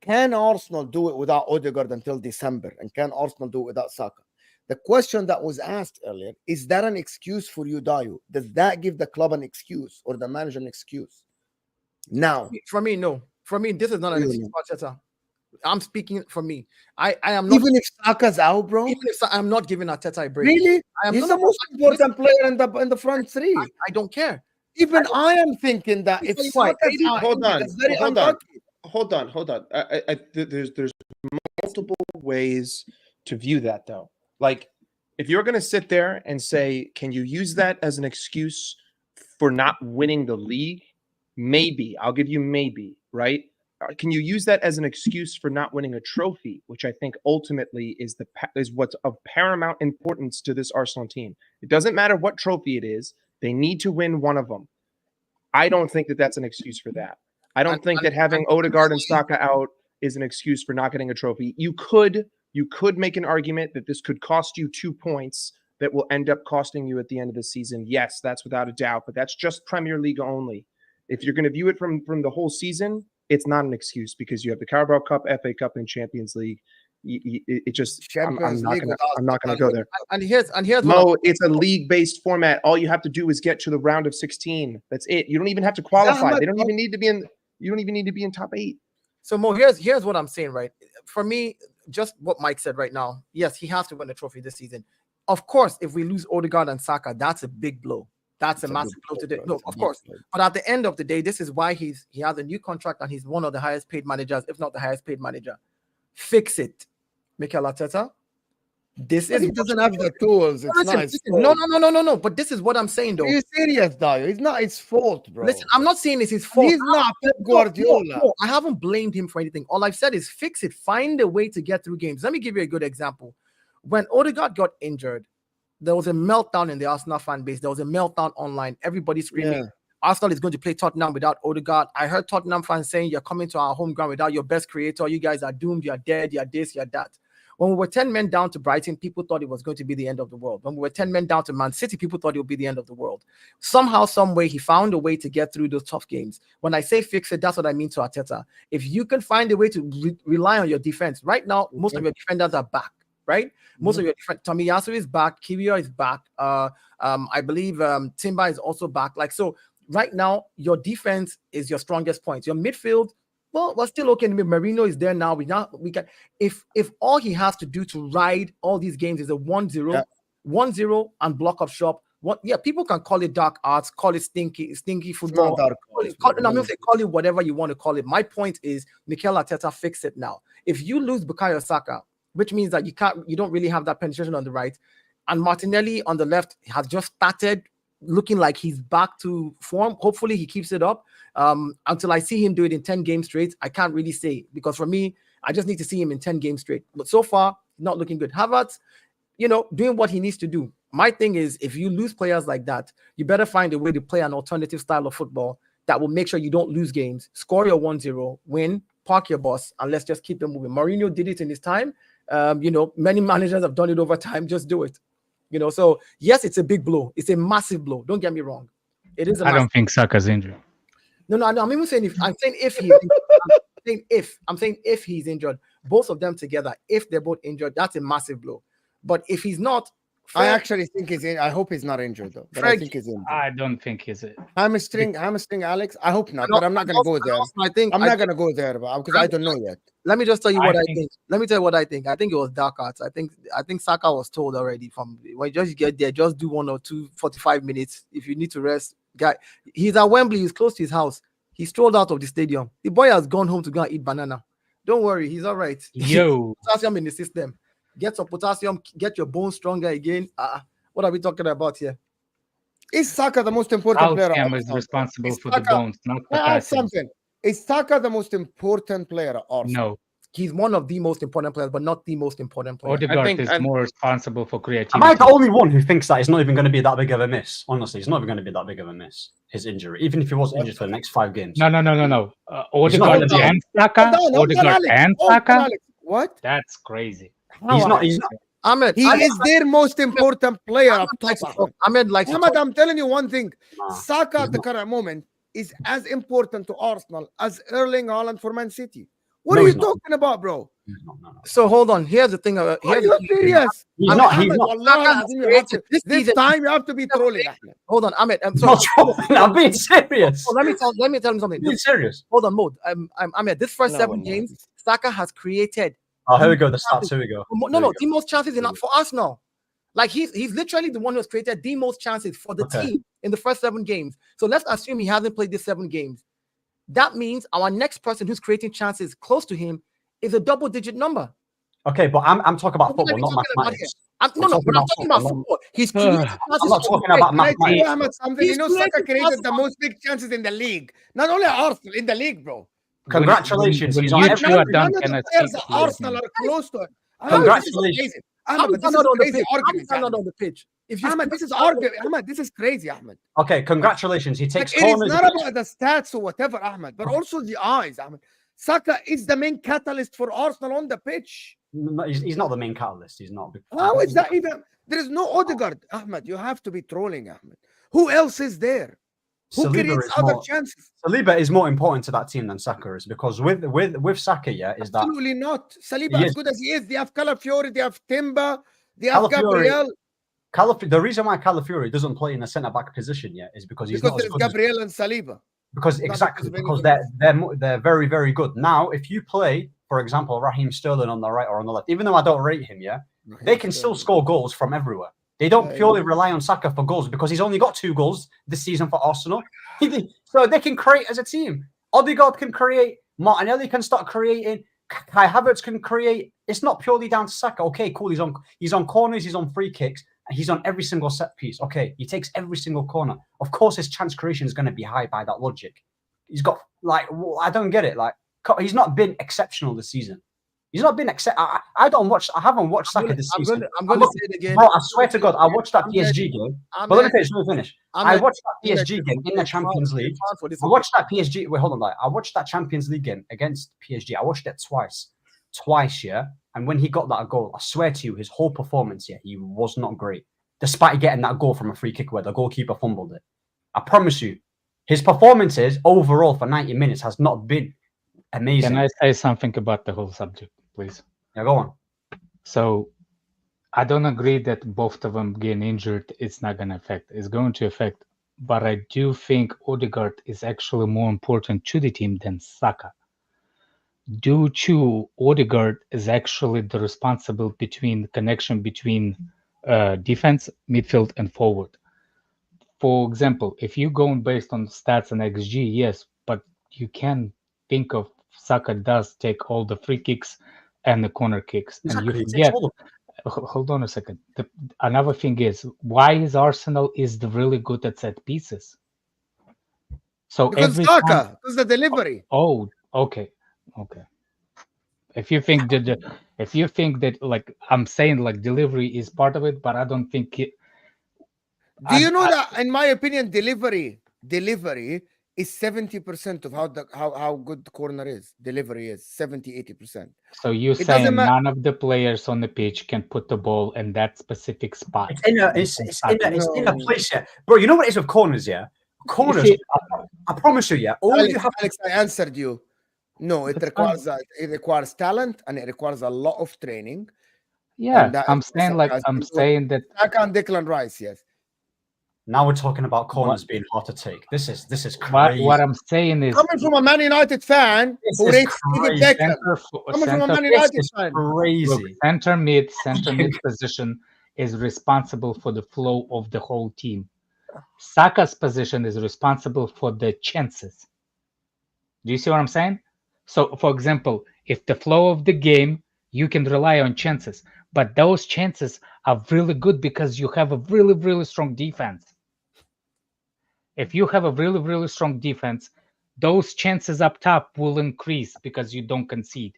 Can Arsenal do it without Odegaard until December? And can Arsenal do it without Saka? The question that was asked earlier, is that an excuse for you, Dio? Does that give the club an excuse or the manager an excuse? Now, for me, no. For me, this is not an excuse for Arteta. I'm speaking for me. I am not. Even if Saka's out, bro. Even if I'm not giving Arteta a break. Really? He's the most important player in the front three. I don't care. Even I am thinking that if Saka's out, hold on. There's multiple ways to view that, though. Like, if you're going to sit there and say, can you use that as an excuse for not winning the league? Maybe. I'll give you maybe, right? Can you use that as an excuse for not winning a trophy, which I think ultimately is what's of paramount importance to this Arsenal team? It doesn't matter what trophy it is. They need to win one of them. I don't think that that's an excuse for that. I don't think that having Odegaard and Saka out is an excuse for not getting a trophy. You could make an argument that this could cost you 2 points that will end up costing you at the end of the season. Yes, that's without a doubt, but that's just Premier League only. If you're going to view it from the whole season, it's not an excuse because you have the Carabao Cup, FA Cup, and Champions League. It just I'm not going to go there. And here's Mo, it's a league-based format. All you have to do is get to the round of 16. That's it. You don't even have to qualify. They don't even need to be in. You don't even need to be in top 8. So Mo, here's what I'm saying, right? For me, just what Mike said right now. Yes, he has to win the trophy this season. Of course, if we lose Odegaard and Saka, that's a big blow. That's a massive blow today. No, of course. But at the end of the day, this is why he has a new contract and he's one of the highest paid managers, if not the highest paid manager. Fix it, Mikel Arteta. He doesn't have the tools. It's nice. No. But this is what I'm saying, though. Are you serious, Dio? It's not his fault, bro. Listen, I'm not saying it's his fault. He's not Pep Guardiola. No, I haven't blamed him for anything. All I've said is fix it. Find a way to get through games. Let me give you a good example. When Odegaard got injured, there was a meltdown in the Arsenal fan base. There was a meltdown online. Everybody screaming, Arsenal is going to play Tottenham without Odegaard. I heard Tottenham fans saying, you're coming to our home ground without your best creator. You guys are doomed. You're dead. You're this, you're that. When we were 10 men down to Brighton, people thought it was going to be the end of the world. When we were 10 men down to Man City, people thought it would be the end of the world. Somehow, some way, he found a way to get through those tough games. When I say fix it, that's what I mean to Arteta. If you can find a way to rely on your defense, right now, most of your defenders are back, right? Most of your defense, Tomiyasu is back, Kiwior is back. I believe Timber is also back. Like, so right now, your defense is your strongest point. Your midfield, well, we're still okay. Marino is there now. We can. If all he has to do to ride all these games is a 1-0, 1-0 and block up shop, What? Yeah, people can call it dark arts, call it stinky It's football. not dark Call arts, it, call, bro. no, I'm not saying call it whatever you want to call it. My point is, Mikel Arteta fix it now. If you lose Bukayo Saka, which means that you don't really have that penetration on the right, and Martinelli on the left has just started looking like he's back to form. Hopefully, he keeps it up. Until I see him do it in 10 games straight, I can't really say, because for me, I just need to see him in 10 games straight. But so far, not looking good. Havertz, doing what he needs to do. My thing is, if you lose players like that, you better find a way to play an alternative style of football that will make sure you don't lose games. Score your 1-0, win, park your bus, and let's just keep them moving. Mourinho did it in his time. Many managers have done it over time. Just do it. So yes, it's a big blow. It's a massive blow. Don't get me wrong. It is. I don't think Saka's injured. No. I'm even saying if. I'm saying if he's. I'm saying if he's injured, both of them together. If they're both injured, that's a massive blow. But if he's not, I actually think he's in. I hope he's not injured though. But I think he's injured. I don't think he's it. Hamstring, Alex. I hope not, but I'm not going to go there. I'm not going to go there because I don't know yet. Let me just tell you what I think. Let me tell you what I think. I think it was dark arts. I think Saka was told already from when you just get there, just do 1 or 2 45 minutes. If you need to rest, guy, he's at Wembley. He's close to his house. He strolled out of the stadium. The boy has gone home to go and eat banana. Don't worry, he's all right. Yo, potassium in the system. Get some potassium. Get your bones stronger again. What are we talking about here? Is Saka the most important player? Calcium is responsible for the bones, not potassium. Something. Is Saka the most important player at Arsenal? No. He's one of the most important players, but not the most important player. Odegaard is more responsible for creativity. Am I the only one who thinks that it's not even going to be that big of a miss? Honestly, it's not even going to be that big of a miss, his injury, even if he was injured for the next 5 games. No. Odegaard and Saka? Odegaard and Saka? What? That's crazy. He's not. Ahmed, he is their most important player up top. Ahmed, I'm telling you one thing. Saka at the current moment is as important to Arsenal as Erling Haaland for Man City. What are you talking about, bro? No. So hold on. Here's the thing. Are you serious? He's not. This time you have to be trolling. Hold on, Ahmed. I'm being serious. Let me tell you something. Being serious. Hold on, Mode. Ahmed. This first 7 games, Saka has created. Oh, here we go. The stats. Here we go. No. The most chances for Arsenal. Like he's literally the one who has created the most chances for the team in the first 7 games. So let's assume he hasn't played these 7 games. That means our next person who's creating chances close to him is a double-digit number. Okay, but I'm talking about football, not mathematics. I'm talking about football. He's creating chances. I'm not talking about mathematics. Saka created the most big chances in the league. Not only Arsenal, in the league, bro. Congratulations. When He's you on two are done, can I speak? Arsenal are close to it. Congratulations. Ahmed, this is crazy argument. Not on the pitch. Ahmed, this is argument. Ahmed, this is crazy, Ahmed. Okay, congratulations. He takes corners. It is not about the stats or whatever, Ahmed, but also the eyes, Ahmed. Saka is the main catalyst for Arsenal on the pitch. No, he's not the main catalyst. He's not. How is that even? There is no Odegaard, Ahmed. You have to be trolling, Ahmed. Who else is there? Who creates other chances? Saliba is more important to that team than Saka is, because with Saka, is that absolutely not. Saliba, as good as he is, they have Calafiori, they have Timber, they have Gabriel. The reason why Calafiori doesn't play in the centre back position yet is because he's not as good Gabriel and Saliba. Because they're very, very good. Now, if you play, for example, Raheem Sterling on the right or on the left, even though I don't rate him, they can still score goals from everywhere. They don't purely rely on Saka for goals because he's only got 2 goals this season for Arsenal. So they can create as a team. Odegaard can create. Martinelli can start creating. Kai Havertz can create. It's not purely down to Saka. Okay, cool. He's on corners. He's on free kicks. And he's on every single set piece. Okay, he takes every single corner. Of course, his chance creation is going to be high by that logic. He's got I don't get it. He's not been exceptional this season. He's not been I haven't watched Saka this season. I'm going to say it again. Bro, I swear to God, I watched that PSG game. But let me finish. I watched that PSG game in the Champions League. I watched that PSG. Wait, hold on. I watched that Champions League game against PSG. I watched it twice, And when he got that goal, I swear to you, his whole performance, he was not great. Despite getting that goal from a free kick where the goalkeeper fumbled it. I promise you, his performances overall for 90 minutes has not been amazing. Can I say something about the whole subject, please? Yeah, go on. So, I don't agree that both of them getting injured, it's not going to affect. It's going to affect. But I do think Odegaard is actually more important to the team than Saka. Due to Odegaard is actually the responsible connection between defense, midfield, and forward. for example, if you're going based on stats and XG, yes, but you can think of Saka does take all the free kicks and the corner kicks, and you Exactly. It takes forget. all of- Hold on a second. Another thing is why is Arsenal is really good at set pieces? So Because every time, Saka, because the delivery. oh, okay. If you think that like I'm saying like delivery is part of it, but I don't think it. Do you know that, in my opinion, delivery is 70% of how good the corner is. Delivery is 70-80%. So you're It doesn't saying matter. none of the players on the pitch can put the ball in that specific spot? It's in a No. place, yeah. Bro, you know what it is with corners, yeah? Corners, See- I promise you, yeah. All Alex, you have Alex, I answered you. No, it That's fine. requires talent and it requires a lot of training. Yeah, And that I'm is what saying like Saka has I'm been doing. saying that Saka and Declan Rice, yes. now we're talking about corners being hard to take. This is what crazy. what I'm saying is Coming from a Man United fan This who is rates David crazy. Beckham. Coming from a Man This United is fan. Look, crazy. center mid position is responsible for the flow of the whole team. Saka's position is responsible for the chances. Do you see what I'm saying? So, for example, if the flow of the game, you can rely on chances, but those chances are really good because you have a really, really strong defense. If you have a really, really strong defense, those chances up top will increase because you don't concede.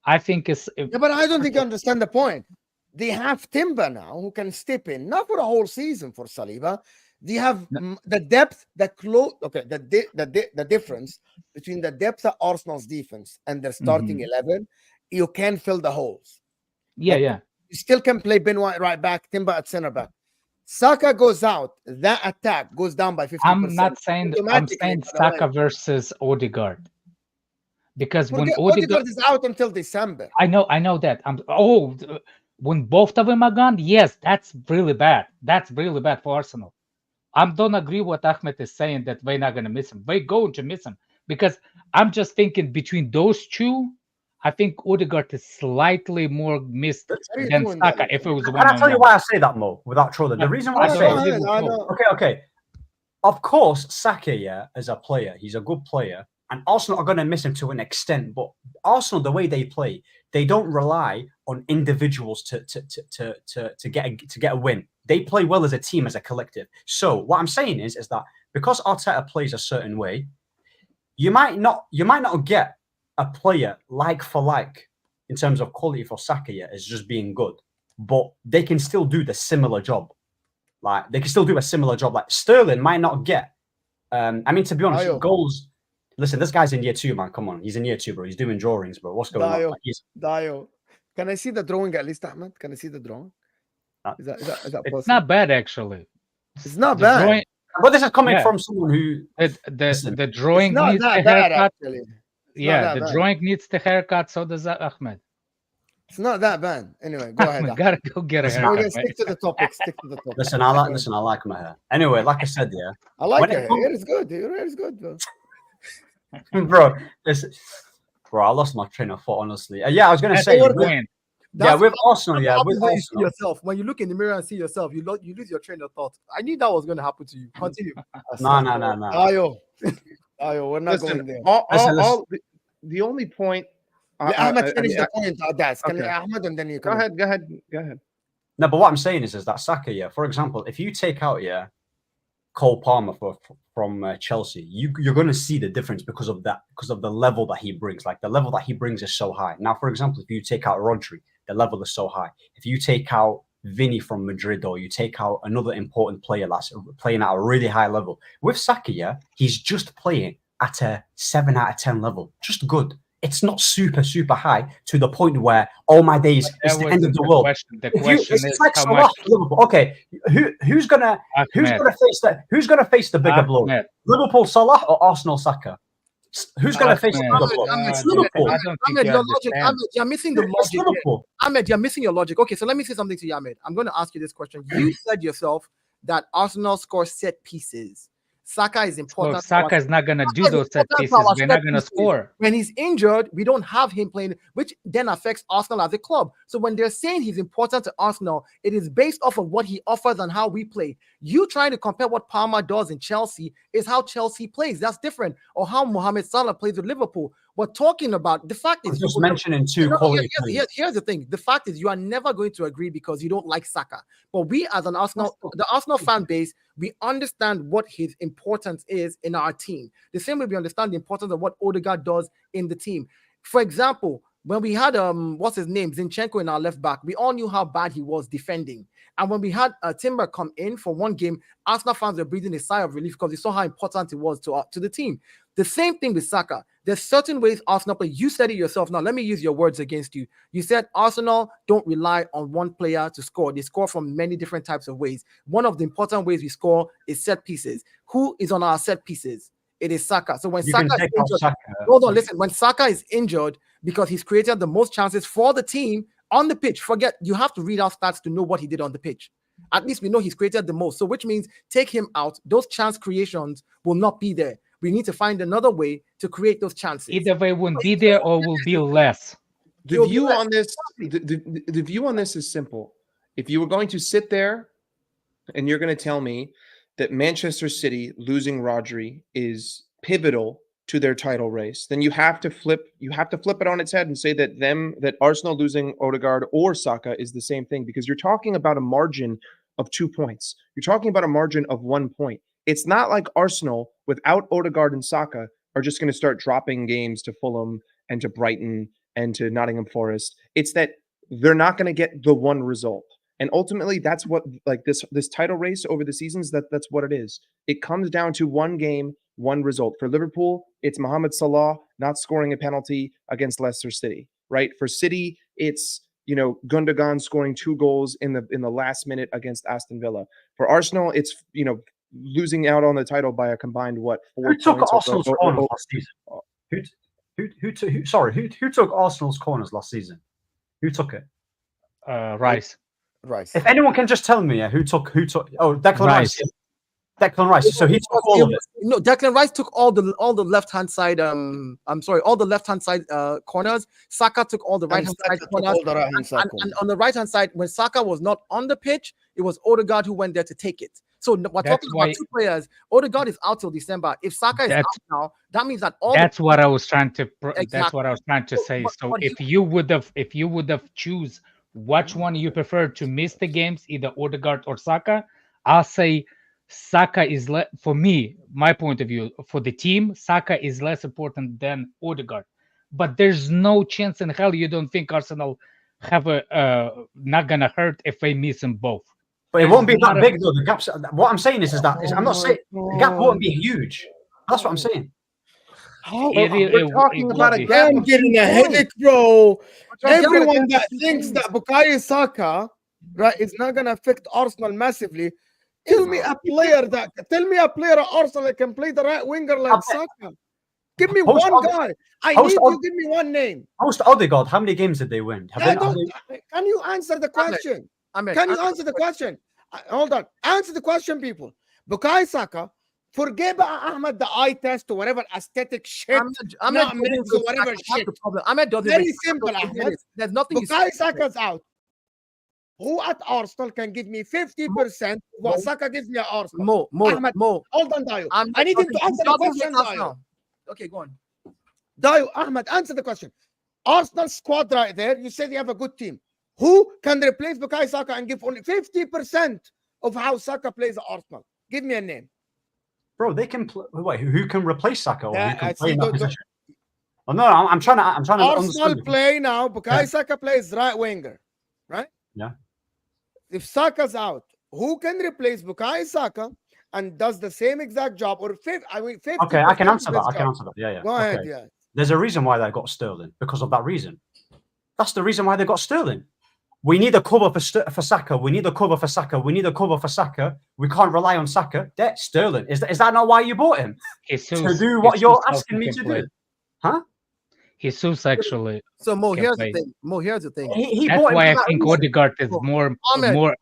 I think it's Yeah, but I don't think you understand the point. They have Timber now who can step in, not for a whole season for Saliba. They have the depth, the difference between the depth of Arsenal's defense and their starting 11. You can fill the holes. yeah. You still can play Ben White right back, Timber at center back. Saka goes out, that attack goes down by 50%. I'm not saying I'm automatically, saying by the way. Saka versus Odegaard. Because when Forget, Odegaard is out until December. I know that. When both of them are gone, yes, that's really bad. That's really bad for Arsenal. I don't agree what Ahmed is saying that we're not going to miss him. We're going to miss him because I'm just thinking between those two, I think Odegaard is slightly more missed are you than doing Saka that? if it was Can one I on tell you one. why I say that, Mo, without trolling? The reason why I I say don't it, know. okay. Of course, Saka, yeah, as a player, he's a good player, and Arsenal are going to miss him to an extent. But Arsenal, the way they play, they don't rely on individuals to get a win. They play well as a team, as a collective. So what I'm saying is that because Arteta plays a certain way, you might not get a player like for like in terms of quality for Saka as just being good, but they can still do the similar job. Like they can still do a similar job. Like Sterling might not get. I mean, to be honest, goals. Listen, this guy's in year 2, man. Come on, he's in year 2, bro. He's doing drawings, bro. What's going on? Like, Dio, can I see the drawing at least, Ahmed? Can I see the drawing? Is that It's possible? not bad actually. It's not The bad. drawing, but this is coming Yeah. from someone who. the drawing It's not needs the that bad, haircut. actually. It's not Yeah, that the bad. drawing needs the haircut. So does Ahmed. It's not that bad. Anyway, go ahead. Ahmed, gotta go get a Listen, haircut. Okay, man. stick to the topic. Stick to the topic. Listen, I like my hair. Anyway, like I said, yeah, I like when your it hair. It's good. Your hair is good, bro. bro. Listen, bro, I lost my train of thought, honestly. Yeah, I was gonna That's say, the with, point. with Arsenal, That's yeah, what with happens when you see Arsenal. yourself. When you look in the mirror and see yourself, you lose your train of thought. I knew that was going to happen to you. Continue. No. Ayo, we're not going there. The only point. Ahmed, finish the point. That's okay. Ahmed, and then you Go can. ahead. No, but what I'm saying is that Saka, yeah, for example, if you take out Cole Palmer from Chelsea, you're going to see the difference because of the level that he brings. Like the level that he brings is so high. Now, for example, if you take out Rodri, the level is so high. If you take out Vinny from Madrid, or you take out another important player that's playing at a really high level, with Saka, he's just playing at a 7 out of 10 level, just good. It's not super high to the point where all my days it's the end of the world. The question is like how Salah much. Liverpool. Okay, who's gonna face the bigger blow? Ahmed. Liverpool Salah or Arsenal Saka? Who's gonna face the bigger blow? Ahmed, Liverpool. I don't think Ahmed, you your logic, understand. Ahmed, you're missing the It's logic. Liverpool. Ahmed, you're missing your logic. Okay, so let me say something to you, Ahmed. I'm going to ask you this question. You said yourself that Arsenal scores set pieces. Saka is So important. if Saka is not gonna do those set pieces, we're not gonna score. When he's injured, we don't have him playing, which then affects Arsenal as a club. So when they're saying he's important to Arsenal, it is based off of what he offers and how we play. You trying to compare what Palmer does in Chelsea is how Chelsea plays. That's different. Or how Mohamed Salah plays with Liverpool. We're talking about the fact is just mentioning two quality players. Here's the thing. The fact is you are never going to agree because you don't like Saka. But we as an Arsenal, the Arsenal fan base, we understand what his importance is in our team. The same way we understand the importance of what Odegaard does in the team. For example, when we had what's his name, Zinchenko in our left back, we all knew how bad he was defending. And when we had Timber come in for one game, Arsenal fans were breathing a sigh of relief because they saw how important it was to the team. The same thing with Saka. There's certain ways Arsenal play. You said it yourself. Now, let me use your words against you. You said Arsenal don't rely on one player to score. They score from many different types of ways. One of the important ways we score is set pieces. Who is on our set pieces? It is Saka. So when Saka is injured, hold on, listen. When Saka is injured because he's created the most chances for the team on the pitch, forget, you have to read our stats to know what he did on the pitch. At least we know he's created the most. So which means take him out. Those chance creations will not be there. We need to find another way to create those chances. Either way won't be there or will be less. The view on this, the view on this is simple. If you were going to sit there and you're going to tell me that Manchester City losing Rodri is pivotal to their title race, then you have to flip it on its head and say that Arsenal losing Odegaard or Saka is the same thing, because you're talking about a margin of 2 points. You're talking about a margin of 1 point. It's not like Arsenal without Odegaard and Saka are just going to start dropping games to Fulham and to Brighton and to Nottingham Forest. It's that they're not going to get the one result. And ultimately, that's what, like, this title race over the seasons, that's what it is. It comes down to one game, one result. For Liverpool, it's Mohamed Salah not scoring a penalty against Leicester City, right? For City, it's, Gundogan scoring 2 goals in the last minute against Aston Villa. For Arsenal, it's, losing out on the title by a combined 4 Who took points Arsenal's corners last season? Who took Arsenal's corners last season? Who took it? Rice. If anyone can just tell me, who took? Oh, Declan Rice. Declan Rice. So he took all of it. No, Declan Rice took all the left hand side. All the left hand side corners. Saka took all the right hand side corners. And on the right hand side, when Saka was not on the pitch, it was Odegaard who went there to take it. So we're talking about 2 players. Odegaard is out till December. If Saka is out now, that means that all. That's what I was trying to. Exactly. That's what I was trying to say. So if you would have choose which one you prefer to miss the games, either Odegaard or Saka, I'll say Saka is for me, my point of view, for the team, Saka is less important than Odegaard. But there's no chance in hell you don't think Arsenal have not gonna hurt if they miss them both. But it won't be that big though. The gaps. What I'm saying is that I'm not saying the gap won't be huge. That's what I'm saying. We're talking about a gap. I'm getting a headache, bro. Everyone that thinks that Bukayo Saka, right, is not gonna affect Arsenal massively. Tell me a player at Arsenal that can play the right winger like Saka. Give me one guy. I need you to give me one name. Post Odegaard, how many games did they win? Can you answer the question? Can you answer the question? Hold on. Answer the question, people. Bukayo Saka, forget about Ahmed, the eye test or whatever aesthetic shit. Whatever shit. Very simple, Ahmed. There's nothing. Bukayo Saka's out. Who at Arsenal can give me 50% what Saka gives me at Arsenal? Ahmed, hold on, Dayo. I need him to answer the question, Dayo. Okay, go on. Dayo, Ahmed, answer the question. Arsenal squad right there, you said you have a good team. Who can replace Bukayo Saka and give only 50% of how Saka plays at Arsenal? Give me a name. Bro, they can play. Wait, who can replace Saka? Or who can play in that position? Oh, no, I'm trying to Arsenal understand. Play now. Bukayo Saka plays right winger, right? Yeah. If Saka's out, who can replace Bukayo Saka and does the same exact job? Or 50? Okay, I can answer that. Yeah. Go ahead. Yeah. There's a reason why they got Sterling, because of that reason. That's the reason why they got Sterling. We need a cover for Saka. We need a cover for Saka. We need a cover for Saka. We can't rely on Saka. That's Sterling. Is that not why you bought him? To do what you're asking me to do? Huh? Jesus actually. So Mo, here's the thing. That's why I think Odegaard is more. Ahmed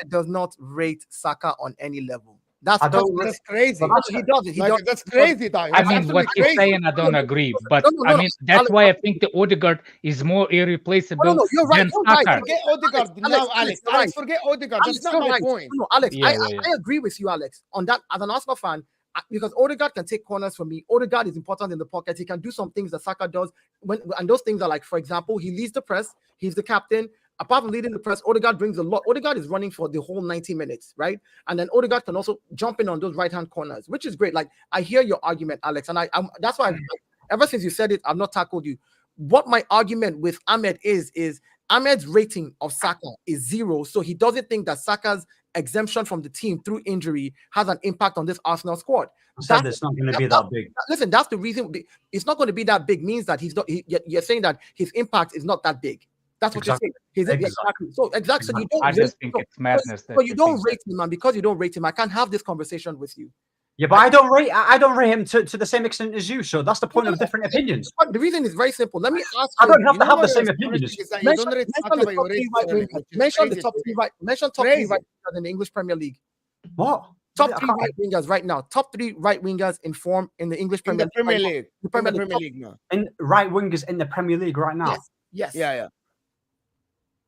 does not rate Saka on any level. That's I don't. That's crazy. But that's- he does it. He Like, does. that's crazy, Dijk. I That's mean, absolutely what you're crazy. saying, I don't agree. But No, I mean, that's Alex, why I think the Odegaard is more irreplaceable No, you're right. than You're right. Saka. Forget Odegaard now, Alex. you're Alex, right. forget Odegaard. That's Alex, not you're my right. point. No, Alex, Yeah, I agree with you, Alex, on that. As an Arsenal fan, because Odegaard can take corners from me. Odegaard is important in the pocket. He can do some things that Saka does. And those things are like, for example, he leads the press. He's the captain. Apart from leading the press, Odegaard brings a lot. Odegaard is running for the whole 90 minutes, right? And then Odegaard can also jump in on those right-hand corners, which is great. Like, I hear your argument, Alex, and that's why ever since you said it, I've not tackled you. What my argument with Ahmed is Ahmed's rating of Saka is 0, so he doesn't think that Saka's exemption from the team through injury has an impact on this Arsenal squad. I said it's not going to be that big. Listen, that's the reason. It's not going to be that big means that he's not. You're saying that his impact is not that big. That's what Exactly. you're saying. Exactly. So exactly. So you don't. I rate, just think so, it's madness. so you don't rate him, man. Because you don't rate him, I can't have this conversation with you. Yeah, but I don't rate him to the same extent as you. So that's the point of different opinions. But the reason is very simple. Let me ask. I don't have You to know have the what same is opinion. is that you don't rate Saka, but you rate Sterling, which is Mention the crazy top to three me. right. Mention top Crazy. three right wingers in the English Premier League. What? Top I three can't- right wingers right now. Top 3 right wingers in form in the English In Premier the Premier League. League. The In the Premier Premier League. League now. In right wingers in the Premier League right now. Yes. Yeah.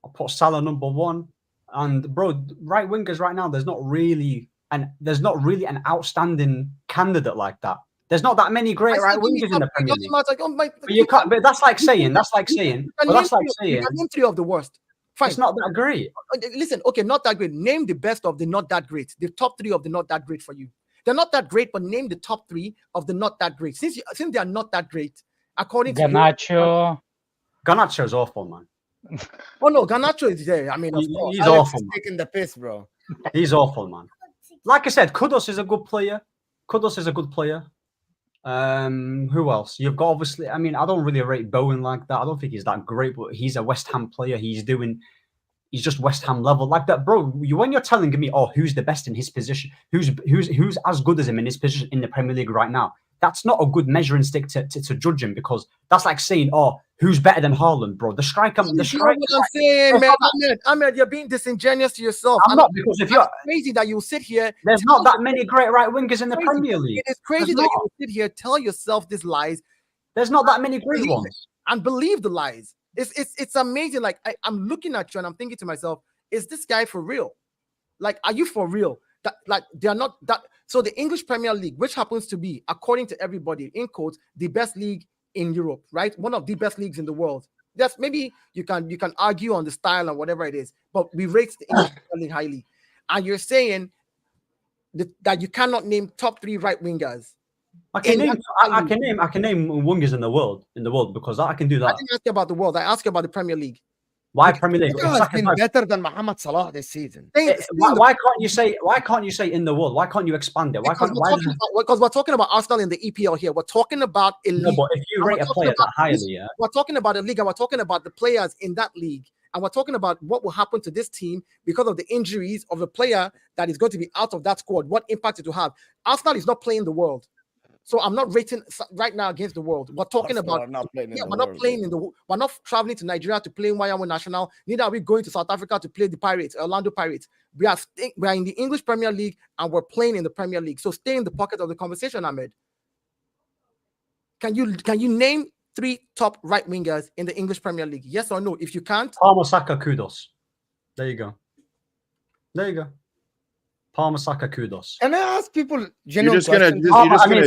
I'll put Salah number 1. And bro, right wingers right now, there's not really an outstanding candidate like that. There's not that many great right wingers in the Premier League. But you can't. But that's like saying. But that's like saying. Name 3 of the worst. Fine. It's not that great. Listen, okay, not that great. Name the best of the not that great. The top 3 of the not that great for you. They're not that great, but name the top 3 of the not that great. Since they are not that great, according to Garnacho. Garnacho's awful, man. Oh no, Garnacho is there. I mean, of course. He's Alex awful. is taking the piss, bro. He's awful, man. Like I said, Kudus is a good player. Who else? You've got obviously. I mean, I don't really rate Bowen like that. I don't think he's that great, but he's a West Ham player. He's just West Ham level like that, bro. When you're telling me, oh, who's the best in his position, who's as good as him in his position in the Premier League right now, that's not a good measuring stick to judge him, because that's like saying, oh, who's better than Haaland, bro? The striker. You know what I'm saying, man. Ahmed, you're being disingenuous to yourself. I'm not, because if you're crazy that you sit here. there's not that many great right wingers in the Premier League. It is crazy There's that not. you sit here, tell yourself these lies, There's not that many great Believe ones. and believe the lies. It's amazing. Like I'm looking at you and I'm thinking to myself, is this guy for real? Like, are you for real? That like they are not that. So the English Premier League, which happens to be, according to everybody, in quotes, the best league in Europe, right? One of the best leagues in the world. That's maybe you can argue on the style and whatever it is, but we rate the English Premier League highly. And you're saying that you cannot name top 3 right wingers. I can name wingers in the world because I can do I that. didn't ask you about the world. I asked you about the Premier League. Why Premier League? Saka has been better than Mohamed Salah this season. Why can't you say in the world? Why can't you expand it? Because we're talking about Arsenal in the EPL here. We're talking about a league. No, but if you rate a player that highly, yeah, we're talking about a league, and we're talking about the players in that league, and we're talking about what will happen to this team because of the injuries of the player that is going to be out of that squad. What impact it will have? Arsenal is not playing the world. So I'm not rating right now against the world. We're talking about we're not playing we're not traveling to Nigeria to play Wayamu National. Neither are we going to South Africa to play the Pirates, Orlando Pirates. We are in the English Premier League and we're playing in the Premier League. So stay in the pocket of the conversation, Ahmed. Can you name 3 top right wingers in the English Premier League? Yes or no? If you can't, Palmer, Saka, kudos. There you go. Palmer, Saka, kudos. Can I ask people You're just gonna.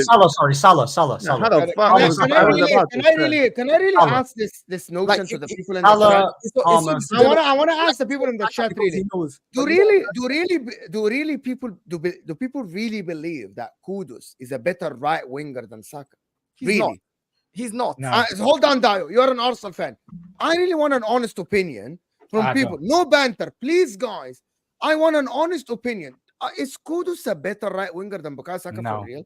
Salah. Sorry, Salah. How the fuck? Can I really ask this notion to the people in the chat? I want to ask the people in the chat really. Do people really believe that Kudus is a better right winger than Saka? Really? He's not. No. Hold on, Dio. You're an Arsenal fan. I really want an honest opinion from people. No banter, please, guys. I want an honest opinion. Is Kudus a better right winger than Bukayo Saka for real?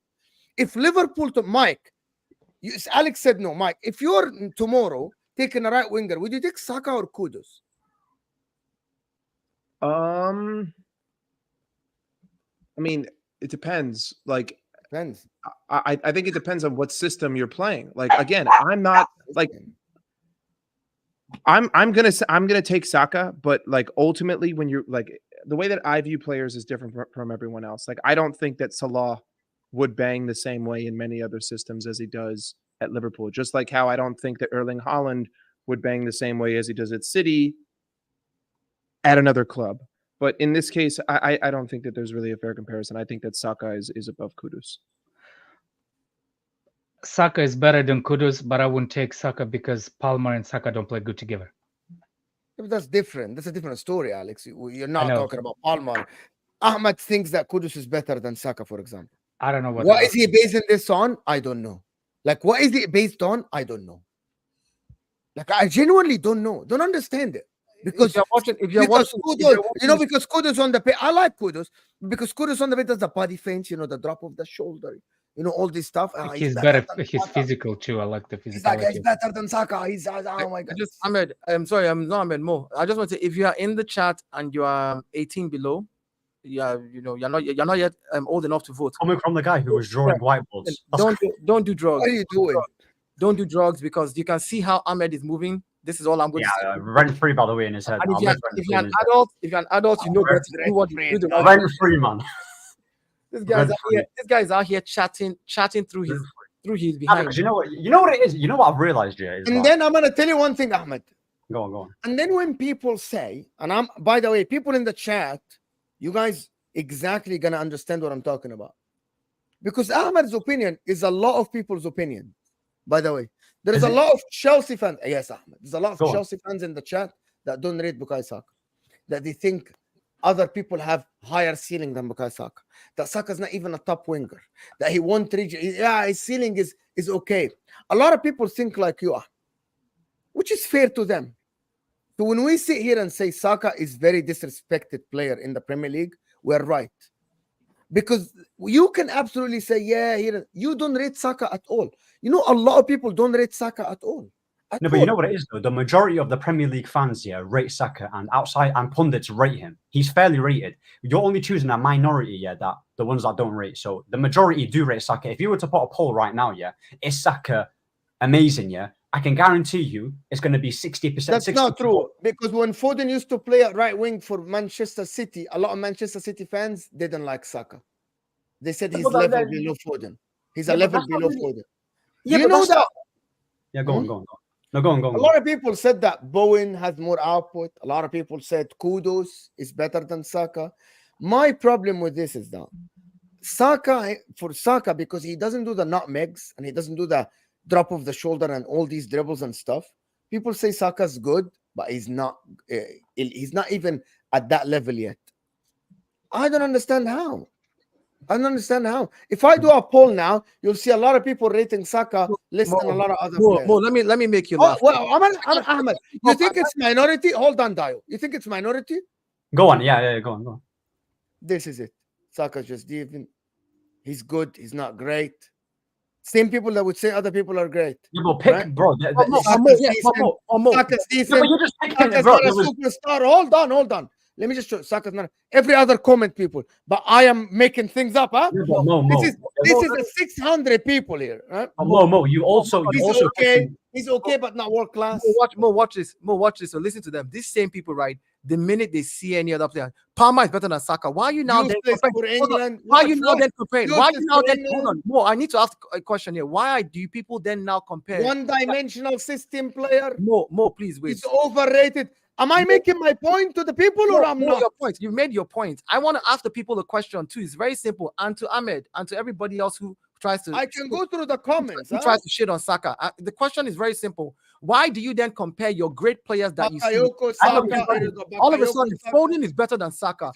If Liverpool to Mike, Alex said no. Mike, if you're tomorrow taking a right winger, would you take Saka or Kudus? I mean, it depends. Like, Depends. I think it depends on what system you're playing. Like, again, I'm not like I'm gonna take Saka, but like ultimately when you're like the way that I view players is different from everyone else. Like, I don't think that Salah would bang the same way in many other systems as he does at Liverpool. Just like how I don't think that Erling Haaland would bang the same way as he does at City at another club. But in this case, I don't think that there's really a fair comparison. I think that Saka is above Kudus. Saka is better than Kudus, but I wouldn't take Saka because Palmer and Saka don't play good together. But that's different. That's a different story, Alex. You're not know. talking about Palmer. Ahmed thinks that Kudus is better than Saka, for example. I don't know What is he basing this on? I don't know. Like, what is it based on? I don't know. Like, I genuinely don't know. Don't understand it. Because if you're watching, Kudus, you know, because Kudus on the pitch, I like Kudus because Kudus on the pitch does the body feints, you know, the drop of the shoulder, you know, all this stuff. He's better. He's physical too. I like the physicality. He's better than Saka. He's oh my god. Ahmed, I'm sorry, I'm not Ahmed Mo. I just want to say, if you are in the chat and you are 18 below, you're not yet old enough to vote. Coming from the guy who was drawing whiteboards. Don't do drugs. What are you doing? Don't do drugs because you can see how Ahmed is moving. This is all I'm going to say. Rent free, by the way, in his head. And if you're an adult, you know better to do what you do. Rent free, man. This guy's out here chatting through his behind. Because you know what it is. You know what I've realized, Jay. And then I'm gonna tell you one thing, Ahmed. Go on. And then when people say, and by the way, people in the chat, you guys exactly gonna understand what I'm talking about. Because Ahmed's opinion is a lot of people's opinion. By the way, there is a lot of Chelsea fans. Yes, Ahmed. There's a lot of Chelsea fans in the chat that don't rate Bukayo Saka. That they think other people have higher ceiling than Bukayo Saka. That Saka's not even a top winger. That he won't reach. Yeah, his ceiling is okay. A lot of people think like you are, which is fair to them. So when we sit here and say Saka is very disrespected player in the Premier League, we're right. Because you can absolutely say, yeah, you don't rate Saka at all. You know, a lot of people don't rate Saka at all. But you know what it is, though? The majority of the Premier League fans here rate Saka, and pundits rate him. He's fairly rated. You're only choosing a minority, that the ones that don't rate. So the majority do rate Saka. If you were to put a poll right now, is Saka amazing, I can guarantee you it's going to be 60%. That's not true, because when Foden used to play at right wing for Manchester City, a lot of Manchester City fans didn't like Saka. They said he's level below Foden. He's a level below Foden. Yeah, you know that? Yeah, go on. No, go on. A lot of people said that Bowen has more output. A lot of people said Kudus is better than Saka. My problem with this is that Saka, because he doesn't do the nutmegs and he doesn't do the drop of the shoulder and all these dribbles and stuff, people say Saka's good, but he's not even at that level yet. I don't understand how. If I do a poll now, you'll see a lot of people rating Saka less than a lot of other players. Let me make you laugh. Ahmed, you think it's minority? Hold on, Dio. You think it's minority? Go on. Yeah, go on. This is it. Saka's just even. He's good. He's not great. Same people that would say other people are great. Yeah, but pick, right? Bro. Saka's decent. Saka's not a superstar. Hold on. Let me just show Saka's not every other comment, people. But I am making things up, huh? This is a 600 people here, right? Mo, he's okay, but not world class. Watch this. So listen to them. These same people, right? The minute they see any other player, Palmer is better than Saka. Why are you now then comparing? Why are you now then comparing? Why are you now then? Hold on. Mo, I need to ask a question here. Why do people then now compare one-dimensional system player? Mo, please wait. He's overrated. Am I making my point to the people or I'm not? Your point. You've made your point. I want to ask the people a question too. It's very simple. And to Ahmed and to everybody else who tries to... I can go through the comments. Who tries to shit on Saka. The question is very simple. Why do you then compare your great players that you see? All of a sudden, Foden is better than Saka.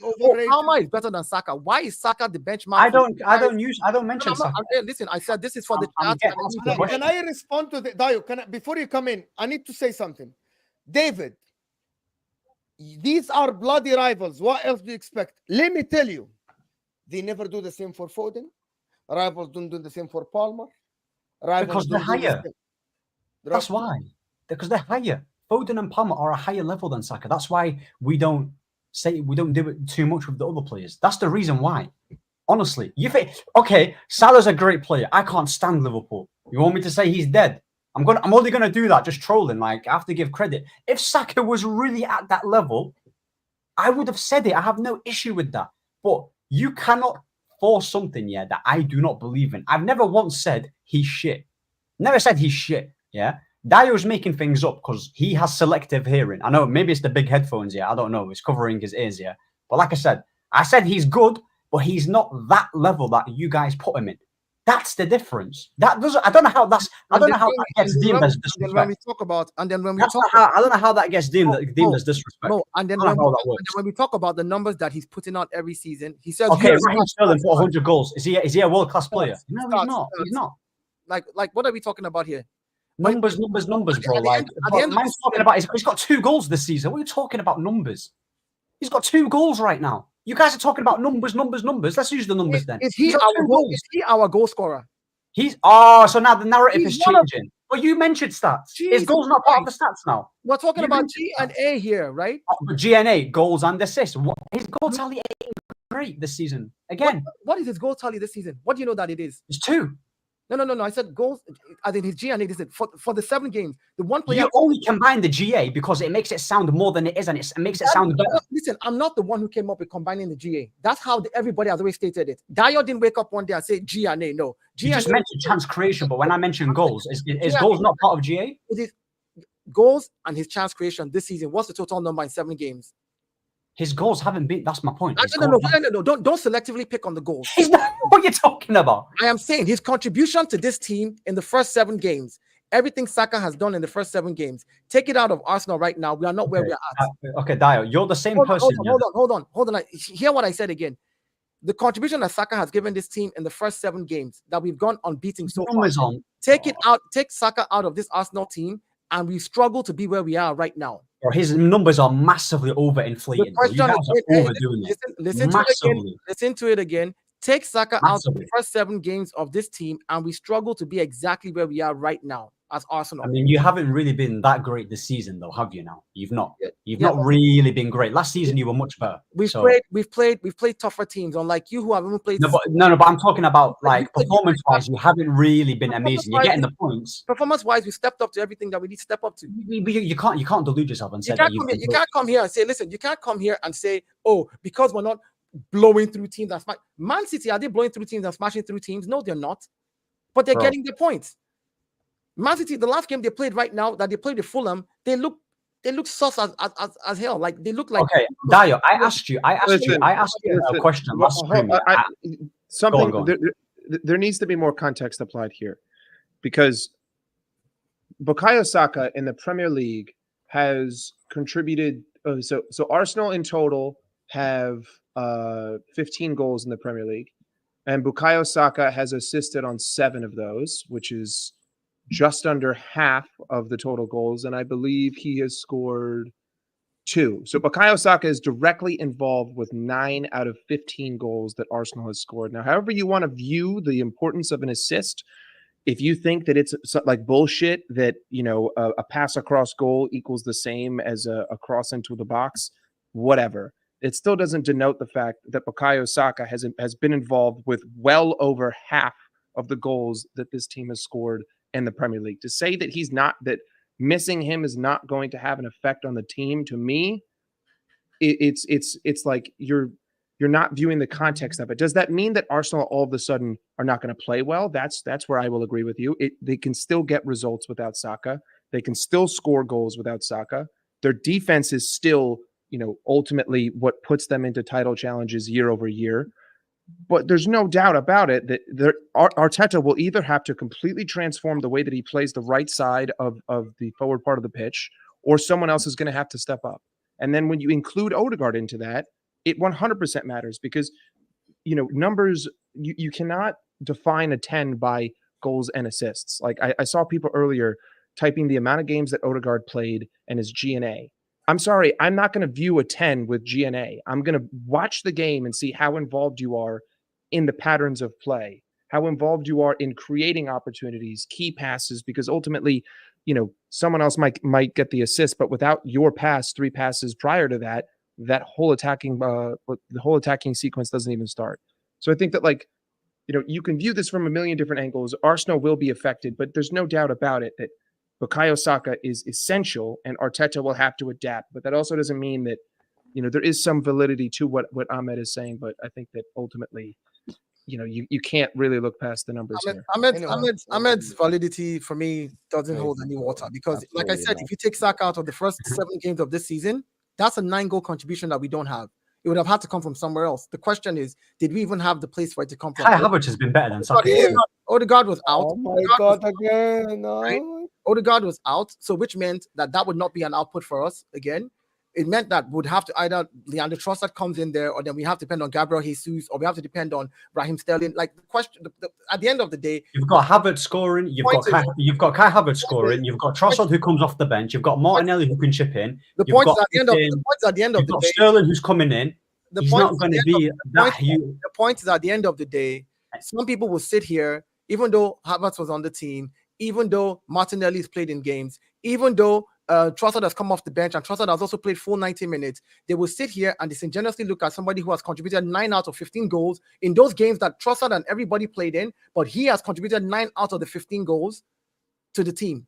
Palmer is better than Saka. Why is Saka the benchmark? I don't mention Saka. Listen, I said this is for the chat. Can I respond to the... Dio, before you come in, I need to say something. David, these are bloody rivals. What else do you expect? Let me tell you, they never do the same for Foden. Rivals don't do the same for Palmer. Because they're higher. That's why. Because they're higher. Foden and Palmer are a higher level than Saka. That's why we don't do it too much with the other players. That's the reason why. Honestly, you think, okay, Salah's a great player. I can't stand Liverpool. You want me to say he's dead? I'm only gonna do that, just trolling. Like, I have to give credit. If Saka was really at that level, I would have said it. I have no issue with that. But you cannot force something, yeah, that I do not believe in. I've never once said he's shit. Never said he's shit, yeah? Dio's making things up because he has selective hearing. I know maybe it's the big headphones, yeah. I don't know. It's covering his ears, yeah. But like I said he's good, but he's not that level that you guys put him in. That's the difference. That doesn't. I don't know how that's. I don't know how that gets deemed as disrespect. When we talk about, and then when we That's talk, not how, I don't know how that gets deemed as disrespect. no, and then I don't know how that and works. then when we talk about the numbers that he's putting out every season, he says, Okay, Raheem Sterling put 100 goals. Is he a world class player? No, he's Starts, not. He's not. Like what are we talking about here? Numbers, bro. Man's talking about he's got 2 goals this season. What are you talking about numbers? He's got 2 goals right now. You guys are talking about numbers. Let's use the numbers then. Is he our goal scorer? So now the narrative is He's one of- changing. Well, you mentioned stats. His Jesus goals not part of the stats now. We're talking You about mentioned G and A here, right? But GNA, goals and assists. His goal tally ain't great this season. Again, What is his goal tally this season? What do you know that it is? it's 2. No. I said goals. I think his G and A. This is for the 7 games. The one player. You only combine the GA because it makes it sound more than it is, and it makes it sound better. Listen, I'm not the one who came up with combining the GA. That's how everybody has always stated it. Dio didn't wake up one day and say G and A. No, You just mentioned chance creation, but when I mentioned goals, is goals not part of GA? It is goals and his chance creation this season. What's the total number in 7 games? His goals haven't been. That's my point. No. Don't selectively pick on the goals. He's not, what are you talking about? I am saying his contribution to this team in the first 7 games, everything Saka has done in the first 7 games. Take it out of Arsenal right now. We are not where we are at. Okay, Dio, you're the same person. Hold on. Hear what I said again. The contribution that Saka has given this team in the first 7 games that we've gone unbeaten so far. Take Saka out of this Arsenal team, and we struggle to be where we are right now. His numbers are massively overinflated. Listen to it again. Take Saka out of the first 7 games of this team, and we struggle to be exactly where we are right now as Arsenal. I mean, you haven't really been that great this season, though, have you? Now you've not. You've not really been great. Last season, you were much better. We've played tougher teams, unlike you, who haven't played. But I'm talking about like performance-wise. You haven't really been amazing. You're getting the points. Performance-wise, we stepped up to everything that we need to step up to. You can't delude yourself and say that you can't come here and say, listen. You can't come here and say, oh, because we're not blowing through teams that smash. Man City, are they blowing through teams and smashing through teams? No, they're not. But they're getting the points. Man City, the last game they played right now, that they played with Fulham, they look sus as hell. Like they look like. Okay, Dio, I asked you a question last stream. There needs to be more context applied here, because Bukayo Saka in the Premier League has contributed. So Arsenal in total have 15 goals in the Premier League, and Bukayo Saka has assisted on 7 of those, which is just under half of the total goals, and I believe he has scored 2. So Bukayo Saka is directly involved with 9 out of 15 goals that Arsenal has scored. Now, however you want to view the importance of an assist, if you think that it's like bullshit that, you know, a pass across goal equals the same as a cross into the box, whatever. It still doesn't denote the fact that Bukayo Saka has been involved with well over half of the goals that this team has scored in the Premier League. To say that that missing him is not going to have an effect on the team, to me, it's like you're not viewing the context of it. Does that mean that Arsenal all of a sudden are not going to play well? That's where I will agree with you. They can still get results without Saka. They can still score goals without Saka. Their defense is still, you know, ultimately what puts them into title challenges year over year. But there's no doubt about it that Arteta will either have to completely transform the way that he plays the right side of the forward part of the pitch, or someone else is going to have to step up. And then when you include Odegaard into that, it 100% matters, because, you know, numbers, you cannot define a 10 by goals and assists. Like I saw people earlier typing the amount of games that Odegaard played and his GNA. I'm sorry, I'm not going to view a 10 with GNA. I'm going to watch the game and see how involved you are in the patterns of play, how involved you are in creating opportunities, key passes, because ultimately, you know, someone else might get the assist, but without your pass, 3 passes prior to that, the whole attacking sequence doesn't even start. So I think that, like, you know, you can view this from a million different angles. Arsenal will be affected, but there's no doubt about it that Bukayo Saka is essential and Arteta will have to adapt. But that also doesn't mean that, there is some validity to what Ahmed is saying, but I think that ultimately, you can't really look past the numbers here. Ahmed's validity for me doesn't hold any water because, like I said, if you take Saka out of the first 7 games of this season, that's a 9-goal contribution that we don't have. It would have had to come from somewhere else. The question is, did we even have the place for it to come from? Kai Havertz has been better than Saka. Odegaard was out. Oh my God, again. No. Right? Odegaard was out, so which meant that would not be an output for us again. It meant that we'd have to either Leandro Trossard comes in there, or then we have to depend on Gabriel Jesus, or we have to depend on Raheem Sterling. Like the question, at the end of the day, you've got Havertz scoring, you've got Kai Havertz scoring, you've got Trossard who comes off the bench, you've got Martinelli who can chip in. The point is at the end of the day, Sterling who's coming in. He's not going to be that huge. The point is at the end of the day, some people will sit here, even though Havertz was on the team, even though Martinelli's played in games, even though Trossard has come off the bench and Trossard has also played full 90 minutes, they will sit here and disingenuously look at somebody who has contributed 9 out of 15 goals in those games that Trossard and everybody played in, but he has contributed 9 out of the 15 goals to the team,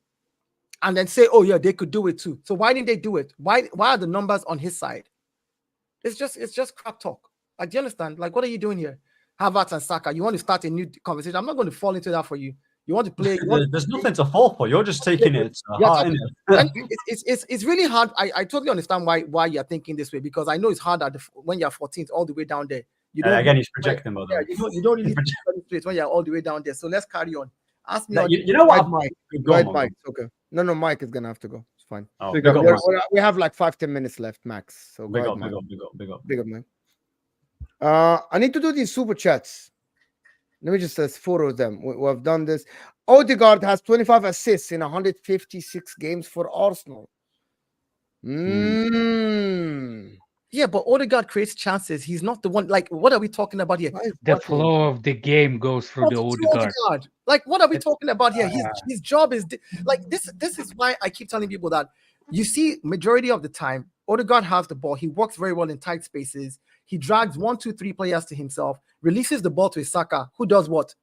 and then say, oh yeah, they could do it too. So why didn't they do it? Why are the numbers on his side? It's just crap talk. Like, do you understand? Like, what are you doing here? Havertz and Saka, you want to start a new conversation? I'm not going to fall into that for you. You want to play. There's nothing to fall for. You're just taking it. It's really hard. I totally understand why you're thinking this way, because I know it's hard when you're 14th all the way down there. You don't again, he's projecting, by the way. You don't really place when you're all the way down there. So let's carry on. Ask me. You know what? Mike. Go ahead, Mike. Okay. No, Mike is gonna have to go. It's fine. Oh, we have like 5-10 minutes left max. So big up, Mike. Big up, Mike. I need to do these super chats. Let me just say 4 of them. We have done this. Odegaard has 25 assists in 156 games for Arsenal. Yeah, but Odegaard creates chances. He's not the one. Like, what are we talking about here? The flow of the game goes through the Odegaard. Like, what are we talking about here? His job is like this. This is why I keep telling people that you see, majority of the time, Odegaard has the ball. He works very well in tight spaces. He drags 1, 2, 3 players to himself, releases the ball to Saka, who does what?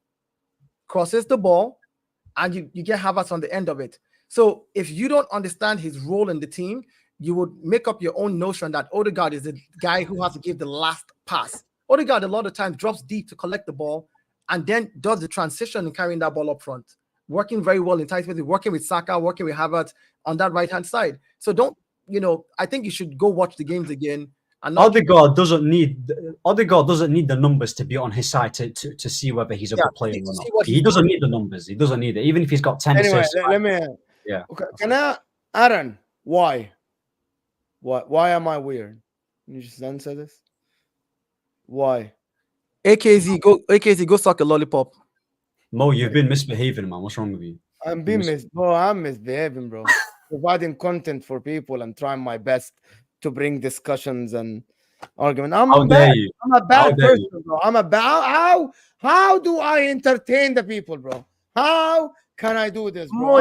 Crosses the ball, and you get Havertz on the end of it. So if you don't understand his role in the team, you would make up your own notion that Odegaard is the guy who has to give the last pass. Odegaard a lot of times drops deep to collect the ball and then does the transition and carrying that ball up front. Working very well in tight spaces, working with Saka, working with Havertz on that right-hand side. So I think you should go watch the games again. Odegaard doesn't need the numbers to be on his side to see whether he's a good player or not. He doesn't need the numbers. He doesn't need it. Even if he's got 10 assists. Let me. Yeah. Okay. Aaron, why? Why am I weird? Can you just answer this? Why? AKZ, go suck a lollipop. Mo, you've been misbehaving, man. What's wrong with you? I'm misbehaving, bro. Providing content for people and trying my best to bring discussions and argument. I'm a bad person, bro. How do I entertain the people, bro? How can I do this, bro?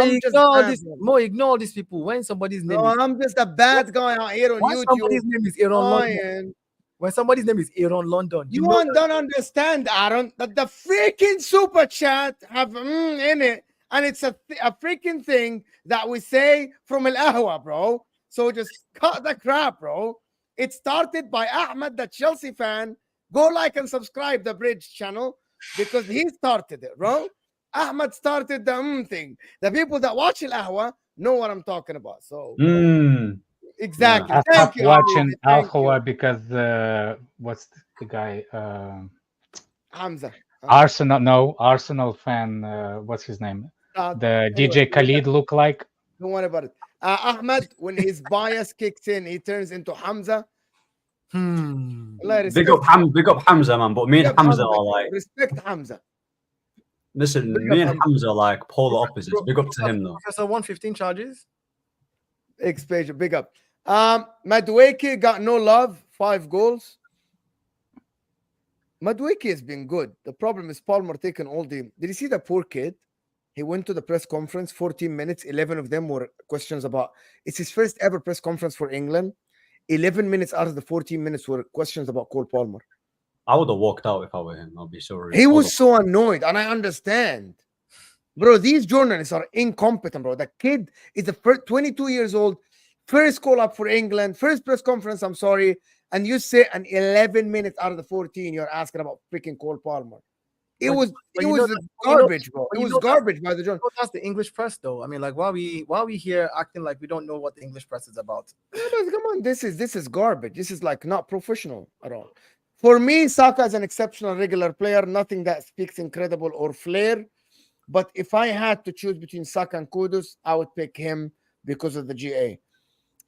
Ignore these people. When somebody's name I'm just a bad guy out here on YouTube. Somebody's name is Aaron London. When somebody's name is Aaron London, you don't understand, Aaron, that the freaking super chat have in it, and it's a freaking thing that we say from El Ahwa, bro. So just cut the crap, bro. It started by Ahmed, the Chelsea fan. Go like and subscribe the Bridge channel because he started it, bro. Ahmed started the thing. The people that watch El Ahwa know what I'm talking about. So exactly. I stopped watching Al Ahwa because what's the guy? Hamza. Arsenal fan. What's his name? The DJ Khalid look like. Don't worry about it. Ahmed, when his bias kicks in, he turns into Hamza. Big up Hamza, man. But me and Hamza are like respect Hamza. Listen, me and Hamza are like polar opposites. Big up to him though. Professor 115 charges. Exposure, big up. Madueke got no love, 5 goals. Madueke has been good. The problem is Palmer taking all the. Did you see the poor kid? He went to the press conference, 14 minutes, 11 of them were questions about. It's his first ever press conference for England. 11 minutes out of the 14 minutes were questions about Cole Palmer. I would have walked out if I were him. I'll be sorry. He was so annoyed, and I understand. Bro, these journalists are incompetent, bro. The kid is the first 22 years old, first call up for England, first press conference, I'm sorry, and you say an 11 minutes out of the 14, you're asking about freaking Cole Palmer. It But- was but it you know was that- garbage, bro. but It you was know that- garbage by the John. That's the English press, though. I mean, like, why we here acting like we don't know what the English press is about? Yeah, but come on, this is garbage. This is like not professional at all. For me, Saka is an exceptional regular player, nothing that speaks incredible or flair. But if I had to choose between Saka and Kudus, I would pick him because of the GA.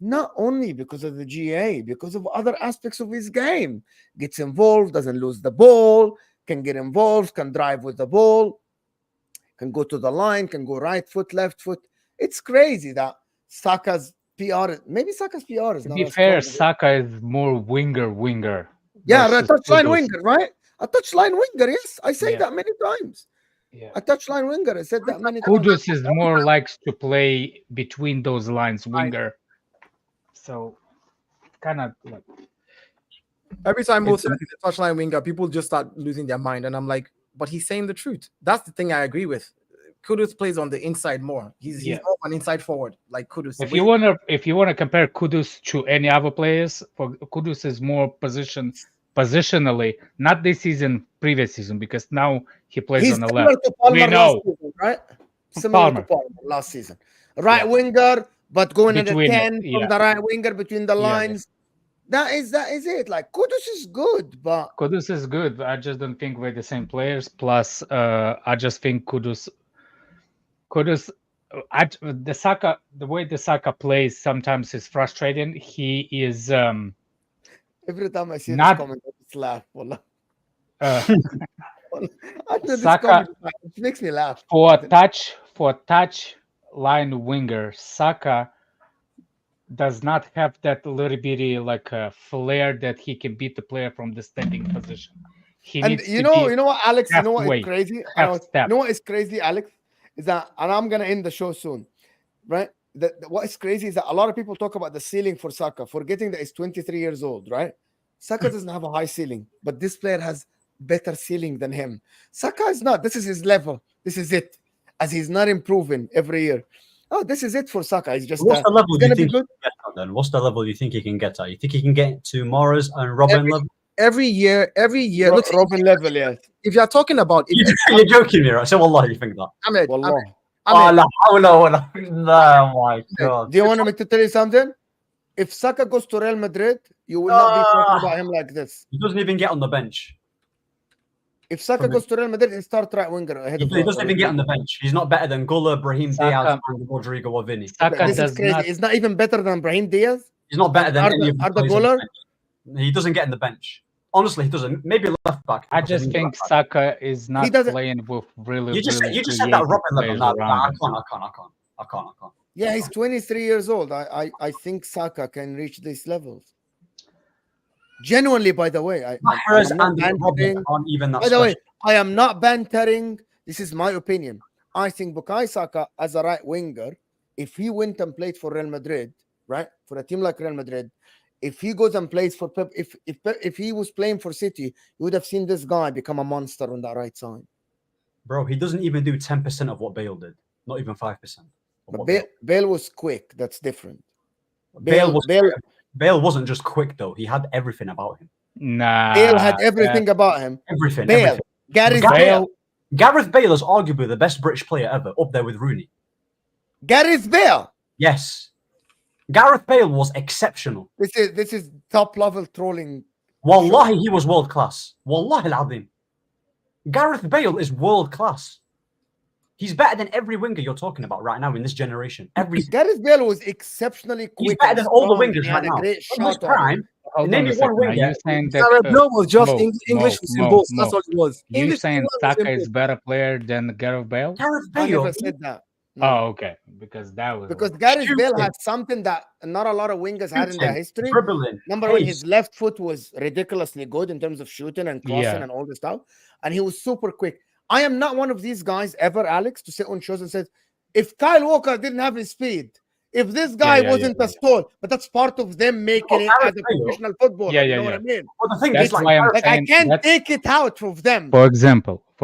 Not only because of the GA, because of other aspects of his game. Gets involved, doesn't lose the ball, can get involved, can drive with the ball, can go to the line, can go right foot, left foot. It's crazy that Saka's PR, maybe Saka's PR is To not be as fair, strong as- Saka is more winger. Yeah, a versus touchline Kudus. winger, right? A touchline winger, yes. I say Yeah. that many times. Yeah. A touchline winger. I said that many times. Kudus is more likes to play between those lines, winger. So kind of like Every time Mo It's- says he's a touchline winger, people just start losing their mind, and I'm like, but he's saying the truth. That's the thing I agree with. Kudus plays on the inside more. He's Yeah. more an inside forward, like Kudus. if you wanna compare Kudus to any other players, for Kudus is more positionally, not this season, previous season, because now he plays He's on the similar left. to Palmer We last know. season, right? Similar to Palmer last season. Right Yeah. winger, but going at the Between it, 10 yeah. from the right winger between the Yeah, yeah. lines. That is it. Like Kudus is good, but Kudus is good. I just don't think we're the same players. Plus, I just think Kudus, the way the Saka plays sometimes is frustrating. He is every time I see Not- this comment, I just laugh. Wallah. uh, After this Saka- comment, it makes me laugh. for a touch line winger. Saka does not have that little bitty like flair that he can beat the player from the standing position. He And needs you to know, be you know what, Alex? You know what halfway, is crazy? half step. You know what is crazy, Alex? Is that, and I'm gonna end the show soon, right? What is crazy is that a lot of people talk about the ceiling for Saka, forgetting that he's 23 years old, right? Saka doesn't have a high ceiling, but this player has better ceiling than him. Saka is not. This is his level. This is it. As he's not improving every year. Oh, this is it for Saka. He's just What's the level he's do you gonna be think he good. can get at then? What's the level you think he can get at? You think he can get to Morris and Robin level? every year. Look, Robin level, yes. if you're talking about, You're joking me, right? So Allah, you think that? Ahmed, Wallah. Oh, no, no, my God. Do you want me to tell you something? If Saka goes to Real Madrid, you will not be talking about him like this. He doesn't even get on the bench. If Saka From the- goes to Real Madrid, he'll start right winger ahead of He doesn't even get on the bench. He's not better than Gullah, Brahim Diaz, Saka- and Rodrigo or Vinny. Saka This is does crazy. not. He's not even better than Brahim Diaz. He's not better than Arda- any of the Arda players on the Güler? bench. He doesn't get in the bench. Honestly, he doesn't. Maybe left back. I because just he's think left back. Saka is not doesn't- playing with really. You just really said that creative Robin level. players No, around I him. can't. Yeah, he's 23 years old. I think Saka can reach these levels. Genuinely, by the way, Mahrez I'm not and bantering. Robin aren't even that By the way, special. I am not bantering. This is my opinion. I think Bukayo Saka as a right winger, if he went and played for Real Madrid, right, for a team like Real Madrid, if he goes and plays for Pep, if he was playing for City, you would have seen this guy become a monster on that right side. Bro, he doesn't even do 10% of what Bale did. Not even 5%. But Bale was quick. That's different. Bale Bale wasn't just quick though. He had everything about him. Nah. Bale had everything about him. Everything. Bale, everything. Gareth Bale- Bale, Gareth Bale is arguably the best British player ever, up there with Rooney. Gareth Bale. Yes. Gareth Bale was exceptional. This is top level trolling. Wallahi, he was world class. Wallahi al-Azim. Gareth Bale is world class. He's better than every winger you're talking about right now in this generation. Every Gareth Bale was exceptionally quick. He's better and than all the strong. wingers He right had a now. great In his shot on him. prime, Hold name on a me one second. Are winger. you saying Gareth that Bale was just Mo, English Mo, symbols. Mo, That's what it was. you English saying symbols Saka symbols. is better player than Gareth Bale? Gareth I Bale. never said that. No. Oh, okay. Because that was Because Gareth Bale Stupid. had something that not a lot of wingers had in their history. dribbling, Number one, pace. his left foot was ridiculously good in terms of shooting and crossing Yeah. and all this stuff. And he was super quick. I am not one of these guys ever, Alex, to sit on shows and say, if Kyle Walker didn't have his speed, if this guy wasn't a stall, but that's part of them making it as a professional footballer. Yeah, you yeah, know what yeah. I mean? Well, the thing That's is, like, why I'm Like I saying can't that's- take it out of them. For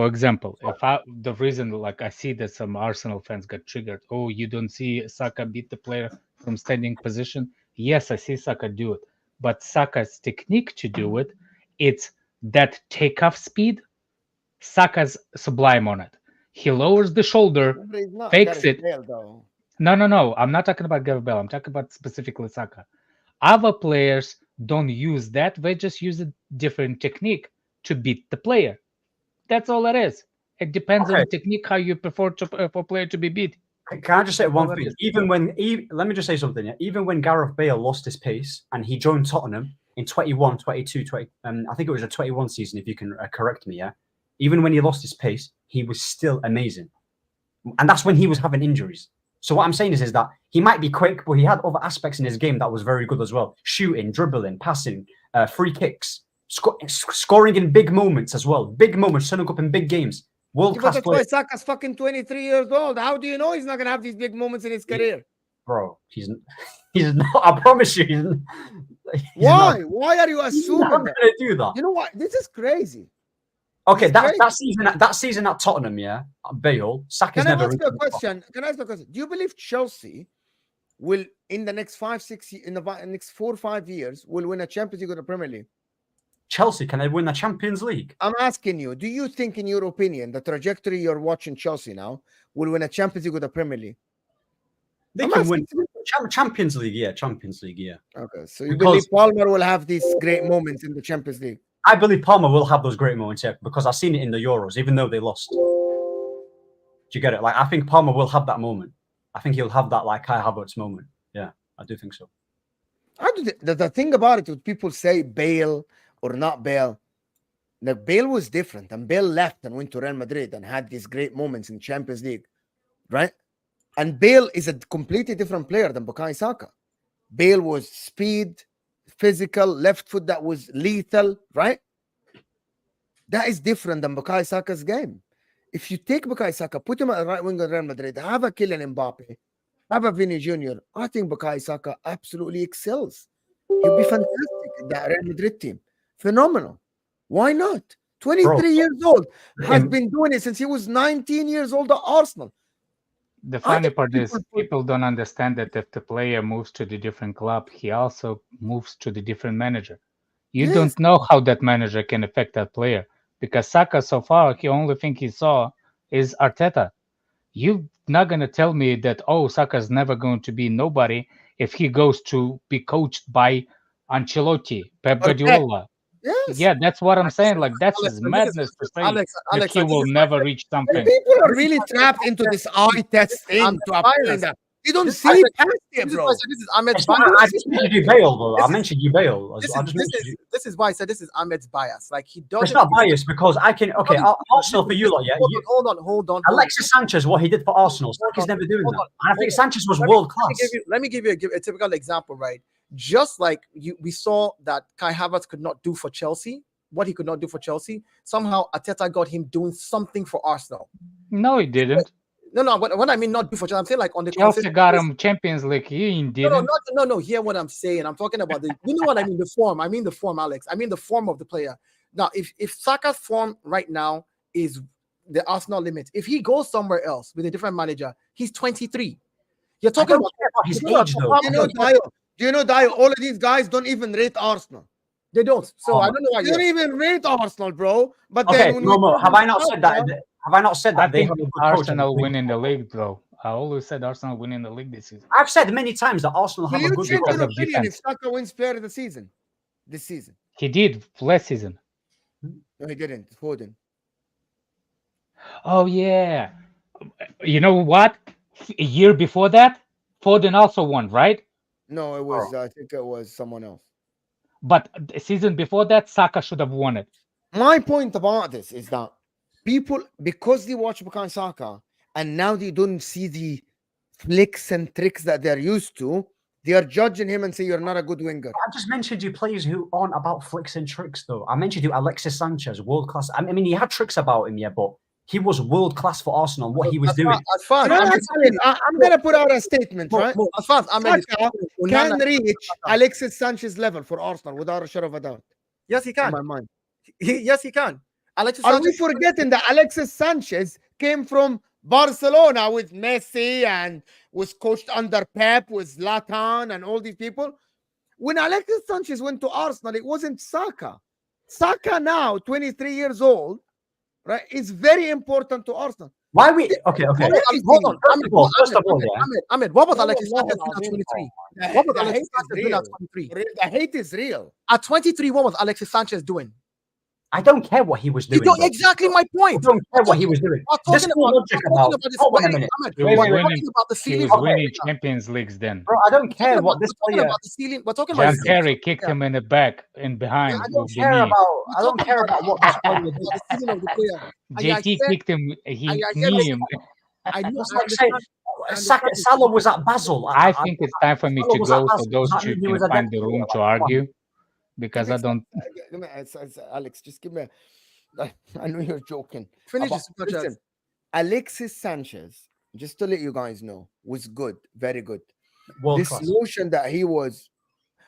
example, if the reason like I see that some Arsenal fans got triggered. Oh, you don't see Saka beat the player from standing position. Yes, I see Saka do it, but Saka's technique to do it, it's that takeoff speed. Saka's sublime on it. He lowers the shoulder, But he's not fakes Gareth it. Bale, though. No. I'm not talking about Gareth Bale. I'm talking about specifically Saka. Other players don't use that. They just use a different technique to beat the player. That's all it is. It depends on the technique, how you prefer for player to be beat. Can I just say one thing? Let me just say something. Yeah? Even when Gareth Bale lost his pace and he joined Tottenham in 21, 22, 20, I think it was a 21 season, if you can correct me, yeah? Even when he lost his pace, he was still amazing. And that's when he was having injuries. So what I'm saying is that he might be quick, but he had other aspects in his game that was very good as well. Shooting, dribbling, passing, free kicks, scoring in big moments as well. Big moments, turning up in big games. World-class That's player. why Saka's fucking 23 years old. How do you know he's not going to have these big moments in his career? Bro, he's not. I promise you. He's Why? not. Why are you He's assuming not that? going to do that. You know what? This is crazy. Okay, It's that season at Tottenham, yeah, Bale, Saka's Can I never. ask you a question? Can I ask you a question? Do you believe Chelsea will, in the next 4 or 5 years, will win a Champions League or the Premier League? Chelsea, can they win the Champions League? I'm asking you, do you think, in your opinion, the trajectory you're watching Chelsea now will win a Champions League or the Premier League? They I'm can asking win Champions League, yeah, Champions League, yeah. Okay, so you Because- believe Palmer will have these great moments in the Champions League? I believe Palmer will have those great moments, yeah, because I've seen it in the Euros, even though they lost. Do you get it? Like, I think Palmer will have that moment. I think he'll have that, like, Kai Havertz moment. Yeah, I do think so. The thing about it, would people say Bale or not Bale? Now, Bale was different, and Bale left and went to Real Madrid and had these great moments in Champions League, right? And Bale is a completely different player than Bukayo Saka. Bale was speed, physical, left foot that was lethal, right? That is different than Bukayo Saka's game. If you take Bukayo Saka, put him at the right wing of Real Madrid, have a Kylian Mbappe, have a Vinny Jr., I think Bukayo Saka absolutely excels. He'll be fantastic in that Real Madrid team. Phenomenal. Why not? 23 years old. Has been doing it since he was 19 years old at Arsenal. The funny part is people don't understand that if the player moves to the different club, he also moves to the different manager. You Yes. don't know how that manager can affect that player, because Saka so far, the only thing he saw is Arteta. You're not going to tell me that, oh, Saka's never going to be nobody if he goes to be coached by Ancelotti, Pep Or Pep. Guardiola. Yes. Yeah, that's what I'm saying. Like, that's Alex, just I think madness to say Alex, that he I think will it's never reach something. People are really trapped into this eye test thing to apply that. You don't This- see I think- past it, This is bro. why I said this is Ahmed's It's not, bias. I just mentioned you Bale, though. This I is- mentioned you Bale. This I just mentioned you. this is why I said this is Ahmed's bias. Like, he doesn't. It's not biased because I can. Okay, Arsenal for you lot, yeah. Hold on. Alexis Sanchez, what he did for Arsenal, Saka's never doing that. And I think Sanchez was world class. Let me give you a typical example, right? Just like we saw that Kai Havertz could not do for Chelsea, what he could not do for Chelsea, somehow Arteta got him doing something for Arsenal. No, he didn't. No. What I mean, not do for Chelsea, I'm saying like on the Chelsea got him Champions League. He didn't. No. Hear what I'm saying. I'm talking about you know what I mean, the form. I mean the form, Alex. I mean the form of the player. Now, if Saka's form right now is the Arsenal limit, if he goes somewhere else with a different manager, he's 23. You're talking about his you're talking age, about- though. Do you know, Dio? All of these guys don't even rate Arsenal. They don't. So I don't know why They don't even rate Arsenal, bro. But Okay, then when we no, talk have I not about said that? Arsenal, Have I not said I that they think have a good coach? Arsenal winning the league, though. I always said Arsenal winning the league this season. I've said many times that Arsenal will have a you good change because your of opinion defense. if Saka wins player of the season this season? He did last season. No, he didn't. Foden. Oh yeah. You know what? A year before that, Foden also won, right? No, it was. I think it was someone else. But the season before that, Saka should have won it. My point about this is that people, because they watch Bukayo Saka and now they don't see the flicks and tricks that they're used to, they are judging him and say you're not a good winger. I just mentioned you players who aren't about flicks and tricks, though. I mentioned you Alexis Sanchez, world class. I mean, he had tricks about him, yeah, but he was world class for Arsenal and what he was doing. As far You know what, Salim? I'm gonna put out a statement, right? as far as Ahmed is Saka can reach Alexis Sanchez level for Arsenal without a shadow of a doubt. yes, he In can. my mind. Yes, he can. Alexis Are we Sanchez- forgetting that Alexis Sanchez came from Barcelona with Messi and was coached under Pep with Zlatan and all these people? When Alexis Sanchez went to Arsenal, it wasn't Saka. Saka now, 23 years old, right, is very important to Arsenal. Why we okay? Hold on. Ahmed, what was Alexis Sanchez doing at 23? What was Alexis Sanchez doing at 23? The hate is real. At 23, what was Alexis Sanchez doing? I don't care what he was doing. Exactly my point. I don't care what he was doing. This whole logic about. Hold on a minute. He was winning Champions Leagues then. Bro, I don't care what this player. We're talking about John Terry kicked him in the back and behind. I don't care about what this player did. the ceiling of the player. JT kicked him. He kneed him. I know. That's like saying Salah was at Basel. I think it's time for me to go so those two can find the room to argue. Because I don't. Alex, just give me. I know you're joking. Finish About, this. listen, Alexis Sanchez, just to let you guys know, was good, very good. This notion that he was.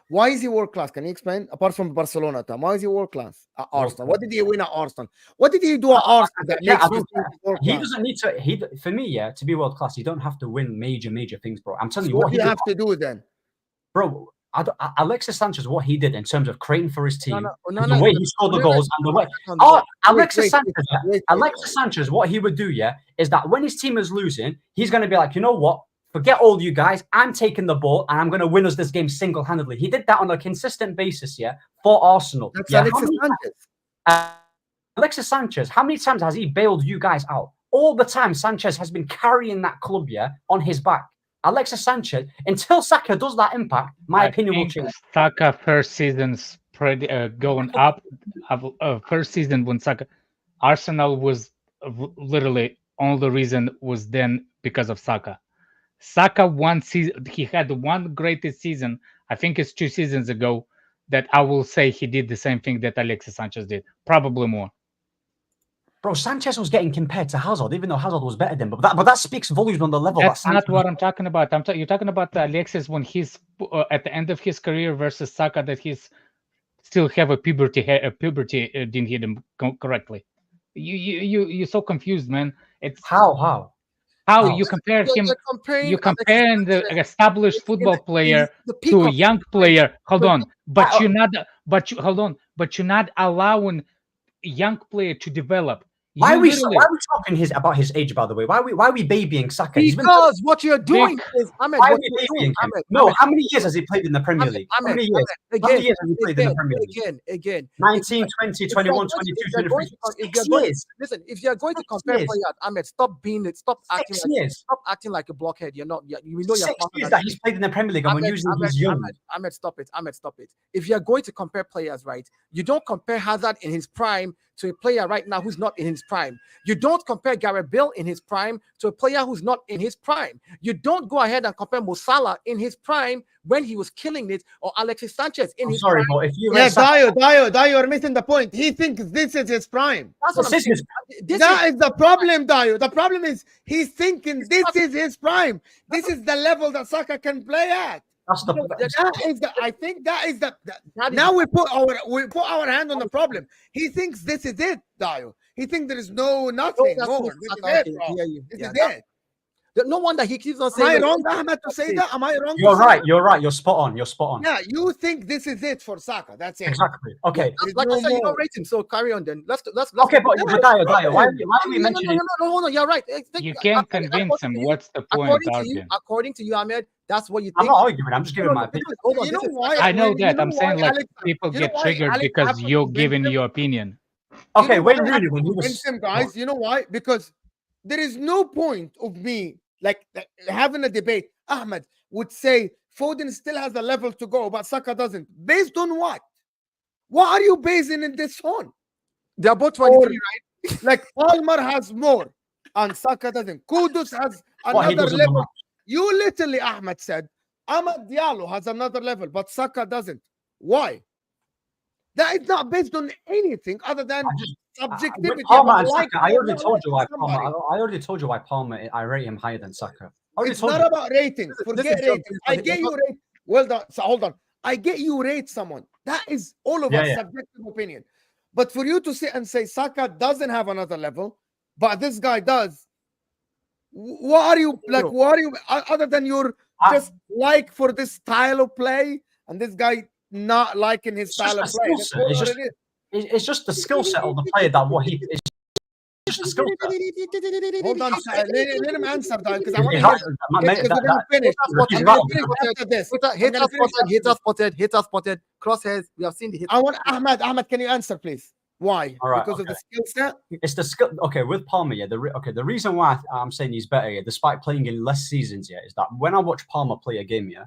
Why is he world class? Can you explain? Apart from Barcelona time, why is he world class at Arsenal? What did he win at Arsenal? What did he do at Arsenal that makes you think world class? He doesn't need to. For me, yeah, to be world class, you don't have to win major things, bro. I'm telling you what do you have to do then, bro. Alexis Sanchez, what he did in terms of creating for his team, the way he scored the goals, and the way Alexis Sanchez, what he would do, is that when his team is losing, he's going to be like, you know what? Forget all you guys. I'm taking the ball, and I'm going to win us this game single-handedly. He did that on a consistent basis, for Arsenal. That's Alexis Sanchez. Alexis Sanchez, how many times has he bailed you guys out? All the time, Sanchez has been carrying that club, on his back. Alexis Sanchez, until Saka does that impact, my opinion will change. Saka first season's going up. First season when Saka, Arsenal was literally all the reason was then because of Saka. Saka one season, he had one greatest season. I think it's 2 seasons ago that I will say he did the same thing that Alexis Sanchez did, probably more. Bro, Sanchez was getting compared to Hazard, even though Hazard was better than him. But that speaks volumes on the level. That's not what I'm talking about. You're talking about Alexis when he's at the end of his career versus Saka that he's still have a puberty didn't hit him correctly. You're so confused, man. It's how you compare him. You comparing the established football player to a young player. Hold on, but you're not allowing a young player to develop. Why are we talking about his age, by the way? Why are we babying Saka? Because what you're doing is, Ahmed, why are we babying him? No, how many years has he played in the Premier League? How many years? How many years has he played in the Premier League? Again. 19, 20, 21, 22, 23. 6 years. Listen, if you're going to compare players, Ahmed, stop acting like a blockhead. You're not. We know you're 6 years that he's played in the Premier League, and we're using his young. Ahmed, stop it. If you're going to compare players, right, you don't compare Hazard in his prime to a player right now who's not in his prime. You don't compare Gareth Bale in his prime to a player who's not in his prime. You don't go ahead and compare Mo Salah in his prime when he was killing it, or Alexis Sanchez in his prime. But if you Dio, you're missing the point. He thinks this is his prime. That's what I'm saying. That is the problem, Dio. The problem is he's thinking this is his prime. This is the level that Saka can play at. I think that is the now we put our hand on the problem. He thinks this is it, Dio. He thinks there is nothing more. This is it, bro. This is it. No wonder he keeps on saying. Am I wrong, Ahmed, to say that? Am I wrong? You're right. You're spot on. Yeah, you think this is it for Saka. That's it. Exactly. Okay. Like I said, you don't rate him, so carry on then. Let's okay, but Dio, why are we mentioning? No, hold on. You're right. You can't convince him. What's the point? According to you, Ahmed, that's what you think. I'm not arguing. I'm just giving my opinion. You know why? I know that. I'm saying like people get triggered because you're giving your opinion. Okay, when guys, you know why? Because there is no point of me like having a debate. Ahmed would say Foden still has a level to go, but Saka doesn't. Based on what? What are you basing in this on? They're both 23, right? Like Palmer has more and Saka doesn't. Kudus has another level. You literally, Ahmed, said Amad Diallo has another level, but Saka doesn't. Why? That is not based on anything other than subjectivity. Palmer and Saka, I already told you why Palmer. I already told you why Palmer. I rate him higher than Saka. It's not about ratings. Forget ratings. I get you rate. Well done. So hold on. I get you rate someone. That is all of us subjective opinion. But for you to sit and say Saka doesn't have another level, but this guy does. What are you like? What are you other than your just like for this style of play and this guy not liking his It's style of just a play. skill That's set. all It's what just- it is. It's just the skill set of the player that what he is. Just the skill set. Hold on, let him answer that because I want to That- hear. that- mate, Because we're that- gonna finish. that- He's I'm that- gonna finish after this. Hater spotted, crosshairs. We have seen the hit. I want Ahmed. Ahmed, can you answer, please? Why? All right, Because of the okay. skill set. It's the skill. Okay, with Palmer, yeah. The reason why I'm saying he's better, yeah, despite playing in less seasons, yeah, is that when I watch Palmer play a game, yeah,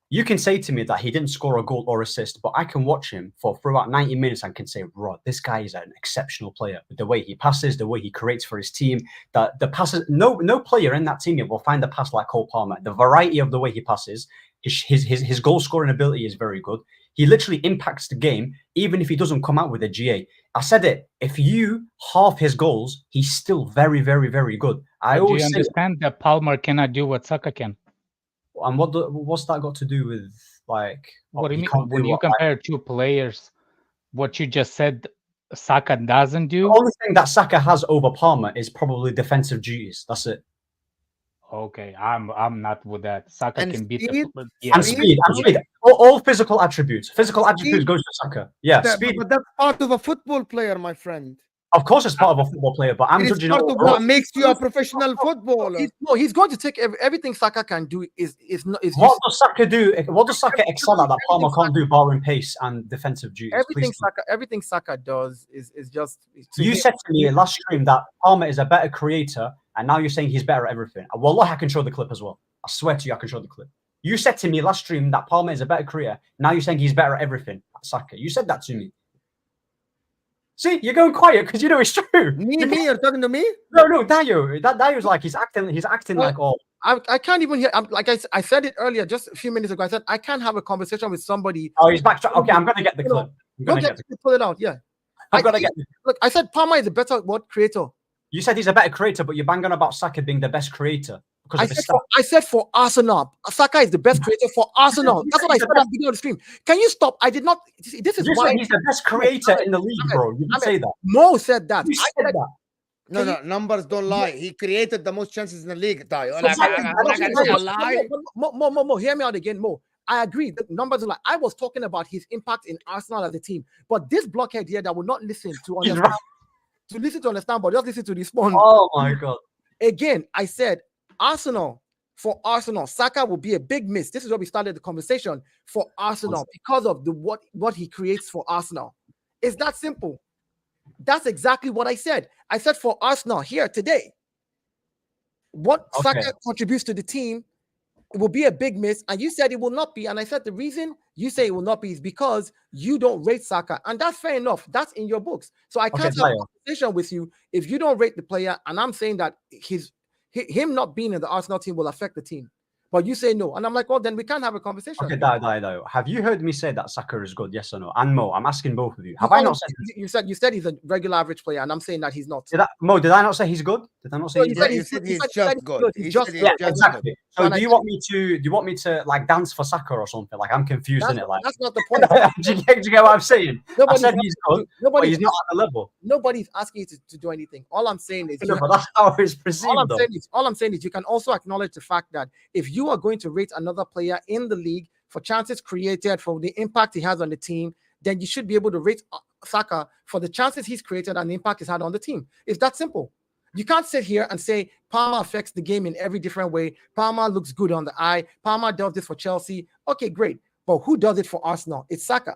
you can say to me that he didn't score a goal or assist, but I can watch him for throughout 90 minutes and can say, Rod, this guy is an exceptional player. The way he passes, the way he creates for his team, the passes. No player in that team will find a pass like Cole Palmer. The variety of the way he passes, his goal scoring ability is very good. He literally impacts the game, even if he doesn't come out with a GA. I said it. If you half his goals, he's still very, very, very good. I Do always you say, understand that Palmer cannot do what Saka can? and what's that got to do with like? What do you he mean can't do when you what, compare two players? What you just said, Saka doesn't the do. only thing that Saka has over Palmer is probably defensive duties. That's it. Okay, I'm not with that. Saka And can beat speed? the And speed. All physical attributes. Physical attributes Speed. goes to Saka. Yeah, That- speed. But that's part of a football player, my friend. Of course, it's part of a football player, but I'm It is judging part it of overall. what makes you a professional footballer. He's going to take everything Saka can do is not is What does Saka do? What does Saka excel at that Palmer can't do? Barring pace and defensive duties. everything Saka does is just. You said to me last stream that Palmer is a better creator, and now you're saying he's better at everything. Wallah, I can show the clip as well. I swear to you, I can show the clip. You said to me last stream that Palmer is a better creator. Now you're saying he's better at everything. Saka, you said that to me. See, you're going quiet because you know it's true. Me, you're talking to me? No, Dayo. Dayo's like he's acting like I can't even hear. I said it earlier, just a few minutes ago. I said I can't have a conversation with somebody. Oh, he's back. Okay, I'm gonna get the clip. Pull it out. Yeah, I'm gonna get. Look, I said Palmer is a better creator. You said he's a better creator, but you're banging on about Saka being the best creator. I said for Arsenal, Saka is the best creator for Arsenal. That's what I said at the beginning of the stream. Can you stop? I did not. This is why he's the best creator in the league, bro. You didn't say that. Mo said that. You said that. No, numbers don't lie. He created the most chances in the league, Tayo. Mo, hear me out again, Mo. I agree. The numbers are like I was talking about his impact in Arsenal as a team, but this blockhead here that will not listen to understand, to understand, but just listen to respond. Oh my god! Again, I said for Arsenal, Saka will be a big miss. This is where we started the conversation for Arsenal because of what he creates for Arsenal. It's that simple. That's exactly what I said. I said for Arsenal here today, what Saka contributes to the team will be a big miss, and you said it will not be. And I said the reason you say it will not be is because you don't rate Saka, and that's fair enough. That's in your books. So I can't have a conversation with you if you don't rate the player, and I'm saying that him not being in the Arsenal team will affect the team. But you say no. And I'm like, well, then we can't have a conversation. Okay, Dayo. Have you heard me say that Saka is good? Yes or no? And Mo, I'm asking both of you. Have I not said this? You said he's a regular average player, and I'm saying that he's not. Did I not say he's good? Did I not say he's good? You said he's just good. Exactly. So do you want me to like dance for Saka or something? Like I'm confused in it. Like that's not the point. do you get what I'm saying? I said he's good, but he's not at the level. Nobody's asking you to do anything. All I'm saying is but that's how it's perceived. All I'm saying is you can also acknowledge the fact that if you are going to rate another player in the league for chances created, for the impact he has on the team, then you should be able to rate Saka for the chances he's created and the impact he's had on the team. It's that simple. You can't sit here and say Palmer affects the game in every different way. Palmer looks good on the eye. Palmer does this for Chelsea. Okay, great. But who does it for Arsenal? It's Saka.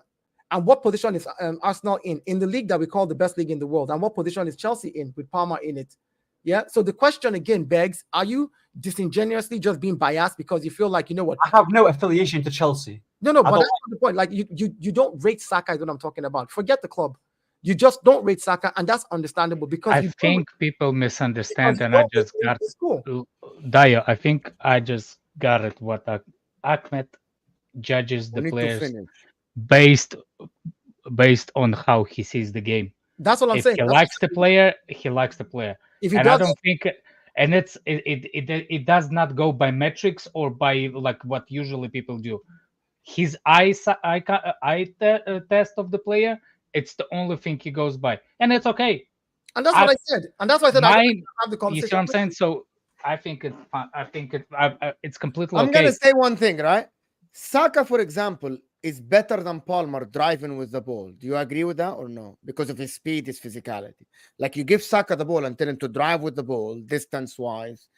And what position is Arsenal in the league that we call the best league in the world? And what position is Chelsea in with Palmer in it? Yeah. So the question again begs, are you disingenuously just being biased because you feel like, you know what? I have no affiliation to Chelsea. No, but that's not the point. Like you don't rate Saka is what I'm talking about. Forget the club. You just don't rate Saka, and that's understandable because I think people misunderstand, and I just got Dayo. I think I just got it. What Ahmed judges the players based on how he sees the game. That's what I'm saying. If he likes the player, he likes the player. If he and does, I don't think, and it does not go by metrics or by like what usually people do. His eye test of the player, it's the only thing he goes by, and it's okay. And that's what I said. And that's why I said I have the conversation. You see what I'm saying? So I think it's fine. I think it's completely. I'm gonna say one thing, right? Saka, for example, is better than Palmer driving with the ball. Do you agree with that or no? Because of his speed, his physicality. Like you give Saka the ball and tell him to drive with the ball, distance-wise,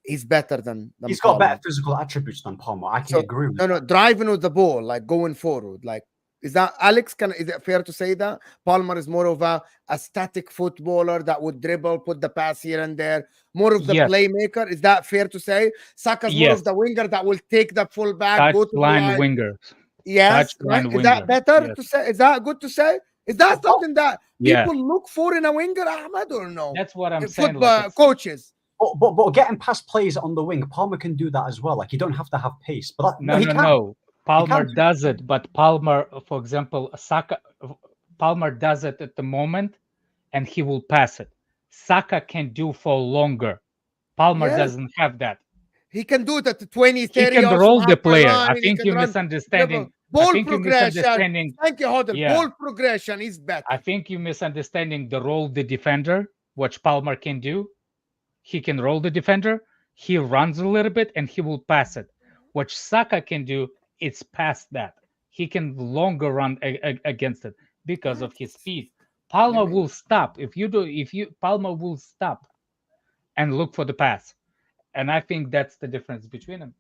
he's better than He's Palmer. got better physical attributes than Palmer. I can agree with No, that. driving with the ball, like going forward. Like, is that Alex? Is it fair to say that Palmer is more of a static footballer that would dribble, put the pass here and there, more of the Yes. playmaker? Is that fair to say? Saka's more Yes. of the winger that will take the full back, go to the Touchline line. wingers. Yes, Touchline right? Is that winger, better yes. to say? Is that good to say? Is that something that Yeah. people look for in a winger, Ahmed, or no? That's what I'm saying. Football Like, it's- coaches. But getting past players on the wing, Palmer can do that as well. Like you don't have to have pace. But no. he can. Palmer can't. does it, but Palmer, for example, Palmer does it at the moment, and he will pass it. Saka can do for longer. Palmer Yes. doesn't have that. He can do that to 20, He 30 can yards roll from the half player. line, I he think can you're run, misunderstanding. dribble. Ball I think you're progression. misunderstanding. Thank you, Hodel. Yeah. Ball progression is better. I think you're misunderstanding the role the defender, what Palmer can do. He can roll the defender. He runs a little bit and he will pass it. What Saka can do, it's past that. He can longer run against it because of his speed. Palmer will stop Palmer will stop and look for the pass, and I think that's the difference between them.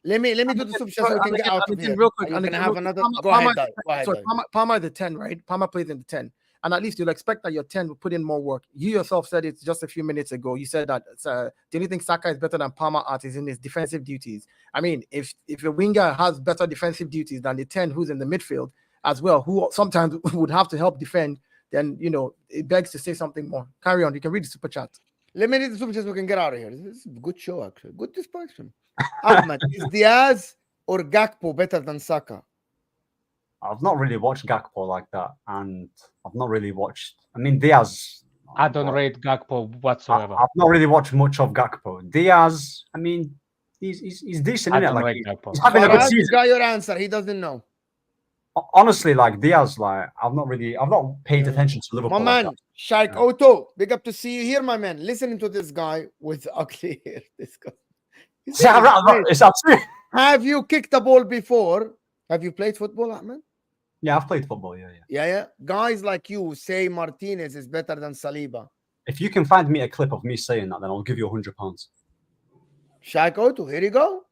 Let me do the super chat so we can get out of here. Real quick, Are you gonna have another? Palmer- Go ahead, Palmer- Dai. Go ahead, Sorry, Dai. Palmer the 10, right? Palmer plays in the 10. And at least you'll expect that your 10 will put in more work. You yourself said it just a few minutes ago. You said that do you think Saka is better than Palmer in his defensive duties? I mean, if a winger has better defensive duties than the 10 who's in the midfield as well, who sometimes would have to help defend, then it begs to say something more. Carry on. You can read the super chat. Let me read the super chat so we can get out of here. This is a good show, actually. Good discussion. Ahmed, is Diaz or Gakpo better than Saka? I've not really watched Gakpo like that, and I've not really watched. I mean, Diaz. I don't rate Gakpo whatsoever. I've not really watched much of Gakpo. Diaz. I mean, he's decent. I Isn't it? don't Like rate Gakpo. he's having a good Faraz, you season. got your answer. He doesn't know. Honestly, like Diaz, like I've not paid attention to Liverpool. My like man, that. Shaikh Yeah. Otto, big up to see you here, my man. Listening to this guy with ugly hair. This guy. He's Yeah, saying right, great. it's absolutely. Have you kicked the ball before? Have you played football, Ahmed? Yeah, I've played football. Yeah. Yeah. Guys like you say Martinez is better than Saliba. If you can find me a clip of me saying that, then I'll give you £100. Shaikh Otto, here you go.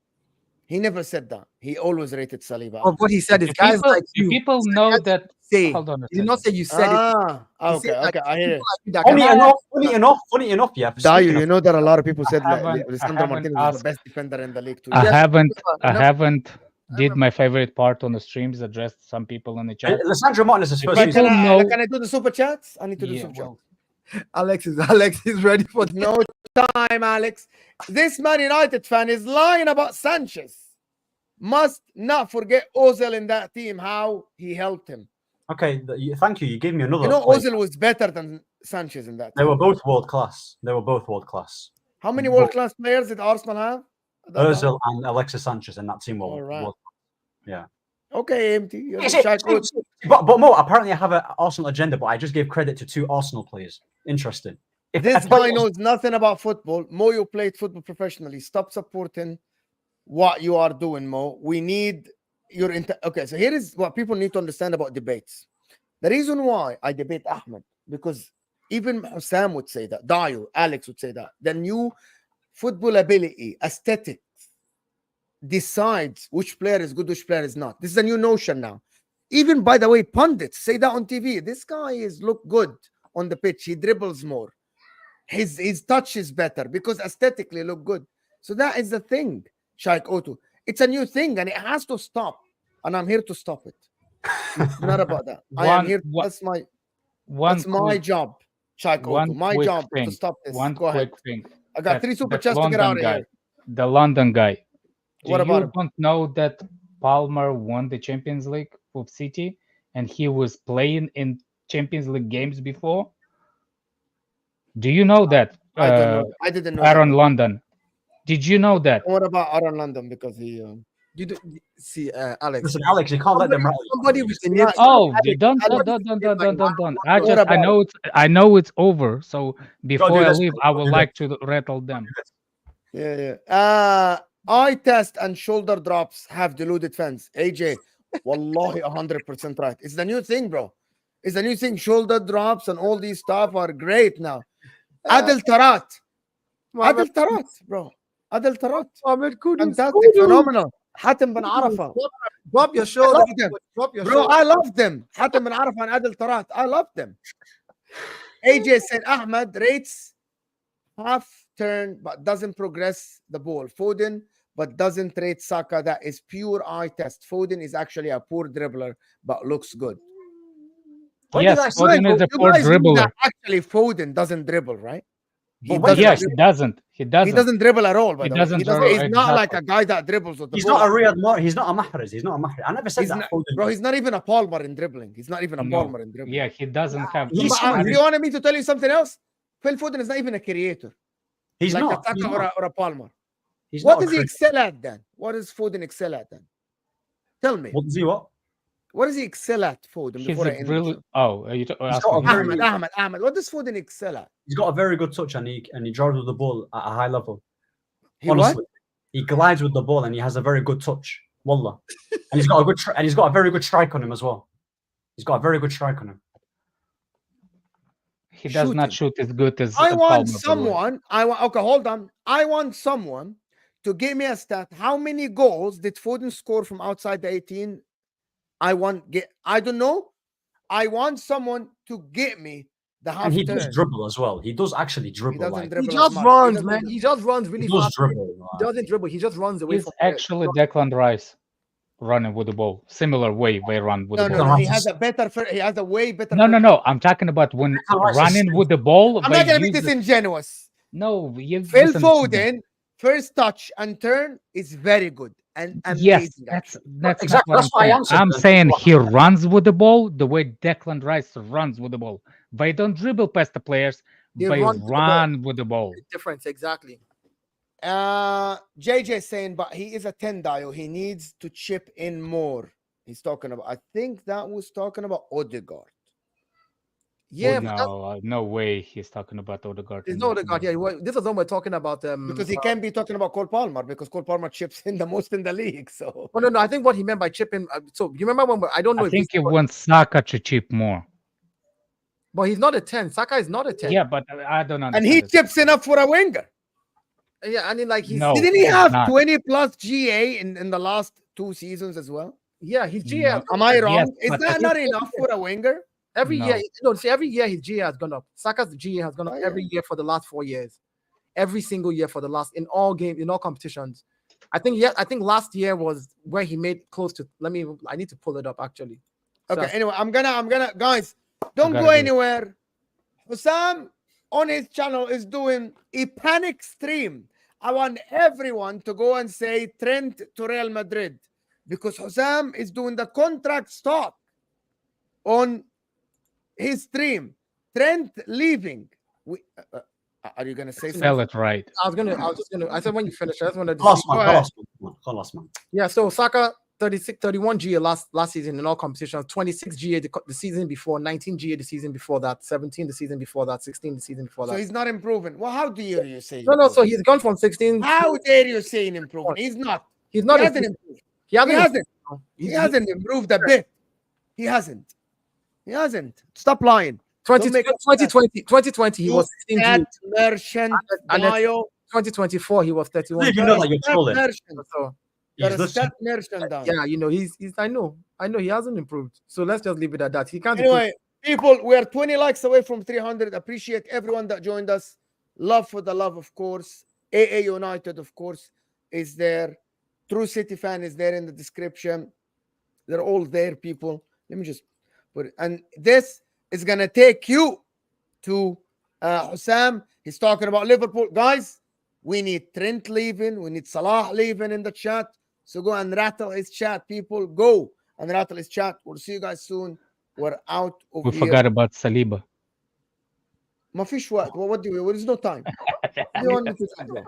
He never said that. He always rated Saliba. But what he said is, If guys people, like if you people know that, say. hold on a He did not second. say you said it. He Okay, said, like, I hear it. people like you that Funny can- enough. Yeah. Dayo, speaking you of- know that a lot of people said I like, haven't Lisandro Martinez is asked- the best defender in the league too. I Yeah. haven't I did remember. my favorite part on the streams, addressed some people in the chat. Lissandro Martinez is his first But season. people- Can I do the super chats? I need to do Yeah, super chats. well, Alex is ready for this. No time, Alex. This Man United fan is lying about Sanchez. Must not forget Ozil in that team, how he helped him. Okay, thank you. You gave me another. You know, player. Ozil was better than Sanchez in that They team. were both world class. How many world-class players did Arsenal have? at that time? Ozil and Alexis Sanchez in that team were. All right. world- Yeah. Okay, empty. You're Is a it- Shaikh Otto. But Mo, apparently I have an Arsenal agenda, but I just gave credit to 2 Arsenal players. Interesting. If This a player guy was- knows nothing about football. Mo, you played football professionally. Stop supporting what you are doing, Mo. We need your okay. So here is what people need to understand about debates. The reason why I debate Ahmed, because even Sam would say that, Dayo, Alex would say that. The new football ability, aesthetics decides which player is good, which player is not. This is a new notion now. Even by the way, pundits say that on TV. This guy is look good on the pitch. He dribbles more. His touch is better because aesthetically look good. So that is the thing, Shaikh Otto. It's a new thing and it has to stop. And I'm here to stop it. It's not about that. I am here. That's my job, Shaikh Otto. My job is to stop this. One Go ahead. quick thing. I got That- 3 super that chats to get out of London guy, here. The London guy. What about him? Don't know that Palmer won the Champions League with City and he was playing in Champions League games before? Do you know that? I don't know. I didn't know. Aaron that. London. Did you know that? What about Aaron London? Because he. You do see, Alex. Listen, Alex, you can't let them rattle you. Somebody with the Yeah. name. Oh, Alex, don't. I know it's over. So before I this, leave, bro. I would Do like to rattle them. Yeah. eye test and shoulder drops have deluded fans. AJ, wallahi, 100% right. It's the new thing, bro. It's the new thing. Shoulder drops and all these stuff are great now. Adel Tarat. Adel Tarat, bro. Adel Tarat. Mohamed Kudus. Fantastic, phenomenal. Hatem bin Arafah. Drop your I shoulder. love them. Drop your Bro, shoulder. I love them. Hatem bin Arafah and Adel Tarat. I love them. AJ said Ahmed rates half turn but doesn't progress the ball. Foden but doesn't rate Saka. That is pure eye test. Foden is actually a poor dribbler but looks good. When did I Yes, say- Foden is a You poor guys know dribbler. that actually Foden doesn't dribble, right? He But when doesn't, Yes, dribble. he doesn't. He He doesn't. doesn't dribble at all, by He the way. doesn't He doesn't, dribble, he's not like exactly. a guy that dribbles with the He's ball. not a Riyad Mahrez. He's not a Mahrez. He's not a Mahrez. I never said He's that. not, Foden. bro, he's not even a Palmer in dribbling. He's not even a No. Palmer in dribbling. Yeah, he doesn't have. He's But, someone you wanted me to tell you something else? Phil Foden is not even a creator. He's like not. a Saka He's or not. a Palmer. He's What not a does he creator. excel at then? What does Foden excel at then? Tell me. What does he what? What does he excel at, Foden? He's Before I a end really. the show? Oh, are you got a asking very- me? Ahmed. What does Foden excel at? He's got a very good touch and he drives with the ball at a high level. He Honestly, what? he glides with the ball and he has a very good touch. Wallah, and he's got a good and he's got a very good strike on him as well. He's got a very good strike on him. He does Shooting. not shoot as good as. I Palmer, want by the way. someone. Okay, hold on. I want someone to give me a stat. How many goals did Foden score from outside the 18? I don't know. I want someone to get me the half And he turn. does dribble as well. He does actually He dribble. doesn't Like, dribble. He as just much. runs, doesn't- man. He just runs really he does fast. dribble. He doesn't dribble. He just runs away He's from actually Declan Rice running with the ball. Similar way they run with No, the no, ball. no. He has a way better. No. I'm talking about when Declan Rice is running sick. with the ball. I'm they not gonna be use the- disingenuous. No, you Phil listen to me. Foden, first touch and turn is very good and amazing. Yes, that's actually. that's Exactly, not that's why I what I'm answered saying. I'm then. saying he runs with the ball the way Declan Rice runs with the ball. They don't dribble past the players. They They run with the ball. run with the ball. difference. Exactly. JJ saying, but he is a 10 dial. He needs to chip in more. He's talking about. I think that was talking about Odegaard. Yeah, but that- No, no way. He's talking about Odegaard. there's in no that Odegaard. moment. Yeah, this is when we're talking about Because he can't be talking about Cole Palmer because Cole Palmer chips in the most in the league. So Oh no, I think what he meant by chipping. So you remember when I don't know I if think he this, wants Saka to chip more. but he's not a 10. Saka is not a 10. Yeah, but I don't understand. and he this. chips enough for a winger. Yeah, I mean like he's No. Didn't he he's have not. 20 plus GA in the last 2 seasons as well? yeah, his GA has Am I wrong? Yes, Is but that I not think- enough for a winger? every No. year. No, see, every year his GA has gone up. Saka's GA has gone up Oh, yeah. every year for the last 4 years. Every single year for the last in all games, in all competitions. I think last year was where he made close to I need to pull it up actually. Okay, So- anyway, I'm gonna guys, don't gotta go do it. anywhere. Husam on his channel is doing a panic stream. I want everyone to go and say Trent to Real Madrid because Husam is doing the contract stop on his stream. Trent leaving. Are you gonna say Spell something? it right. I said when you finish, I just wanted to Last see- man, last man. Yeah, so Saka 31 GA last season in all competitions, 26 GA the season before, 19 GA the season before that, 17 the season before that, 16 the season before So that. he's not improving. Well, how dare you say? No, so improving? he's gone from 16. How dare you say in improving? He's not. He's not. He hasn't improved. He hasn't. He hasn't. He He's- hasn't improved a bit. He hasn't. Stop lying. 2020 he was 16 GA. That merchant And that's- bio. 2024 he was 31. You know that you're That trolling. merchant. So He's That listening. merchant down. yeah, he's I know he hasn't improved. So let's just leave it at that. He can't. Anyway, people, we're 20 likes away from 300. Appreciate everyone that joined us. Love for the love, of course. AA United, of course, is there. True City Fan is there in the description. They're all there, people. Let me just put it. And this is gonna take you to Husam. He's talking about Liverpool. Guys, we need Trent leaving. We need Salah leaving in the chat. So go and rattle his chat, people. Go and rattle his chat. We'll see you guys soon. We're out of We here. forgot about Saliba. ما فيش وقت. What do you? There is no time. What do you want me to say, bro?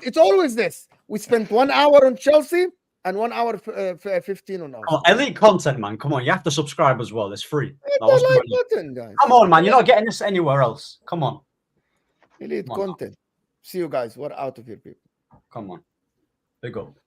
It's always this. We spent 1 hour on Chelsea and 1 hour 15 on us. Oh, elite content, man. Come on, you have to subscribe as well. It's free. Hit Now, the what's like going on? button, guys. Come on, man. You're not getting this anywhere else. Come on. Elite Come on. content. See you guys. We're out of here, people. Come on. Big up.